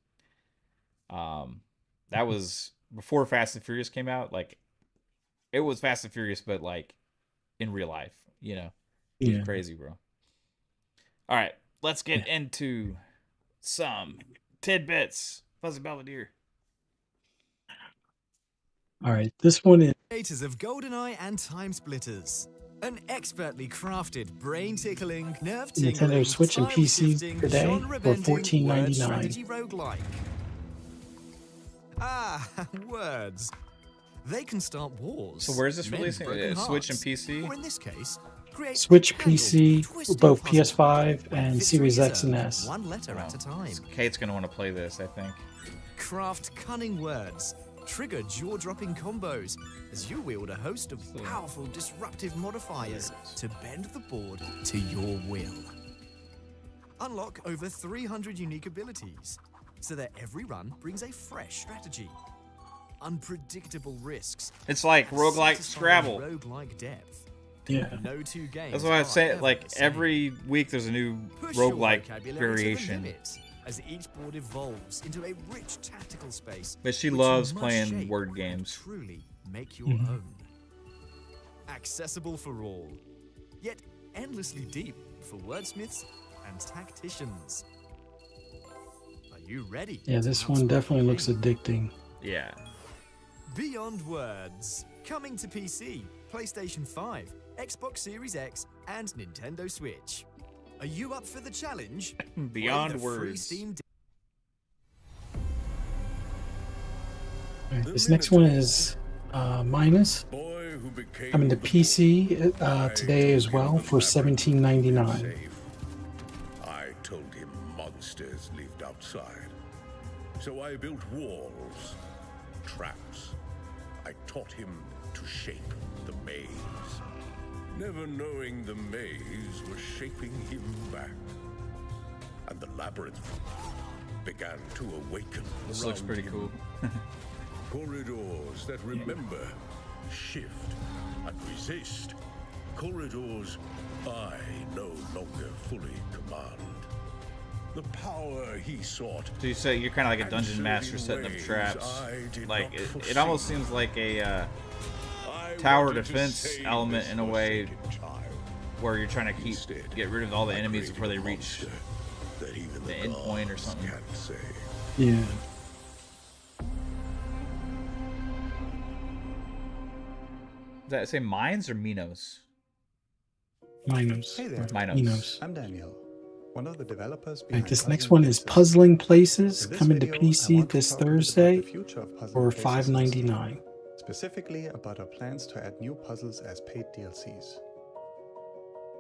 Um, that was before Fast and Furious came out. Like it was Fast and Furious, but like in real life, it was Yeah. crazy, bro. All right, let's get Yeah. into some tidbits. Fuzzy Belvedere. All right. This one is Creators of GoldenEye and Time Splitters. An expertly crafted, brain-tickling, Nintendo nerve-tingling, Switch and PC time-shifting, today for genre-bending word $14.99. strategy roguelike. Ah, words. They can start So wars, where's this mend releasing? broken Switch and hearts, PC? or in this case, create Switch, handled, PC, twisted both puzzles PS5 where and victory Series is X and earned S. one letter at a time. Kate's gonna want to play this, I think. Craft cunning words, trigger jaw-dropping combos as you wield a host of powerful disruptive modifiers to bend the board to your will. Unlock over 300 unique abilities so that every run brings a fresh strategy. Unpredictable risks. It's like and roguelike satisfying Scrabble. roguelike depth. Yeah. No two games That's why I are say ever like the same. every week there's a new Push your roguelike vocabulary to the variation. limit as each board evolves into a rich tactical space. But she which you loves must playing shape word and games. truly make your Mhm. own. Accessible for all, yet endlessly deep for wordsmiths and tacticians. Are you ready? Yeah, to this one outsmart definitely the looks game? addicting. Yeah. Beyond Words, coming to PC, PlayStation 5, Xbox Series X, and Nintendo Switch. Are you up for the challenge? Beyond Play the free words. Steam All right, this next one is minus. I'm in the PC today as well for $17.99. I told him monsters lived outside. So I built walls, traps. I taught him to shape the maze. Never knowing the maze was shaping him back. And the labyrinth began to awaken. This looks around pretty him. cool. Corridors that remember, shift, and resist. Corridors I no longer fully command. The power he sought. So you say you're kind of like a dungeon answered master in setting up ways traps. I did Like not it foresee. almost seems like a I tower wanted to defense save element this in a way forsaken child. where you're trying to Instead, get rid of all the I enemies created before they a reach monster that even the end point or gods something. can't say. Yeah. Does that say Mines or Minos? Minus. Hey there. Minos. Minos. I'm Daniel, one of the developers All behind right, this Puzzling next one is Places. Puzzling Places In this coming to video, I PC want to this talk a bit about Thursday the future of Puzzling for Places on Steam, $5.99. specifically about our plans to add new puzzles as paid DLCs.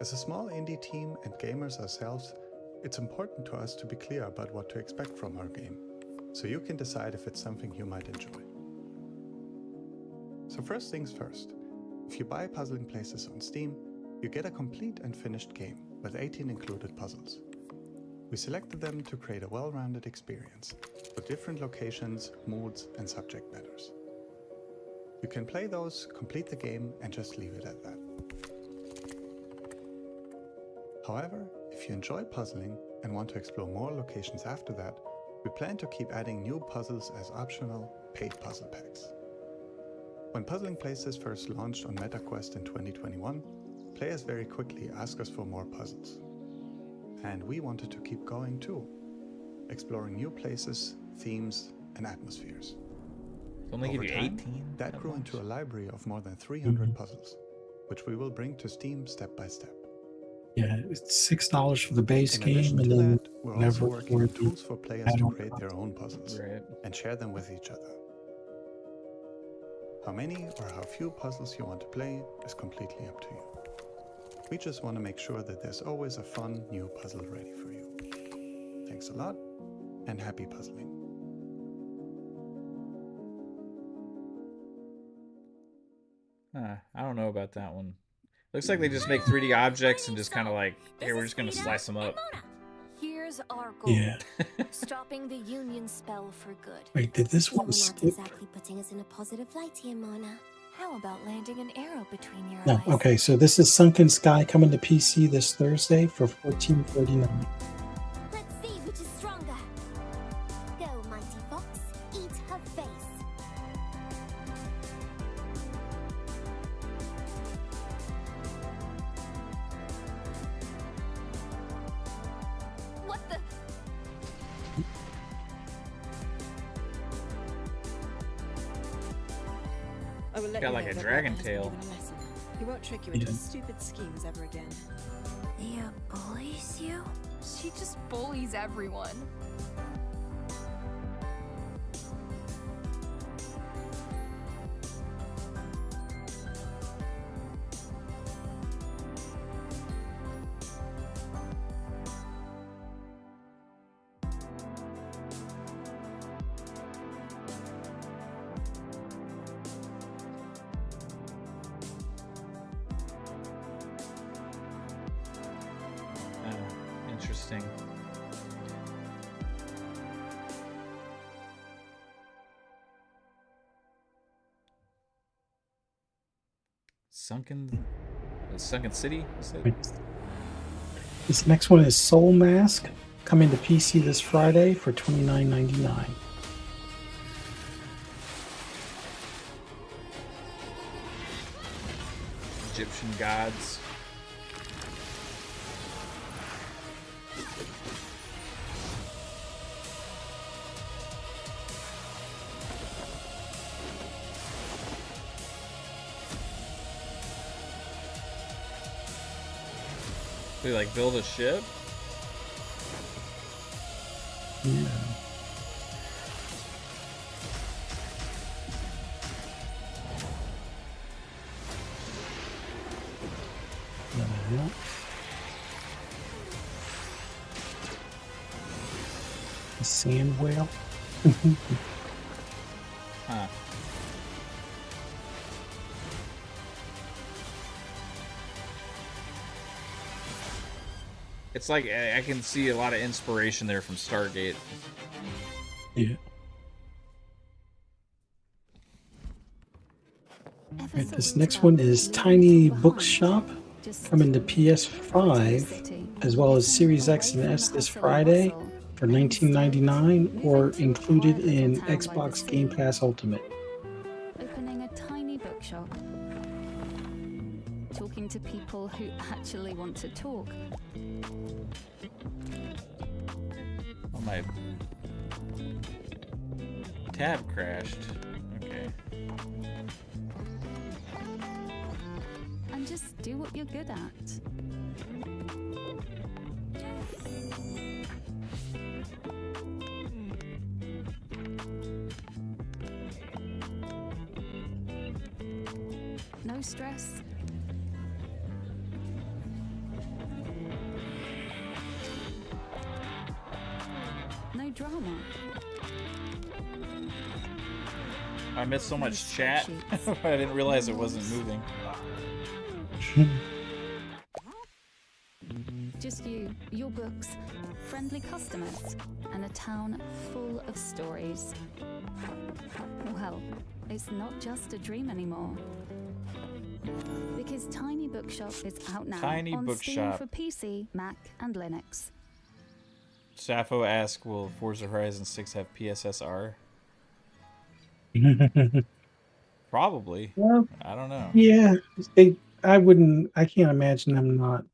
As a small indie team and gamers ourselves, it's important to us to be clear about what to expect from our game, so you can decide if it's something you might enjoy. So first things first, if you buy Puzzling Places on Steam, you get a complete and finished game with 18 included puzzles. We selected them to create a well-rounded experience with different locations, moods, and subject matters. You can play those, complete the game, and just leave it at that. However, if you enjoy puzzling and want to explore more locations after that, we plan to keep adding new puzzles as optional, paid puzzle packs. When Puzzling Places first launched on MetaQuest in 2021, players very quickly asked us for more puzzles. And we wanted to keep going too, exploring new places, themes, and atmospheres. They only give Over you time, 18? that grew into a library of more than 300 puzzles, which we will bring to Steam step by step. Yeah, it's $6 for the base In game, addition and to then that, we're also whenever working for on the tools for players to add-on create their own puzzles Right. and share them with each other. How many or how few puzzles you want to play is completely up to you. We just want to make sure that there's always a fun new puzzle ready for you. Thanks a lot, and happy puzzling. I don't know about that one. Looks like they just make 3D objects and just kind of like, here, we're just going to slice them up. Here's our goal. Yeah. Stopping the Union spell for good. Wait, did this one You're not skip? exactly putting us in a positive light here, Mona. How about landing an arrow between your No. eyes? Okay, so this is Sunken Sky coming to PC this Thursday for $14.49. Let's see which is stronger. Go, Mighty Fox. Eat her face. What the? I will let Got you like know a that dragon Batman has been tail. given a lesson. He won't trick you into his stupid schemes ever again. Leah bullies you? She just bullies everyone. Interesting. Sunken City? You said? This next one is Soul Mask coming to PC this Friday for $29.99. Egyptian gods. We like build a ship? Yeah. A sand whale. Huh. It's like I can see a lot of inspiration there from Stargate. Yeah. Right, this next one is Tiny Bookshop coming to PS5 as well as Series X and S this Friday for $19.99 or included in Xbox Game Pass Ultimate. Opening a tiny bookshop. Talking to people who actually want to talk. Oh, my tab crashed. Okay. And just do what you're good at. No stress. No drama. I missed so much chat. I didn't realize it wasn't moving. Just you, your books, friendly customers, and a town full of stories. Well, it's not just a dream anymore. Because Tiny Bookshop is out now Tiny on Steam Bookshop. for PC, Mac, and Linux. Sappho asks, will Forza Horizon 6 have PSSR? Probably. Well, I don't know. yeah, I can't imagine them not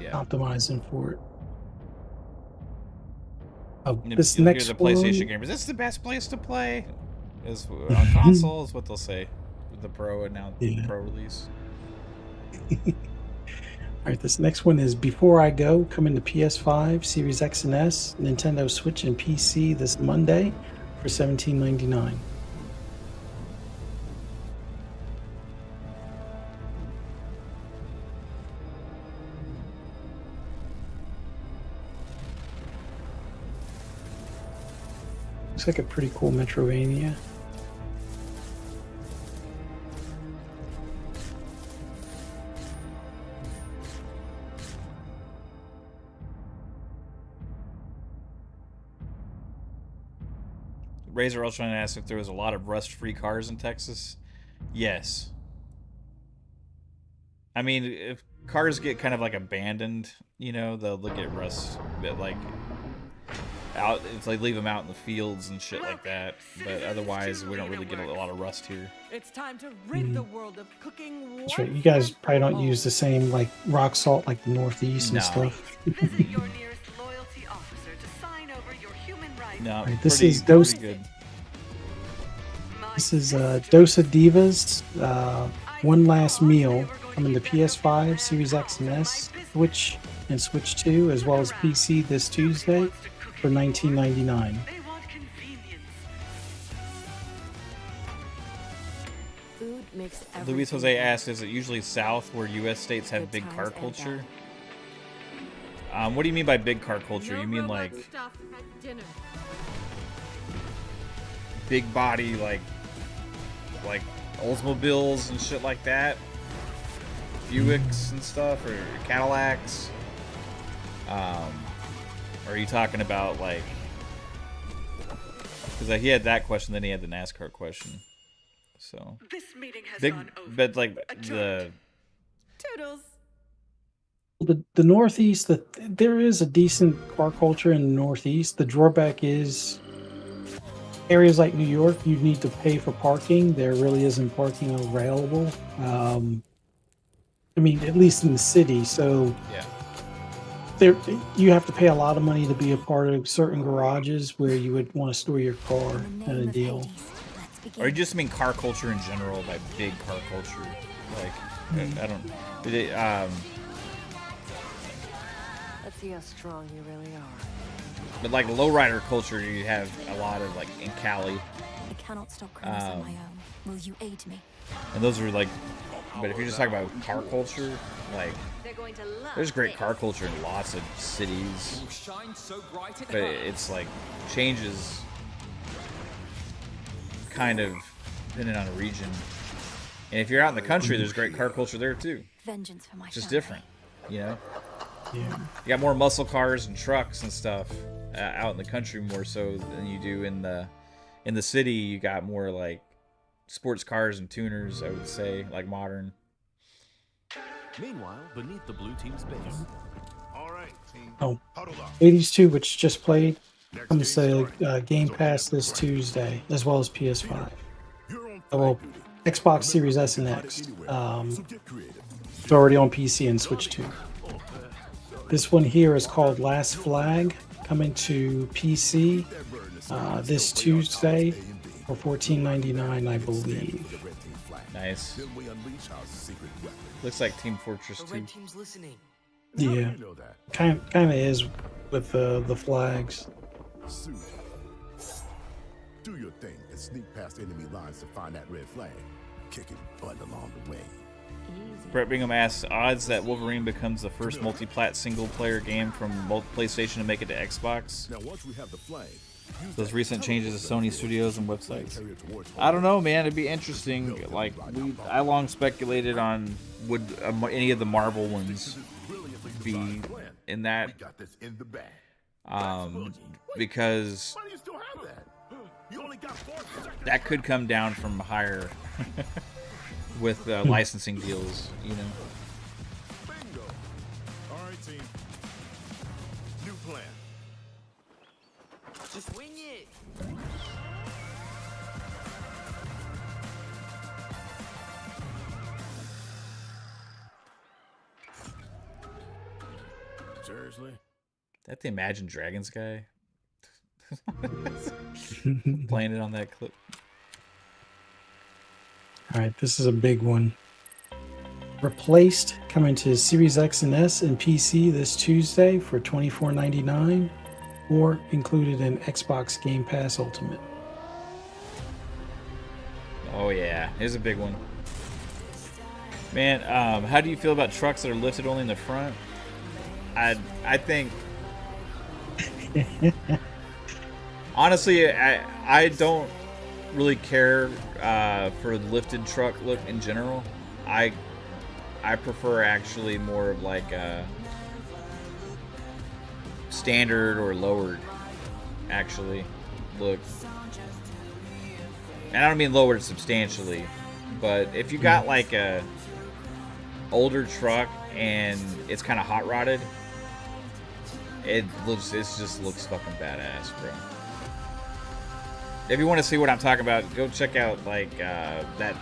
optimizing for it. This You'll next hear the PlayStation one, gamers. This is the best place to play. Is on console is what they'll say. The Pro Pro release. All right, this next one is Before I Go, coming to PS5, Series X and S, Nintendo Switch, and PC this Monday for $17.99. Looks like a pretty cool Metrovania. Razor Ultron asked if there was a lot of rust-free cars in Texas. Yes. I mean, if cars get kind of like abandoned, you know, they'll get rust, but like out if they leave them out in the fields and shit like that. But otherwise, we don't really get a lot of rust here. It's time to rid the world of cooking. That's right. You guys probably don't use the same like rock salt like the Northeast and stuff. Visit your nearest loyalty officer to sign over your human rights. No, Right, this pretty, is Dos. pretty good. This is Dos of Divas. One Last Meal coming to PS5, Series X and S, Switch, and Switch 2, as well as PC this Tuesday for $19.99. They want convenience. Food makes Luis Jose asked, is it usually South where U.S. states have big car culture? What do you mean by big car culture? You mean like Stuff at dinner. big body, like Oldsmobiles and shit like that? Buicks and stuff, or Cadillacs? Or are you talking about like... Because he had that question, then he had the NASCAR question. So... This meeting has Big, gone over. but like the... Toodles. The Northeast, there is a decent car culture in the Northeast. The drawback is areas like New York, you need to pay for parking. There really isn't parking available. I mean, at least in the city. So Yeah. there, you have to pay a lot of money to be a part of certain garages where you would want to store your car kind of deal. Or you just mean car culture in general by big car culture? Like, I don't... Let's see how strong you really are. But like lowrider culture, you have a lot of like in Cali, I cannot stop crimes on my own. Will you aid me? and those are like. But if you're just talking about car culture, like They're going to love there's great this. car culture in lots of cities, but it's like changes kind of depending on a region. And if you're out in the country, there's great car culture there too. Vengeance for my It's just family. different, you know. Yeah. You got more muscle cars and trucks and stuff out in the country more so than you do in the city. You got more like sports cars and tuners, I would say, like modern. Meanwhile, beneath the blue team's base. All right, team. Oh, Huddle up. Hades 2, which just played, Next I'm going to game say started. Game So Pass head this to Tuesday, as well as PS5. You're on Oh, well, flight duty. Xbox Series S and X. So get creative. It's already on PC and Switch 2. This one here is called Last Flag, coming to PC this Tuesday for $14.99, I believe. Nice. Then we unleash our secret weapon. Looks like Team Fortress 2. team's listening. Yeah, You know that. kind of is with the flags. Suit. Do your thing and sneak past enemy lines to find that red flag. Kicking butt along the way. Brett Bingham asks, odds that Wolverine becomes the first multi-plat single-player game from PlayStation to make it to Xbox? Now once we have the flag, use Those that recent changes to Sony Studios and flag websites. carrier towards I don't know, man. It'd be interesting. Like, I long speculated on would any of the Marvel ones be in that, We got this in the bag. because Why do you still have that? You only got 4 seconds. that could come down from higher with licensing deals, you know. Bingo. All right, team. New plan. Just wing it. Seriously? That the Imagine Dragons guy playing it on that clip. All right, this is a big one. Replaced, coming to Series X and S and PC this Tuesday for $24.99, or included in Xbox Game Pass Ultimate. Oh yeah, here's a big one. Man, how do you feel about trucks that are lifted only in the front? I think Honestly, I don't really care for the lifted truck look in general. I I prefer actually more of like a standard or lowered actually look. And I don't mean lowered substantially, but if you got like a older truck and it's kind of hot rodded, it just looks fucking badass, bro. If you want to see what I'm talking about, go check out like that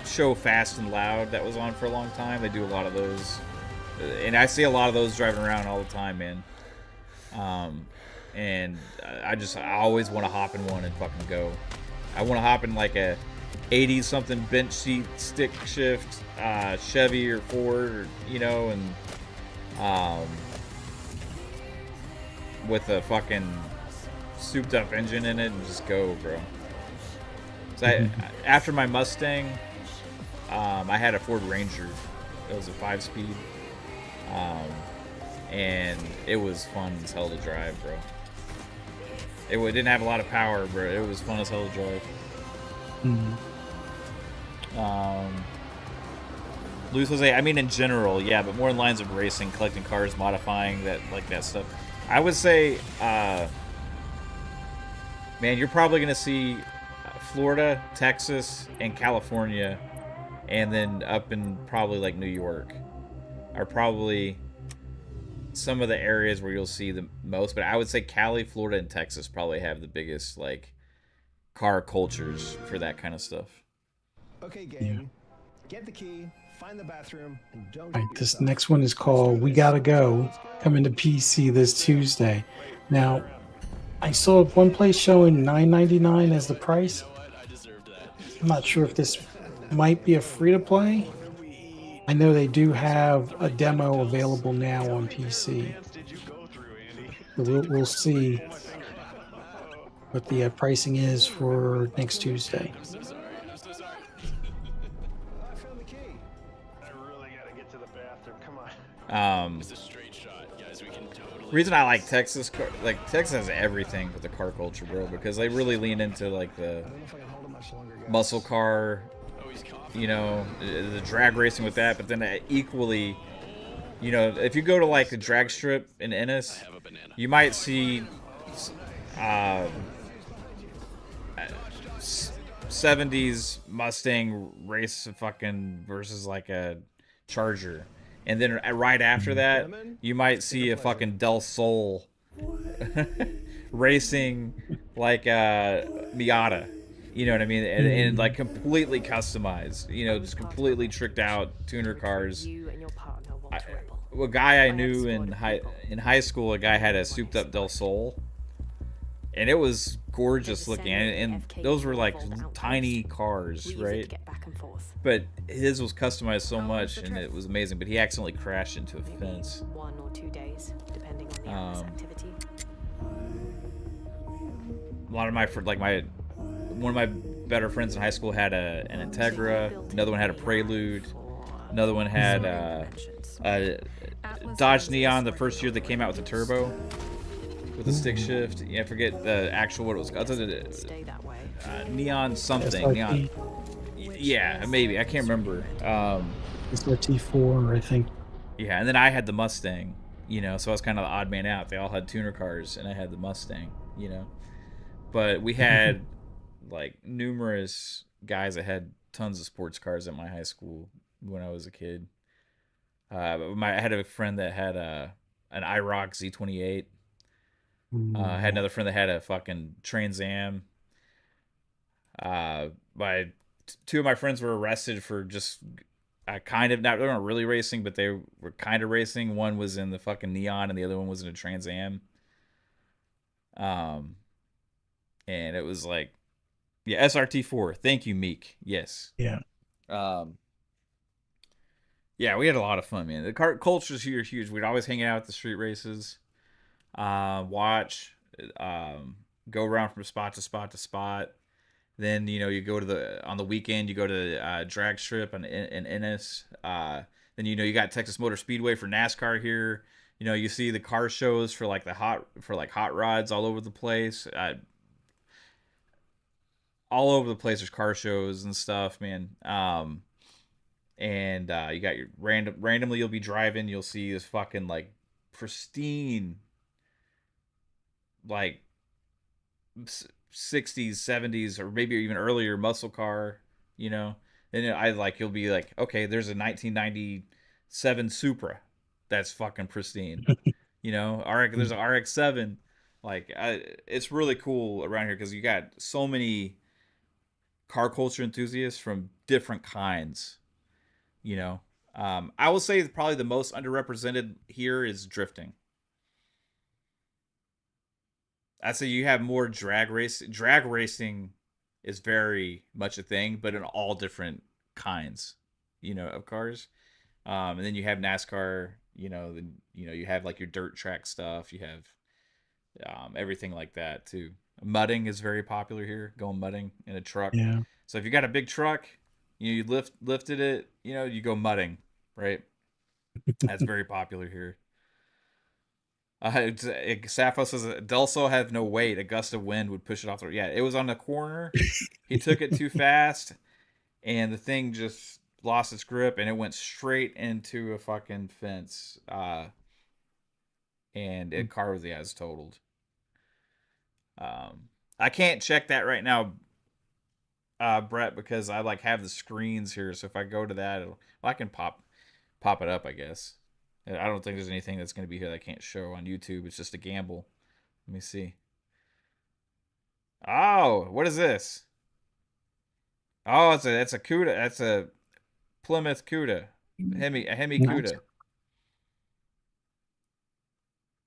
show Fast and Loud that was on for a long time. They do a lot of those, and I see a lot of those driving around all the time, man. And I always want to hop in one and fucking go. I want to hop in like a 80 something bench seat stick shift Chevy or Ford, or, you know, and with a fucking souped up engine in it and just go, bro. So after my Mustang, I had a Ford Ranger. It was a 5-speed, and it was fun as hell to drive, bro. It didn't have a lot of power, but it was fun as hell to drive. Luis Jose, I mean in general, yeah, but more in lines of racing, collecting cars, modifying that, like that stuff. I would say, man, you're probably gonna see Florida, Texas, and California, and then up in probably like New York are probably some of the areas where you'll see the most. But I would say Cali, Florida, and Texas probably have the biggest like car cultures for that kind of stuff. Okay, gang. Get the key, find the bathroom, and don't. All right, this next one is called We Gotta Go, coming to PC this Tuesday. Now, I saw one place showing $9.99 as the price. I'm not sure if this might be a free-to-play. I know they do have a demo available now on PC. So we'll see what the pricing is for next Tuesday. Reason I like Texas, like Texas has everything with the car culture, bro, because they really lean into like the muscle car, you know, the drag racing with that. But then equally, you know, if you go to like the drag strip in Ennis, you might see 70s Mustang race fucking versus like a Charger. And then right after that, you might see a fucking Del Sol racing like a Miata. You know what I mean? And like completely customized. You know, just completely tricked out tuner cars. A guy I knew in high school, a guy had a souped up Del Sol. And it was gorgeous looking, and those were like tiny cars, right? But his was customized so much, and it was amazing. But he accidentally crashed into a fence. 1 or 2 days, depending on the hour's activity. A lot of one of my better friends in high school had an Integra. Another one had a Prelude. Another one had a Dodge Neon. The first year they came out with the turbo. With a stick shift. Yeah, I forget the actual what it was. Neon something. SRT. Neon. Yeah, maybe. I can't remember. It's their T4, I think. Yeah, and then I had the Mustang, you know, so I was kind of the odd man out. They all had tuner cars, and I had the Mustang, you know. But we had, like, numerous guys that had tons of sports cars at my high school when I was a kid. I had a friend that had an IROC Z28. I had another friend that had a fucking Trans Am. Two of my friends were arrested for just kind of, they weren't really racing, but they were kind of racing. One was in the fucking Neon and the other one was in a Trans Am. And it was like, yeah, SRT4. Thank you, Meek. Yes. Yeah. Yeah, we had a lot of fun, man. The car culture's here huge. We'd always hang out at the street races. Watch, go around from spot to spot to spot. Then, you know, you go to on the weekend, you go to drag strip in Ennis. Then, you know, you got Texas Motor Speedway for NASCAR here. You know, you see the car shows for like hot rods all over the place. all over the place. There's car shows and stuff, man. And you got your randomly you'll be driving, you'll see this fucking like pristine like 60s, 70s, or maybe even earlier muscle car, you know. And I like you'll be like, okay, there's a 1997 Supra that's fucking pristine, you know. There's an RX-7. Like it's really cool around here because you got so many car culture enthusiasts from different kinds, you know. I will say probably the most underrepresented here is drifting. I'd say you have more drag race. Drag racing is very much a thing, but in all different kinds, you know, of cars. And then you have NASCAR. You have like your dirt track stuff. You have everything like that too. Mudding is very popular here. Going mudding in a truck. Yeah. So if you got a big truck, you lifted it. You know, you go mudding, right? That's very popular here. Sappho says Delso had no weight. A gust of wind would push it off the. Yeah, it was on the corner. He took it too fast, and the thing just lost its grip, and it went straight into a fucking fence. And it car was totaled. I can't check that right now, Brett, because I like have the screens here. So if I go to that, I can pop it up, I guess. I don't think there's anything that's going to be here that I can't show on YouTube. It's just a gamble. Let me see. Oh, what is this? Oh, it's a Cuda. That's a Plymouth Cuda. A Hemi Nice. Cuda.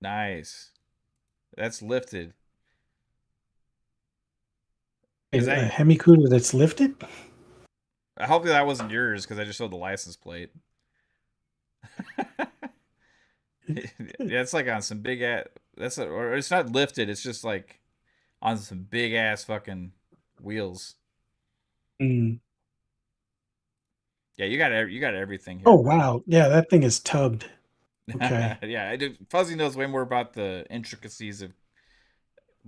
Nice. That's lifted. Is A that? Hemi Cuda that's lifted? Hopefully that wasn't yours because I just showed the license plate. Yeah, it's like on some big ass. Or it's not lifted. It's just like on some big ass fucking wheels. Mm. Yeah, you got everything here, Oh bro. wow, yeah, that thing is tubbed. Okay. Yeah, I do. Fuzzy knows way more about the intricacies of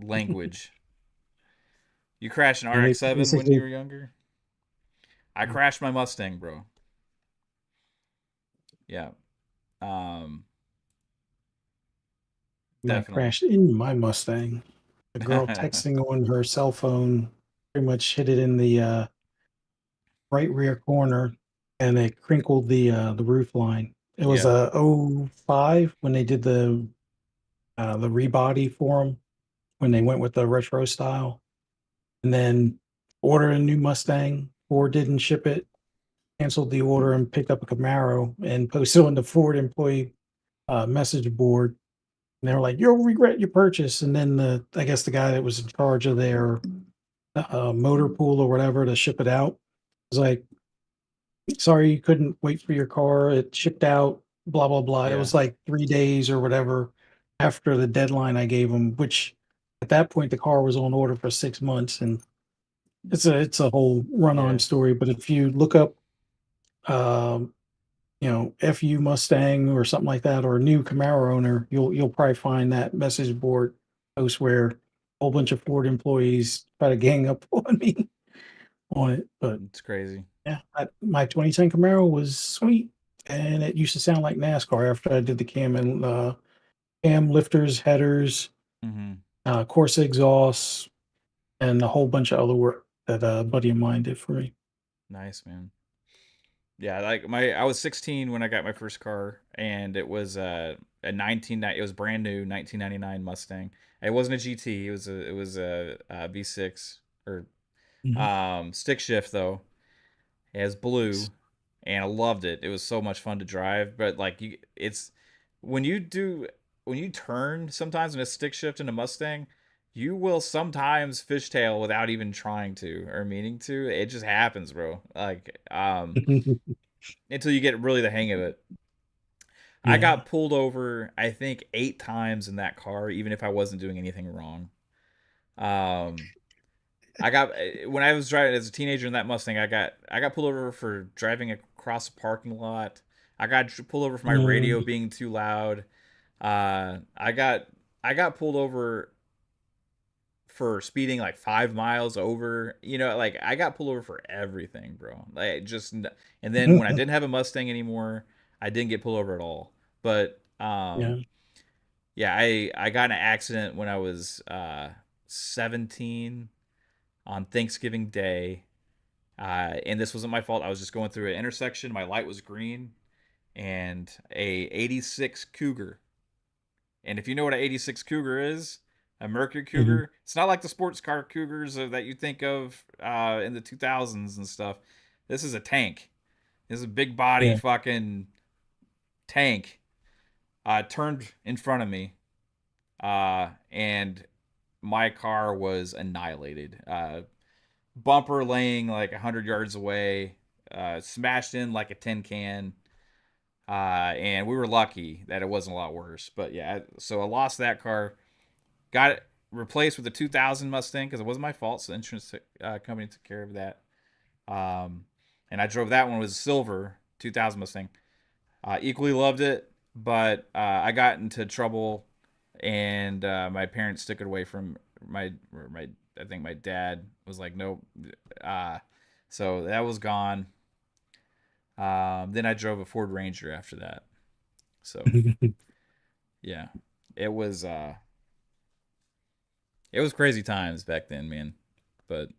language. You crashed an And it's RX-7 when you basically were younger? I crashed my Mustang, bro. Yeah. Um, I definitely. crashed into my Mustang. The girl texting on her cell phone pretty much hit it in the right rear corner, and it crinkled the roof line. It was Yeah. a '05 when they did the rebody for them when they went with the retro style, and then ordered a new Mustang. Ford didn't ship it, canceled the order, and picked up a Camaro and posted on the Ford employee message board. And they were like, "You'll regret your purchase." And then I guess the guy that was in charge of their motor pool or whatever to ship it out was like, "Sorry, you couldn't wait for your car. It shipped out. Blah blah blah." It Yeah. was like 3 days or whatever after the deadline I gave them. Which at that point the car was on order for 6 months, and it's a whole run on Yeah. story. But if you look up, um, FU Mustang or something like that, or a new Camaro owner, you'll probably find that message board post where a whole bunch of Ford employees try to gang up on me on it. But It's crazy. yeah, my 2010 Camaro was sweet, and it used to sound like NASCAR after I did the cam lifters, headers, Mhm. Corsa exhausts, and a whole bunch of other work that a buddy of mine did for me. Nice, man. Yeah, like I was 16 when I got my first car, and it was a 19 it was brand new 1999 Mustang. It wasn't a GT. It was a V6 or Mhm. stick shift though. It has blue, and I loved it. It was so much fun to drive. But like it's when you do when you turn sometimes in a stick shift in a Mustang, you will sometimes fishtail without even trying to or meaning to. It just happens, bro. Like until you get really the hang of it. I Yeah. got pulled over, I think 8 times in that car, even if I wasn't doing anything wrong. Um, I got when I was driving as a teenager in that Mustang, I got pulled over for driving across a parking lot. I got pulled over for my radio Mm, being too loud. I got pulled over for speeding like 5 miles over. You know, like I got pulled over for everything, bro. Like just, and then when I didn't have a Mustang anymore, I didn't get pulled over at all. But Yeah. yeah, I got in an accident when I was 17 on Thanksgiving Day. And this wasn't my fault. I was just going through an intersection. My light was green, and a 86 Cougar. And if you know what an 86 Cougar is, a Mercury Hmm. Cougar, it's not like the sports car Cougars that you think of in the 2000s and stuff. This is a tank. This is a big body Yeah. fucking tank. Turned in front of me, and my car was annihilated. Bumper laying like 100 yards away, smashed in like a tin can. And we were lucky that it wasn't a lot worse. But yeah, so I lost that car. Got it replaced with a 2000 Mustang because it wasn't my fault. So the insurance company took care of that. And I drove that one. It was a silver 2000 Mustang. Equally loved it, but I got into trouble, and my parents took it away from my. I think my dad was like, nope. Uh, so that was gone. Then I drove a Ford Ranger after that. So yeah, it was it was crazy times back then, man. But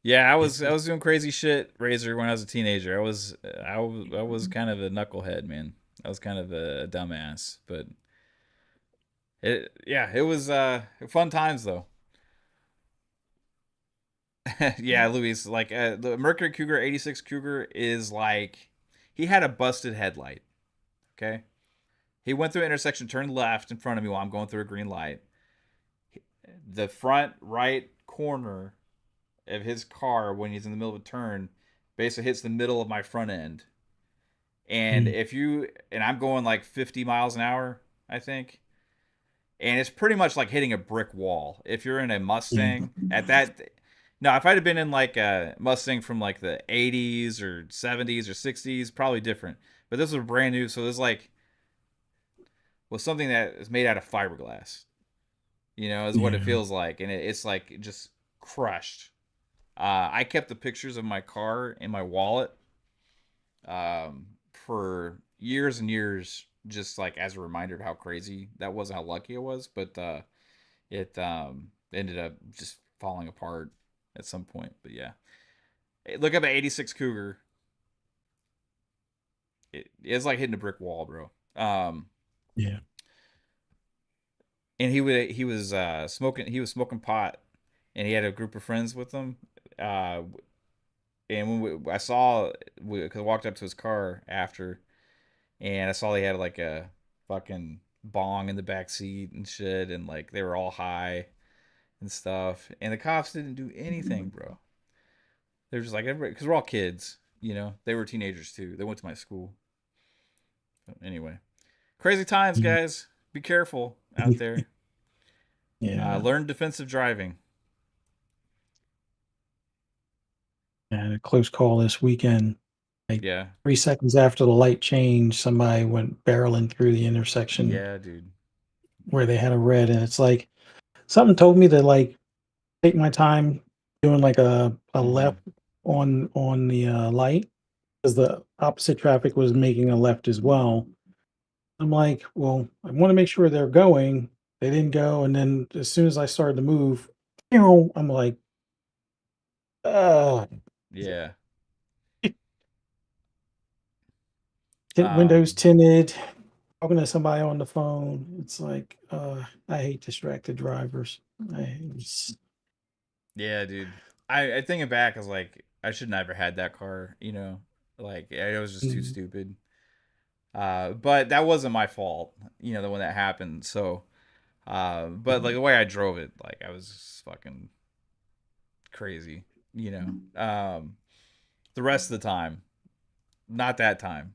yeah, I was doing crazy shit, Razor, when I was a teenager. I was kind of a knucklehead, man. I was kind of a dumbass, but it was fun times though. Yeah, Luis, like the Mercury Cougar 86 Cougar is like he had a busted headlight, okay? He went through an intersection, turned left in front of me while I'm going through a green light. The front right corner of his car when he's in the middle of a turn basically hits the middle of my front end. And if you and I'm going like 50 miles an hour, I think. And it's pretty much like hitting a brick wall. If you're in a Yeah. Mustang at that now, if I'd have been in like a Mustang from like the 80s or 70s or 60s, probably different. But this was brand new, so this like was something that is made out of fiberglass. You know, is what it Yeah. feels like, and it's like just crushed. I kept the pictures of my car in my wallet for years and years, just like as a reminder of how crazy that was, and how lucky I was. But it ended up just falling apart at some point. But yeah, look up an '86 Cougar. It's like hitting a brick wall, bro. Yeah. And he was smoking. He was smoking pot, and he had a group of friends with him. Uh, and I saw, because I walked up to his car after, and I saw he had like a fucking bong in the back seat and shit, and like they were all high and stuff. And the cops didn't do anything, bro. They're just like everybody, because we're all kids, you know. They were teenagers too. They went to my school. But anyway, crazy times, guys. Be careful out there. Yeah. Learn defensive driving. And a close call this weekend. Like Yeah. 3 seconds after the light changed, somebody went barreling through the intersection Yeah, dude. where they had a red, and it's like something told me to like take my time doing like a Mm-hmm. left on the light because the opposite traffic was making a left as well. I'm like, well, I want to make sure they're going. They didn't go, and then as soon as I started to move, I'm like, uh, Yeah. windows Um. tinted, talking to somebody on the phone. It's like, I hate distracted drivers. It's, Yeah, dude. I thinking back, I was like, I should never had that car. You know, like I was just too mm, stupid. But that wasn't my fault. You know, the when that happened. So, but like the way I drove it, like I was just fucking crazy. You know. The rest of the time, not that time,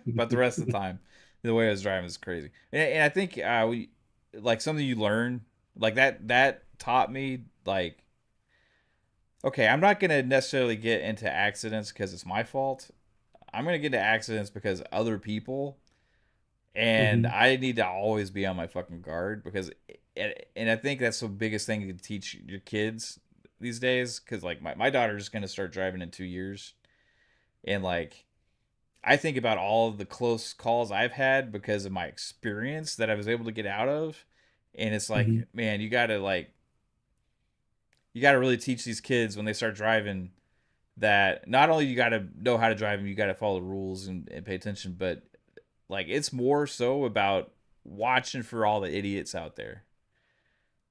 but the rest of the time, the way I was driving was crazy. And I think we like something you learn like that taught me like okay, I'm not gonna necessarily get into accidents because it's my fault. I'm gonna get into accidents because other people, and mhm, I need to always be on my fucking guard because and I think that's the biggest thing to teach your kids these days, because like my daughter's gonna start driving in 2 years, and like I think about all of the close calls I've had because of my experience that I was able to get out of, and it's Hmm. like, man, you gotta really teach these kids when they start driving that not only you gotta know how to drive them, you gotta follow the rules and pay attention, but like it's more so about watching for all the idiots out there,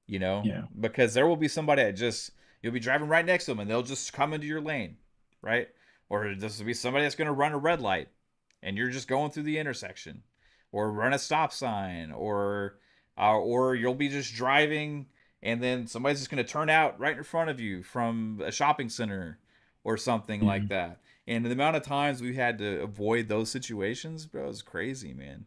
Yeah. because there will be somebody that just you'll be driving right next to them and they'll just come into your lane, right? Or this will be somebody that's going to run a red light and you're just going through the intersection, or run a stop sign, or you'll be just driving and then somebody's just going to turn out right in front of you from a shopping center or something Yeah. like that. And the amount of times we had to avoid those situations, bro, is crazy, man.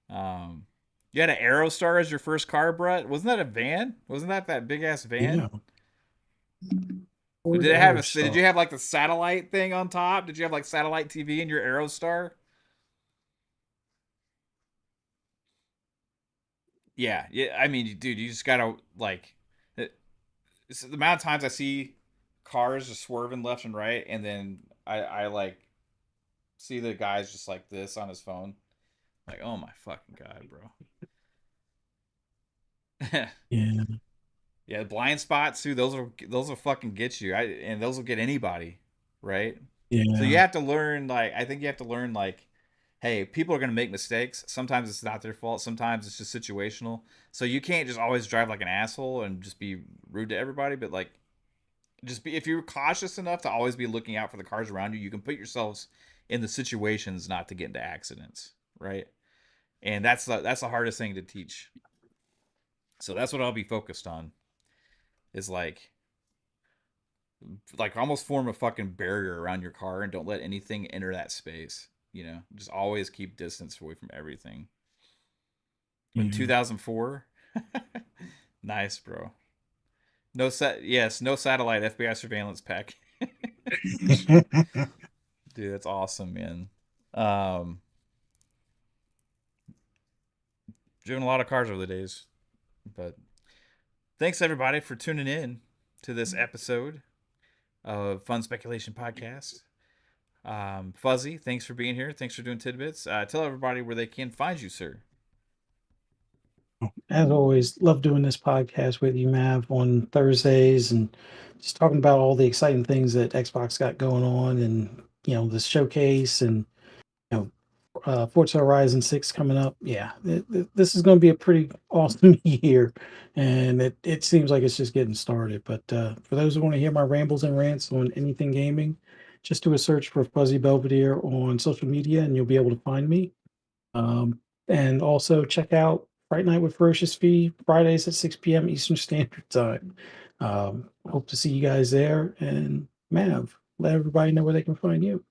Um, you had an Aerostar as your first car, Brett. Wasn't that a van? Wasn't that big ass van? Yeah. Did Ford it have a? Did Aerostar. you have like the satellite thing on top? Did you have like satellite TV in your Aerostar? Yeah, yeah. I mean, dude, you just gotta like. It's the amount of times I see cars just swerving left and right, and then I like see the guys just like this on his phone. Like, oh my fucking god, bro. Yeah. Yeah, blind spots too. Those will fucking get you. And those will get anybody, right? So you Yeah. have to learn. Like, I think you have to learn. Like, hey, people are gonna make mistakes. Sometimes it's not their fault. Sometimes it's just situational. So you can't just always drive like an asshole and just be rude to everybody. But like, just be if you're cautious enough to always be looking out for the cars around you, you can put yourselves in the situations not to get into accidents, right? And that's the hardest thing to teach. So that's what I'll be focused on. Is like almost form a fucking barrier around your car and don't let anything enter that space. Just always keep distance away from everything. In Yeah. 2004, nice, bro. No satellite FBI surveillance pack. Dude, that's awesome, man. Um, driven a lot of cars over the days, but thanks everybody for tuning in to this episode of Fun Speculation Podcast. Fuzzy, thanks for being here. Thanks for doing tidbits. Tell everybody where they can find you, sir. As always, love doing this podcast with you, Mav, on Thursdays and just talking about all the exciting things that Xbox got going on and, this showcase and, you know, Forza Horizon 6 coming up. Yeah, this is going to be a pretty awesome year. And it seems like it's just getting started. But for those who want to hear my rambles and rants on anything gaming, just do a search for Fuzzy Belvedere on social media and you'll be able to find me. And also check out Fright Night with Ferocious Fee Fridays at 6 p.m. Eastern Standard Time. Hope to see you guys there. And Mav, let everybody know where they can find you.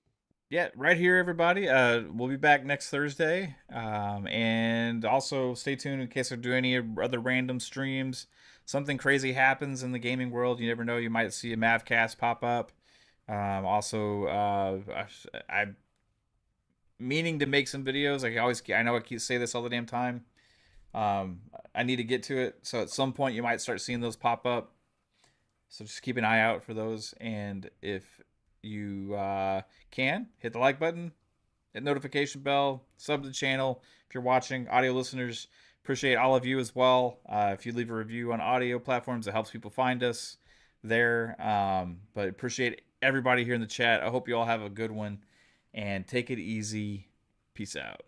Yeah, right here, everybody. We'll be back next Thursday. And also stay tuned in case I do any other random streams. Something crazy happens in the gaming world. You never know. You might see a Mavcast pop up. Also, I'm meaning to make some videos. I know I keep say this all the damn time. I need to get to it. So at some point, you might start seeing those pop up. So just keep an eye out for those. And if you can, hit the like button, hit notification bell, sub to the channel. If you're watching, audio listeners, appreciate all of you as well. If you leave a review on audio platforms, it helps people find us there. But appreciate everybody here in the chat. I hope you all have a good one and take it easy. Peace out.